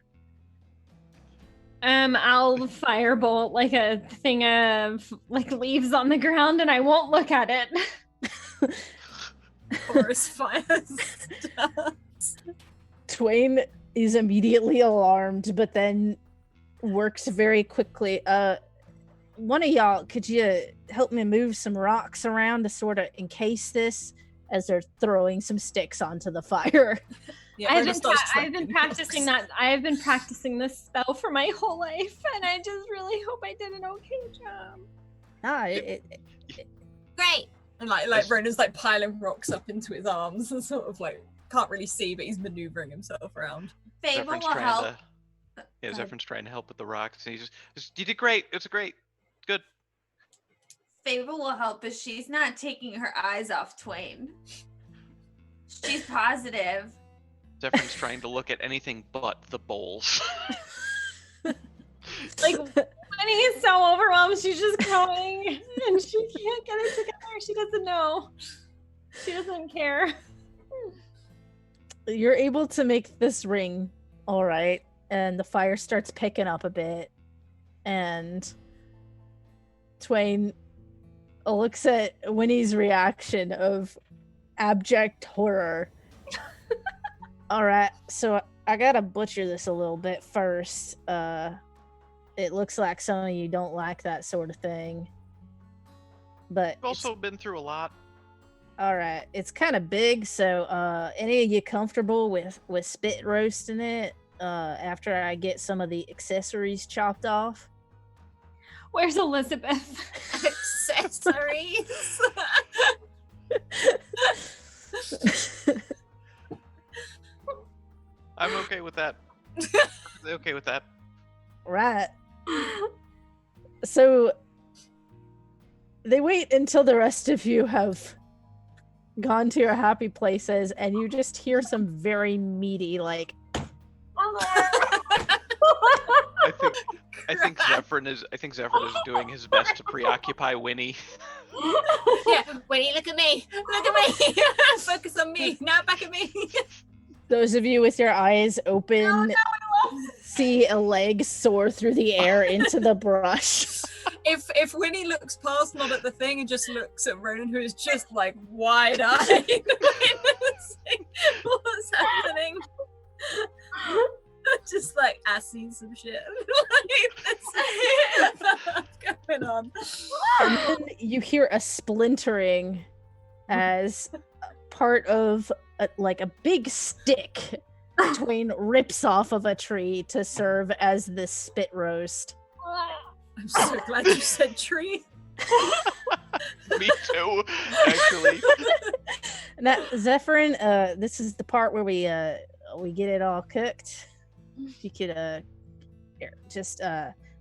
I'll firebolt like a thing of like leaves on the ground, and I won't look at it. Forest fire starts. Twain is immediately alarmed, but then works very quickly. One of y'all, could you help me move some rocks around to sort of encase this as they're throwing some sticks onto the fire? Yeah, I've Ernest been starts tracking practicing rocks. that. I have been practicing this spell for my whole life, and I just really hope I did an okay job. Great. And like Ronan's like piling rocks up into his arms and sort of like can't really see, but he's maneuvering himself around. Fable Zephyr's will trying help. to. Yeah, Go ahead. Zephyr's trying to help with the rocks, and he's just you did great. It's great. Good. Fable will help, but she's not taking her eyes off Twain. She's positive. Zephyr's trying to look at anything but the bowls. Like Winnie is so overwhelmed, she's just crying, and she can't get it together. She doesn't know. She doesn't care. You're able to make this ring, all right, and the fire starts picking up a bit, and Twain looks at Winnie's reaction of abject horror. All right, so I gotta butcher this a little bit first. It looks like some of you don't like that sort of thing, but I've also been through a lot. all right, it's kind of big. So, any of you comfortable with spit roasting it? After I get some of the accessories chopped off. Where's Elizabeth? Accessories. I'm okay with that. Okay with that. Right. So they wait until the rest of you have gone to your happy places, and you just hear some very meaty, like, I think Zephyrin is doing his best to preoccupy Winnie. Yeah, Winnie, look at me. Look at me. Focus on me. Now back at me. those of you with your eyes open see a leg soar through the air into the brush. If Winnie looks past, not at the thing, and just looks at Ronan, who is just like wide-eyed, what's happening? Just like, I see some shit. What's going on? And then you hear a splintering as part of a big stick Twain rips off of a tree to serve as this spit roast. I'm so glad you said tree. Me too, actually. Now, Zephyrin, this is the part where we get it all cooked. If you could here, just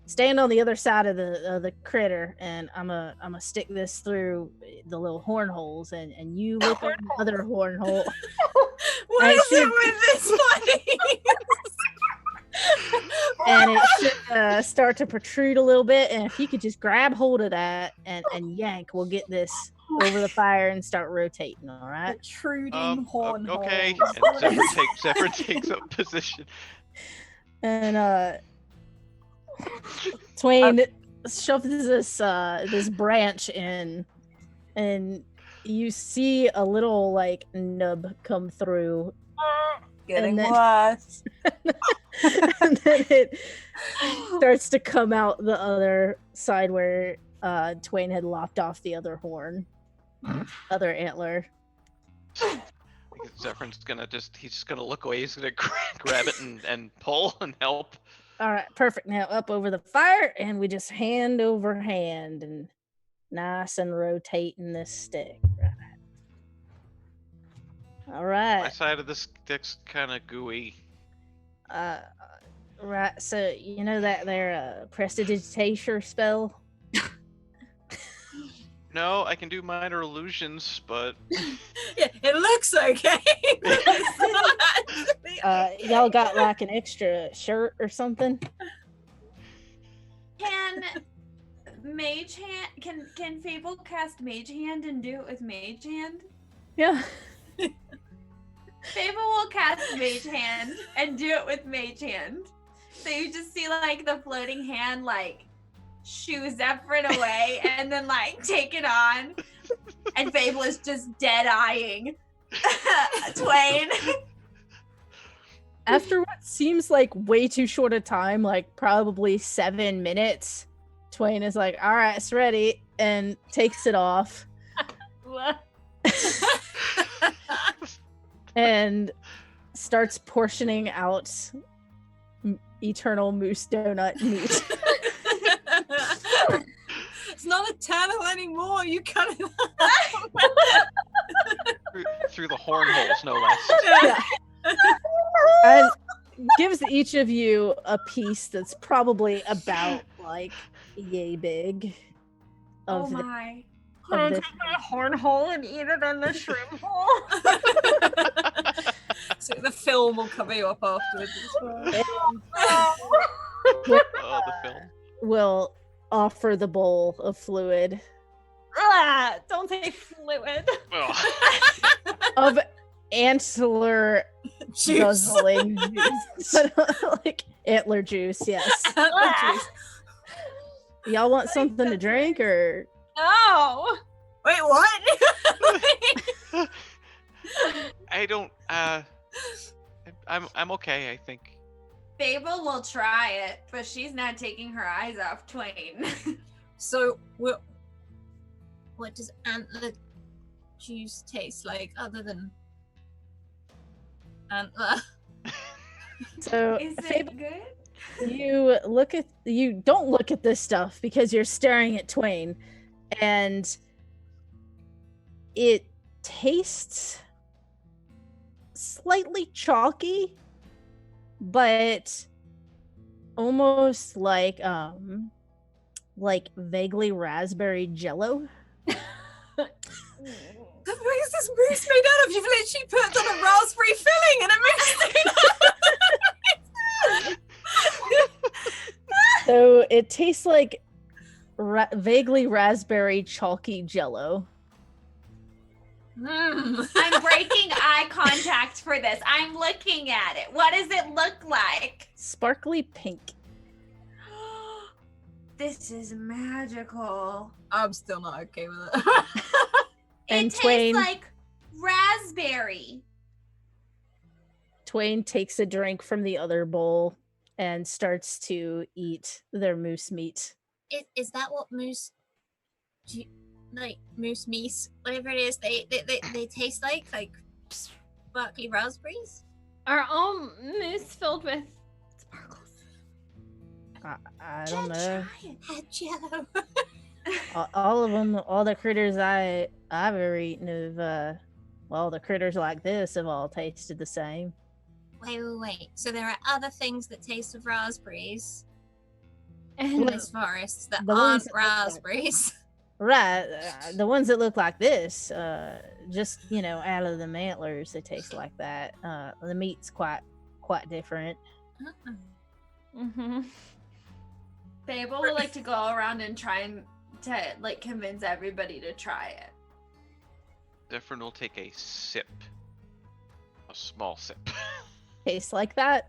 stand on the other side of the critter, and I'm a stick this through the little horn holes, and you look at the other horn hole. What is it with this place? And it should start to protrude a little bit, and if you could just grab hold of that and yank, we'll get this over the fire and start rotating. All right. Protruding horn Okay. holes. And Zephyr takes up position. And Twain shoves this branch in, and you see a little like nub come through. Getting then- worse. And then it starts to come out the other side where Twain had lopped off the other horn, other antler. Zephyr's he's just gonna look away. He's gonna grab it and pull and help. All right, perfect. Now up over the fire, and we just hand over hand and nice and rotating this stick. All My right. side of the stick's kind of gooey. Right. So you know that their prestidigitation spell. No, I can do minor illusions, but Yeah, it looks okay. But it's not actually Y'all got like an extra shirt or something? Can Mage Hand can Fable cast Mage Hand and do it with Mage Hand? Yeah. Fable will cast Mage Hand and do it with Mage Hand. So you just see like the floating hand like shoo Zephyrin away and then like take it on. And Fable is just dead eyeing Twain. After what seems like way too short a time, like probably 7 minutes, Twain is like, all right, it's ready, and takes it off. And starts portioning out eternal moose donut meat. It's not a tunnel anymore. You cut it through the horn holes, no less. Yeah. And gives each of you a piece that's probably about like yay big. Oh Of my. of this. a horn hole and eat it in the shroom hole. So the film will cover you up afterwards as well. Oh, the film. Will offer the bowl of fluid Don't say fluid. Ugh. of antler Juice. guzzling juice. Like antler juice, yes. Juice. Y'all want something to drink or No. Wait, what? I don't. I'm okay. I think. Fable will try it, but she's not taking her eyes off Twain. So, what does antler juice taste like other than antler? so Is Fable, it good? you don't look at this stuff because you're staring at Twain, and it tastes slightly chalky, but almost like vaguely raspberry jello. What is this mousse made out of? You've literally put on a raspberry filling and a mousse. So it tastes like vaguely raspberry chalky jello. I'm breaking eye contact for this. I'm looking at it. What does it look like? Sparkly pink. This is magical. I'm still not okay with it. And It tastes Twain- like raspberry. Twain takes a drink from the other bowl and starts to eat their moose meat. Is that what moose, like moose meat, whatever it is, they taste like sparkly raspberries? Are all moose filled with sparkles? I don't know. Had jello. All of them, all the critters I've ever eaten have, well, the critters like this have all tasted the same. Wait. So there are other things that taste of raspberries And in this forest that The ones aren't that look like- raspberries. Right, the ones that look like this, just out of the antlers, they taste like that. The meat's quite different. mm-hmm. Fable would like to go around and try and convince everybody to try it. Zephyrin will take a sip. A small sip. Tastes like that.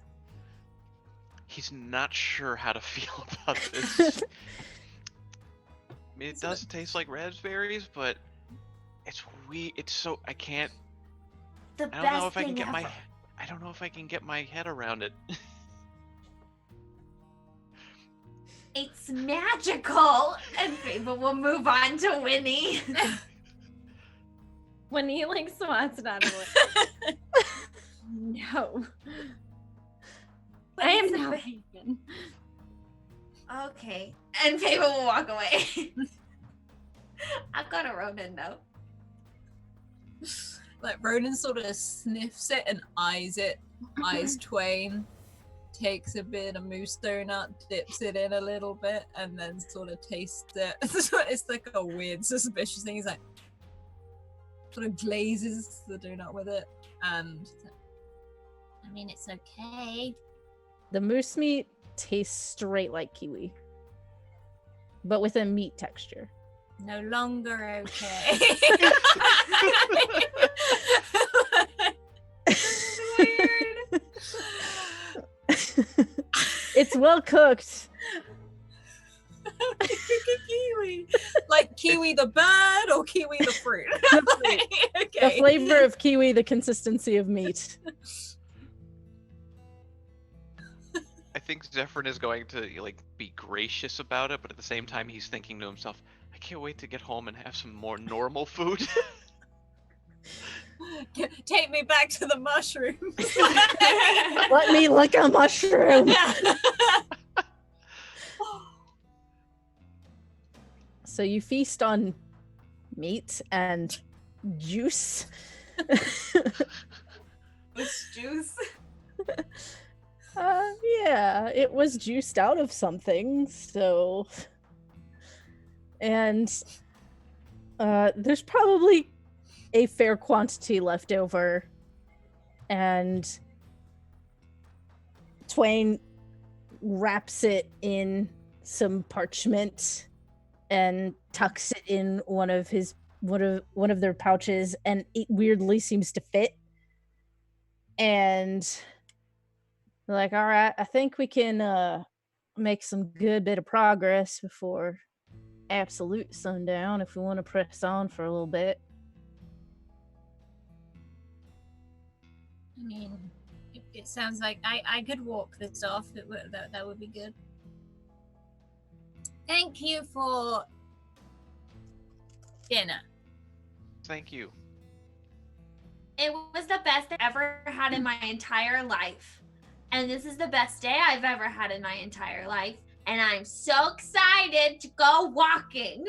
He's not sure how to feel about this. I mean, it does taste like raspberries, but it's weird. It's so I can't. The I don't best know if I can thing get ever. I don't know if I can get my head around it. It's magical, and Fable will move on to Winnie. When he swats it out of it. No. I am not vegan. Okay, and Fable will walk away. I've got a Ronin note. Like Ronan sort of sniffs it and eyes Twain, takes a bit of moose donut, dips it in a little bit, and then sort of tastes it. It's like a weird, suspicious thing. He's like, sort of glazes the donut with it, and I mean, it's okay. The moose meat tastes straight like kiwi, but with a meat texture. No longer okay. weird. It's well cooked. Kiwi. Like kiwi the bird or kiwi the fruit? Okay. The flavor of kiwi, the consistency of meat. I think Zephyrin is going to like be gracious about it, but at the same time he's thinking to himself, I can't wait to get home and have some more normal food. Take me back to the mushrooms. Let me lick a mushroom. So you feast on meat and juice. It's juice. Yeah, it was juiced out of something, so... And there's probably a fair quantity left over, and Twain wraps it in some parchment and tucks it in one of their pouches, and it weirdly seems to fit. And they're like, all right, I think we can make some good bit of progress before absolute sundown if we want to press on for a little bit. I mean, it sounds like I could walk this off. That would be good. Thank you for dinner. Thank you. It was the best I've ever had in my entire life. And this is the best day I've ever had in my entire life. And I'm so excited to go walking.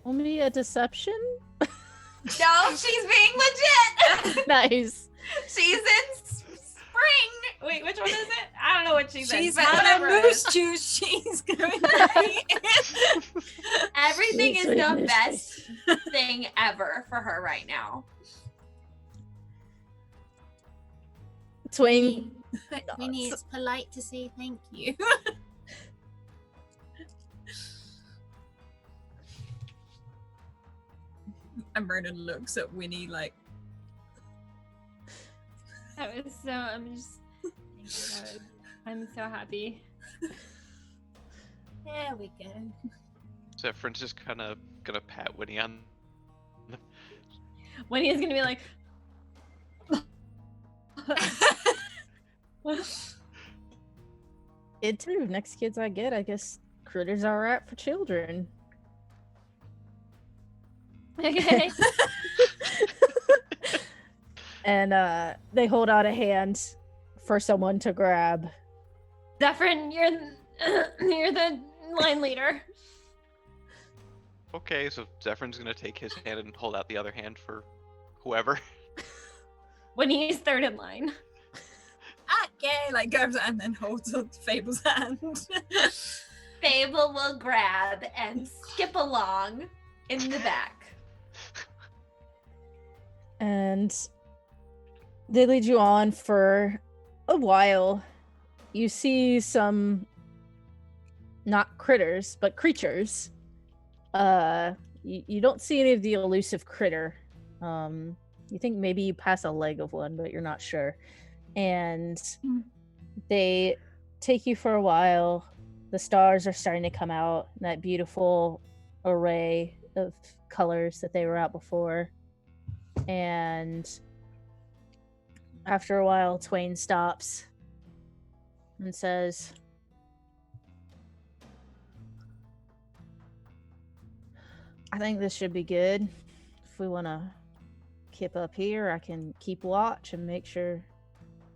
Only a deception? No, she's being legit. Nice. She's in spring. Wait, which one is it? I don't know what she's in. She's but had whatever a it moose is. juice. She's going to eat it. Everything is Sweet the mistress. best thing ever for her right now. Twain. Winnie, it's polite to say thank you. And Ronan looks at Winnie like, That was so. I'm so happy. There we go. Zephyr's just kind of gonna pat Winnie on. Winnie is gonna be like, It too. Next kids I get, I guess critters are right for children. okay. And they hold out a hand for someone to grab. Zephyrin, you're the line leader. Okay, so Zephyr's gonna take his hand and hold out the other hand for whoever. Winnie's third in line. okay, like goes and then holds up Fable's hand. Fable will grab and skip along in the back. And they lead you on for a while. You see some, not critters, but creatures. You don't see any of the elusive critter. You think maybe you pass a leg of one, but you're not sure. And they take you for a while. The stars are starting to come out, that beautiful array of colors that they were out before. And after a while, Twain stops and says, I think this should be good. If we want to keep up here, I can keep watch and make sure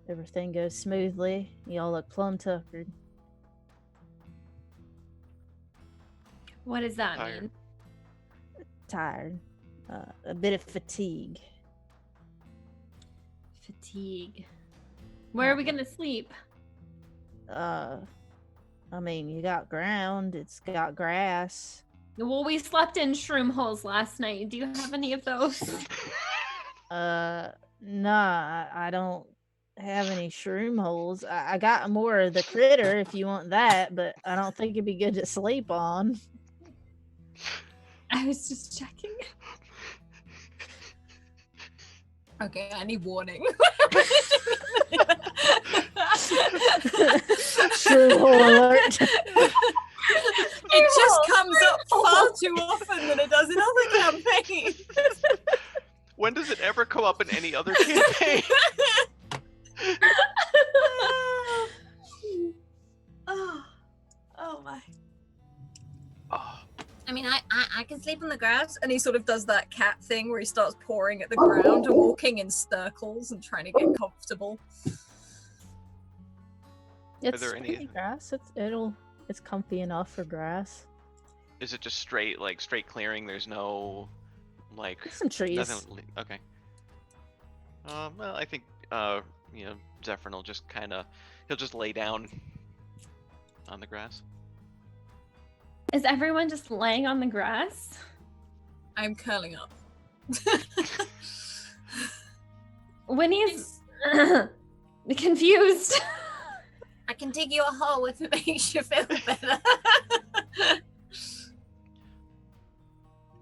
everything goes smoothly. Y'all look plumb tuckered. What does that Tired. mean? Tired. A bit of fatigue. Fatigue. Where are we gonna sleep? I mean, you got ground, it's got grass. Well, we slept in shroom holes last night. Do you have any of those? Nah, I don't have any shroom holes. I got more of the critter if you want that, but I don't think it'd be good to sleep on. I was just checking. Okay, I need warning. Shroom hole alert. It just comes up far too often than it does in other campaigns. When does it ever come up in any other campaign? Oh my. Oh, I mean, I can sleep on the grass, and he sort of does that cat thing where he starts pawing at the ground and walking in circles and trying to get comfortable. It's there any- pretty grass. It's comfy enough for grass. is it just straight clearing? There's no like There's some trees. nothing. Okay. Well, I think Zephyrin will just he'll just lay down on the grass. Is everyone just laying on the grass? I'm curling up. Winnie's confused. I can dig you a hole if it makes you feel better.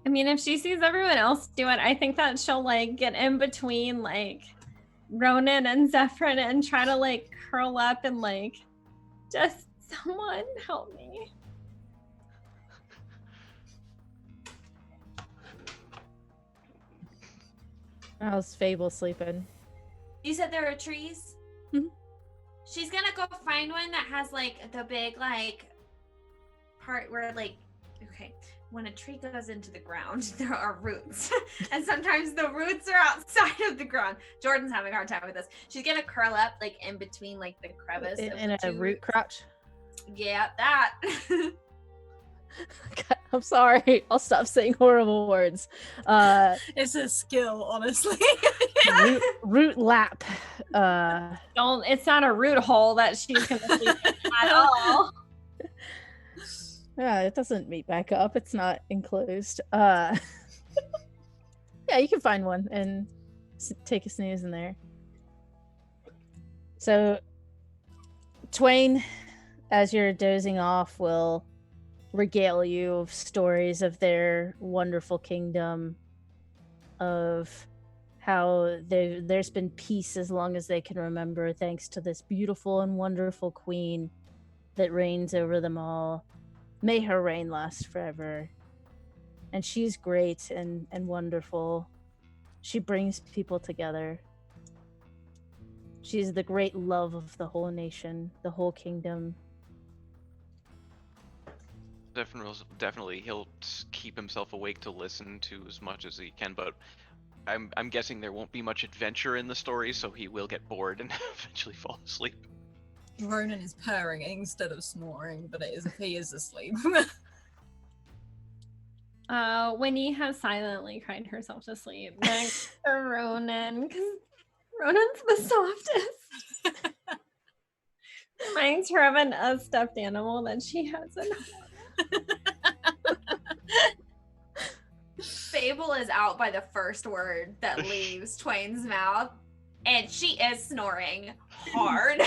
I mean, if she sees everyone else do it, I think that she'll like get in between like Ronan and Zephyrin and try to like curl up and like just someone help me. How's Fable sleeping? You said there are trees? Mhm. She's gonna go find one that has like the big like part where like, okay, when a tree goes into the ground, there are roots. And sometimes the roots are outside of the ground. Jordan's having a hard time with this. She's gonna curl up like in between like the crevice of In the a two root roots. crotch? Yeah, that. God, I'm sorry. I'll stop saying horrible words. It's a skill, honestly. root lap. Don't. It's not a root hole that she's gonna sleep in at all. Yeah, it doesn't meet back up. It's not enclosed. Yeah, you can find one and take a snooze in there. So, Twain, as you're dozing off, will regale you of stories of their wonderful kingdom, of how there's been peace as long as they can remember, thanks to this beautiful and wonderful queen that reigns over them all. May her reign last forever. And she's great and wonderful. She brings people together. She's the great love of the whole nation, the whole kingdom. Definitely, he'll keep himself awake to listen to as much as he can, but I'm guessing there won't be much adventure in the story, so he will get bored and eventually fall asleep. Ronan is purring instead of snoring, but he is asleep. Winnie has silently cried herself to sleep next to Ronan, because Ronan's the softest. Reminds her of a stuffed animal that she has in Fable is out by the first word that leaves Twain's mouth, and she is snoring hard.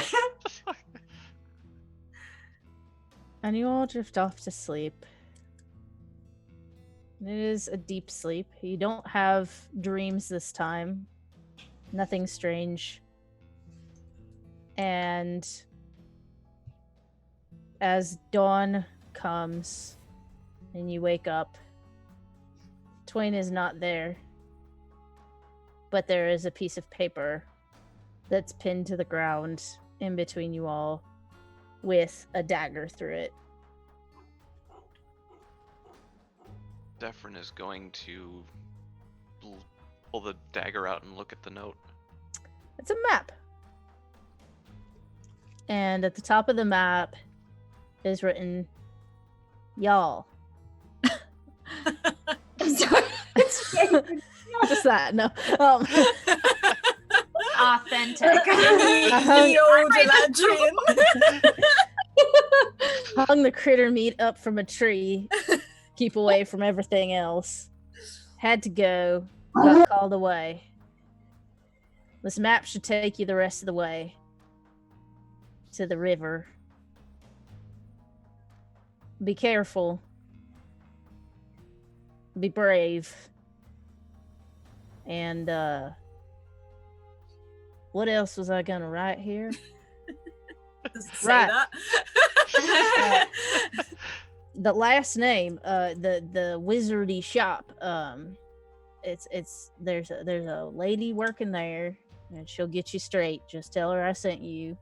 And you all drift off to sleep. It is a deep sleep. You don't have dreams this time. Nothing strange. And as dawn comes and you wake up, Twain is not there. But there is a piece of paper that's pinned to the ground in between you all with a dagger through it. Zephyrin is going to pull the dagger out and look at the note. It's a map. And at the top of the map is written, y'all. I'm sorry. Just that, no. authentic. The old Eladrin. Hung the critter meat up from a tree. Keep away from everything else. Had to go. Got called away. This map should take you the rest of the way. To the river. Be careful. Be brave. And, what else was I gonna write here? Doesn't say Right. that. The last name, the wizardy shop. There's a lady working there, and she'll get you straight. Just tell her I sent you.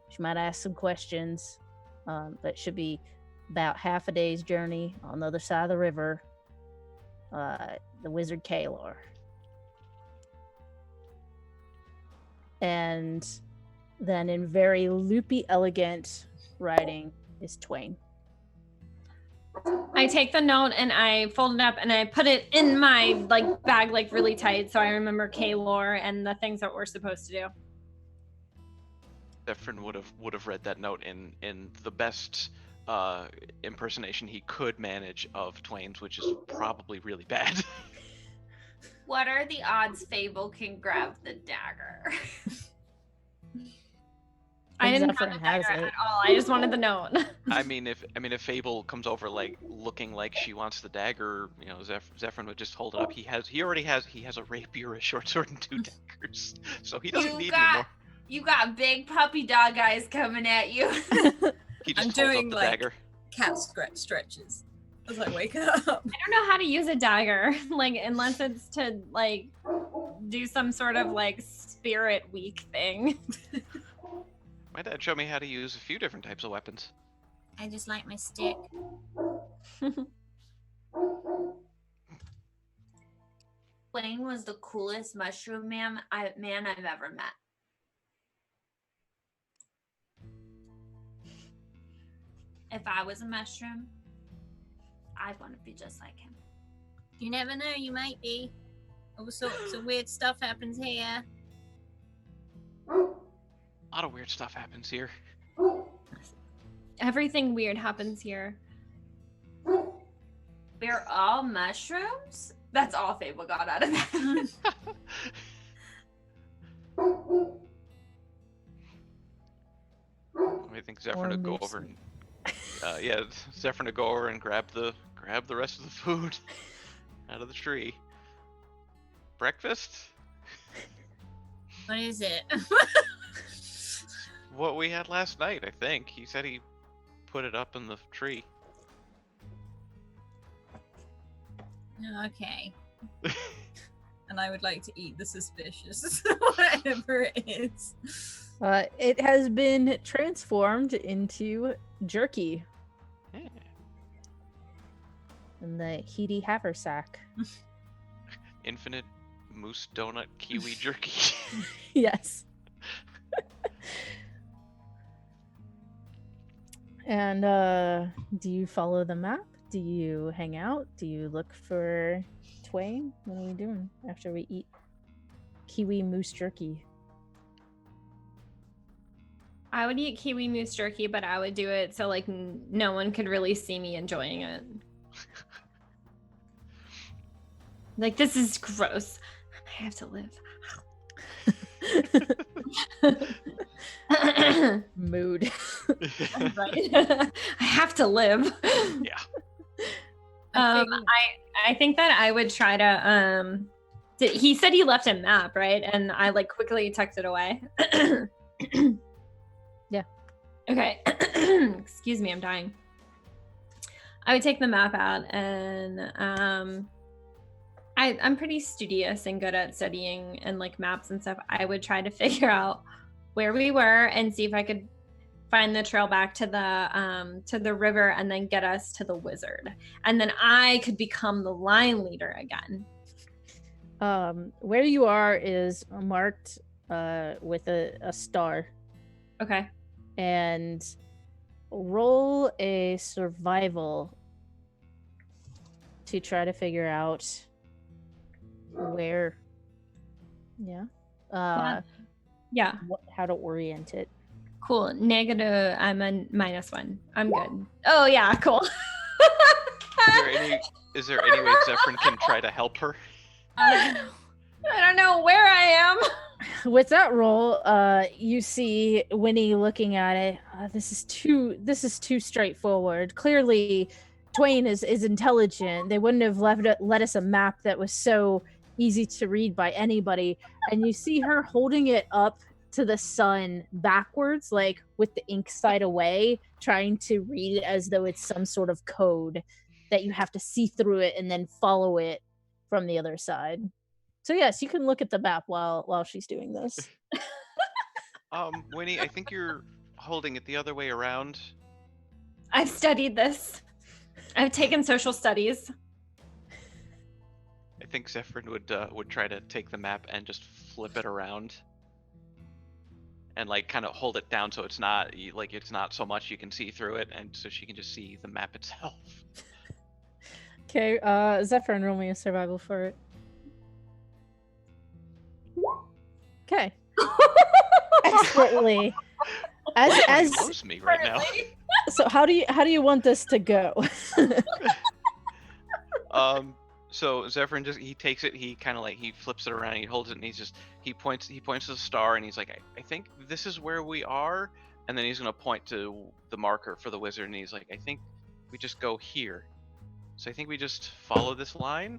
She might ask some questions, but it should be about half a day's journey on the other side of the river. The wizard Kalar. And then in very loopy, elegant writing is Twain. I take the note and I fold it up and I put it in my bag really tight so I remember K-lore and the things that we're supposed to do. Zephyrin would have read that note in the best impersonation he could manage of Twain's, which is probably really bad. What are the odds Fable can grab the dagger? I didn't have Zephyrin the has dagger it. at all. I just wanted the note. I mean, if Fable comes over looking like she wants the dagger, Zephyrin would just hold it up. He already has a rapier, a short sword, and 2 daggers, so he doesn't need any more. You got big puppy dog eyes coming at you. He I'm just holds doing, up the like, dagger. Cat stretches as I wake up. I don't know how to use a dagger, unless it's to do some sort of spirit weak thing. My dad showed me how to use a few different types of weapons. I just like my stick. Wayne was the coolest mushroom man I've ever met. If I was a mushroom, I'd want to be just like him. You never know, you might be. All sorts of weird stuff happens here. A lot of weird stuff happens here. Everything weird happens here. We're all mushrooms? That's all Fable got out of that. I think Zephyrin would go over and Zephyrin would go over and grab the rest of the food out of the tree. Breakfast? What is it? What we had last night, I think. He said he put it up in the tree. Okay. And I would like to eat the suspicious, whatever it is. It has been transformed into jerky Yeah. in the heaty haversack. Infinite moose donut kiwi jerky. Yes. And do you follow the map? Do you hang out? Do you look for Twain? What are we doing after we eat kiwi moose jerky? I would eat kiwi moose jerky, but I would do it so no one could really see me enjoying it. This is gross. I have to live. Mood. Right. I have to live. Yeah. I think that I would try to he said he left a map, right? And I quickly tucked it away. Yeah. Okay. Excuse me, I'm dying. I would take the map out and I'm pretty studious and good at studying and maps and stuff. I would try to figure out where we were and see if I could find the trail back to the river and then get us to the wizard. And then I could become the line leader again. Where you are is marked with a star. Okay. And roll a survival to try to figure out where. Yeah. Yeah. how to orient it. Cool. Negative. I'm a -1. I'm good. Oh yeah. Cool. Is there any way Zephyrin can try to help her? I don't know where I am. With that roll, you see Winnie looking at it. This is too straightforward. Clearly, Twain is intelligent. They wouldn't have let us a map that was so easy to read by anybody. And you see her holding it up to the sun backwards, like with the ink side away, trying to read it as though it's some sort of code that you have to see through it and then follow it from the other side. So yes, you can look at the map while she's doing this. Winnie, I think you're holding it the other way around. I've studied this. I've taken social studies. I think Zephyrin would try to take the map and just flip it around. And like kind of hold it down so it's not so much you can see through it, and so she can just see the map itself. Okay, Zephyrin, roll me a survival for it. Okay. Expertly. As knows me right now. So how do you want this to go? So Zephyrin he takes it, he kind of like he flips it around, he holds it, and he points to the star, and he's like, I think this is where we are, and then he's gonna point to the marker for the wizard, and he's like, I think we just go here. So I think we just follow this line,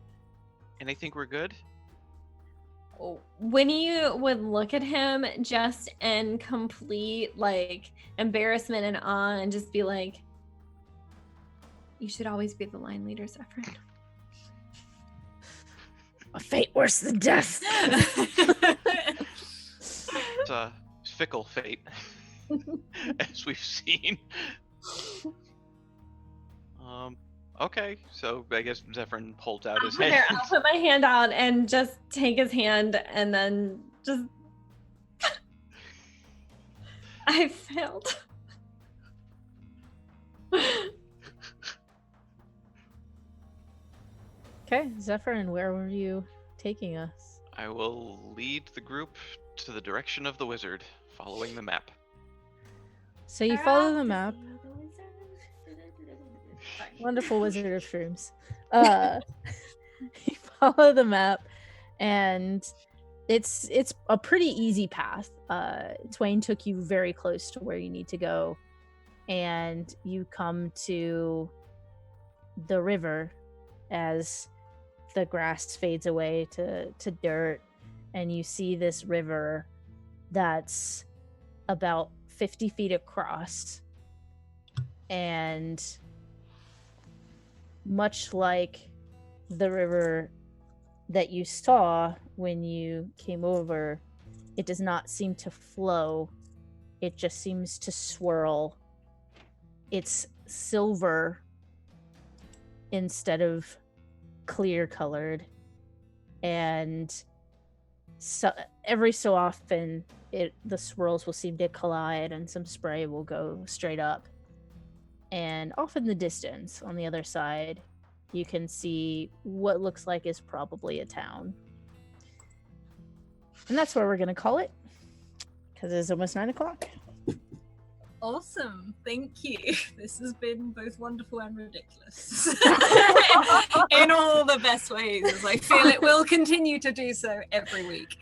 and I think we're good. Winnie would look at him just in complete like embarrassment and awe, and just be like, "You should always be the line leader, Zephyrin." A fate worse than death. It's a fickle fate, as we've seen. Okay, so I guess Zephyrin holds out his hand. I'll put my hand out and just take his hand, and then just... I failed. Okay, Zephyrin, where were you taking us? I will lead the group to the direction of the wizard, following the map. So you follow the map. Wonderful Wizard of Shrooms. You follow the map, and it's a pretty easy path. Twain took you very close to where you need to go, and you come to the river as the grass fades away to dirt, and you see this river that's about 50 feet across, and much like the river that you saw when you came over, it does not seem to flow. It just seems to swirl. It's silver instead of clear colored, and so every so often the swirls will seem to collide and some spray will go straight up. And off in the distance, on the other side, you can see what looks like is probably a town. And that's where we're going to call it, because it's almost 9 o'clock. Awesome. Thank you. This has been both wonderful and ridiculous. In all the best ways, as I feel it will continue to do so every week.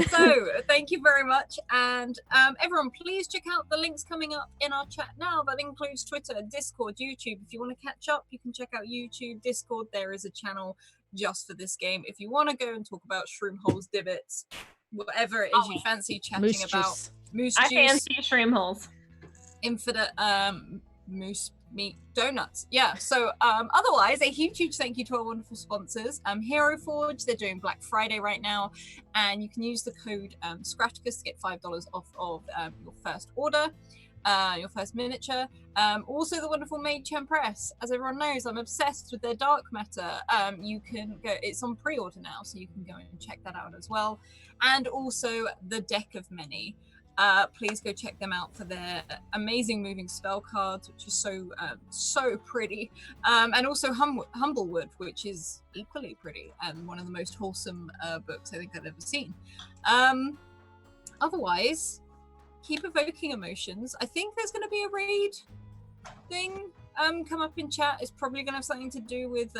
So thank you very much. And everyone, please check out the links coming up in our chat now. That includes Twitter, Discord, YouTube. If you want to catch up, you can check out YouTube, Discord. There is a channel just for this game. If you want to go and talk about shroom holes, divots, whatever it is you fancy chatting Moose about. juice. Moose I juice. fancy shroom holes. Infinite moose meat donuts. Yeah, so otherwise a huge thank you to our wonderful sponsors. Hero Forge, they're doing Black Friday right now, and you can use the code Scratticus to get $5 off of your first order, your first miniature. Also the wonderful Mage Press. As everyone knows, I'm obsessed with their dark matter. You can go, it's on pre-order now, so you can go and check that out as well. And also the Deck of Many. Please go check them out for their amazing moving spell cards, which is so pretty, and also Humblewood, which is equally pretty and one of the most wholesome books I think I've ever seen. otherwise, keep evoking emotions. I think there's going to be a raid thing come up in chat. It's probably going to have something to do with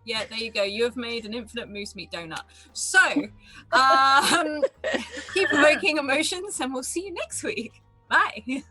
yeah, there you go. You have made an infinite moose meat donut. So keep evoking emotions, and we'll see you next week. Bye.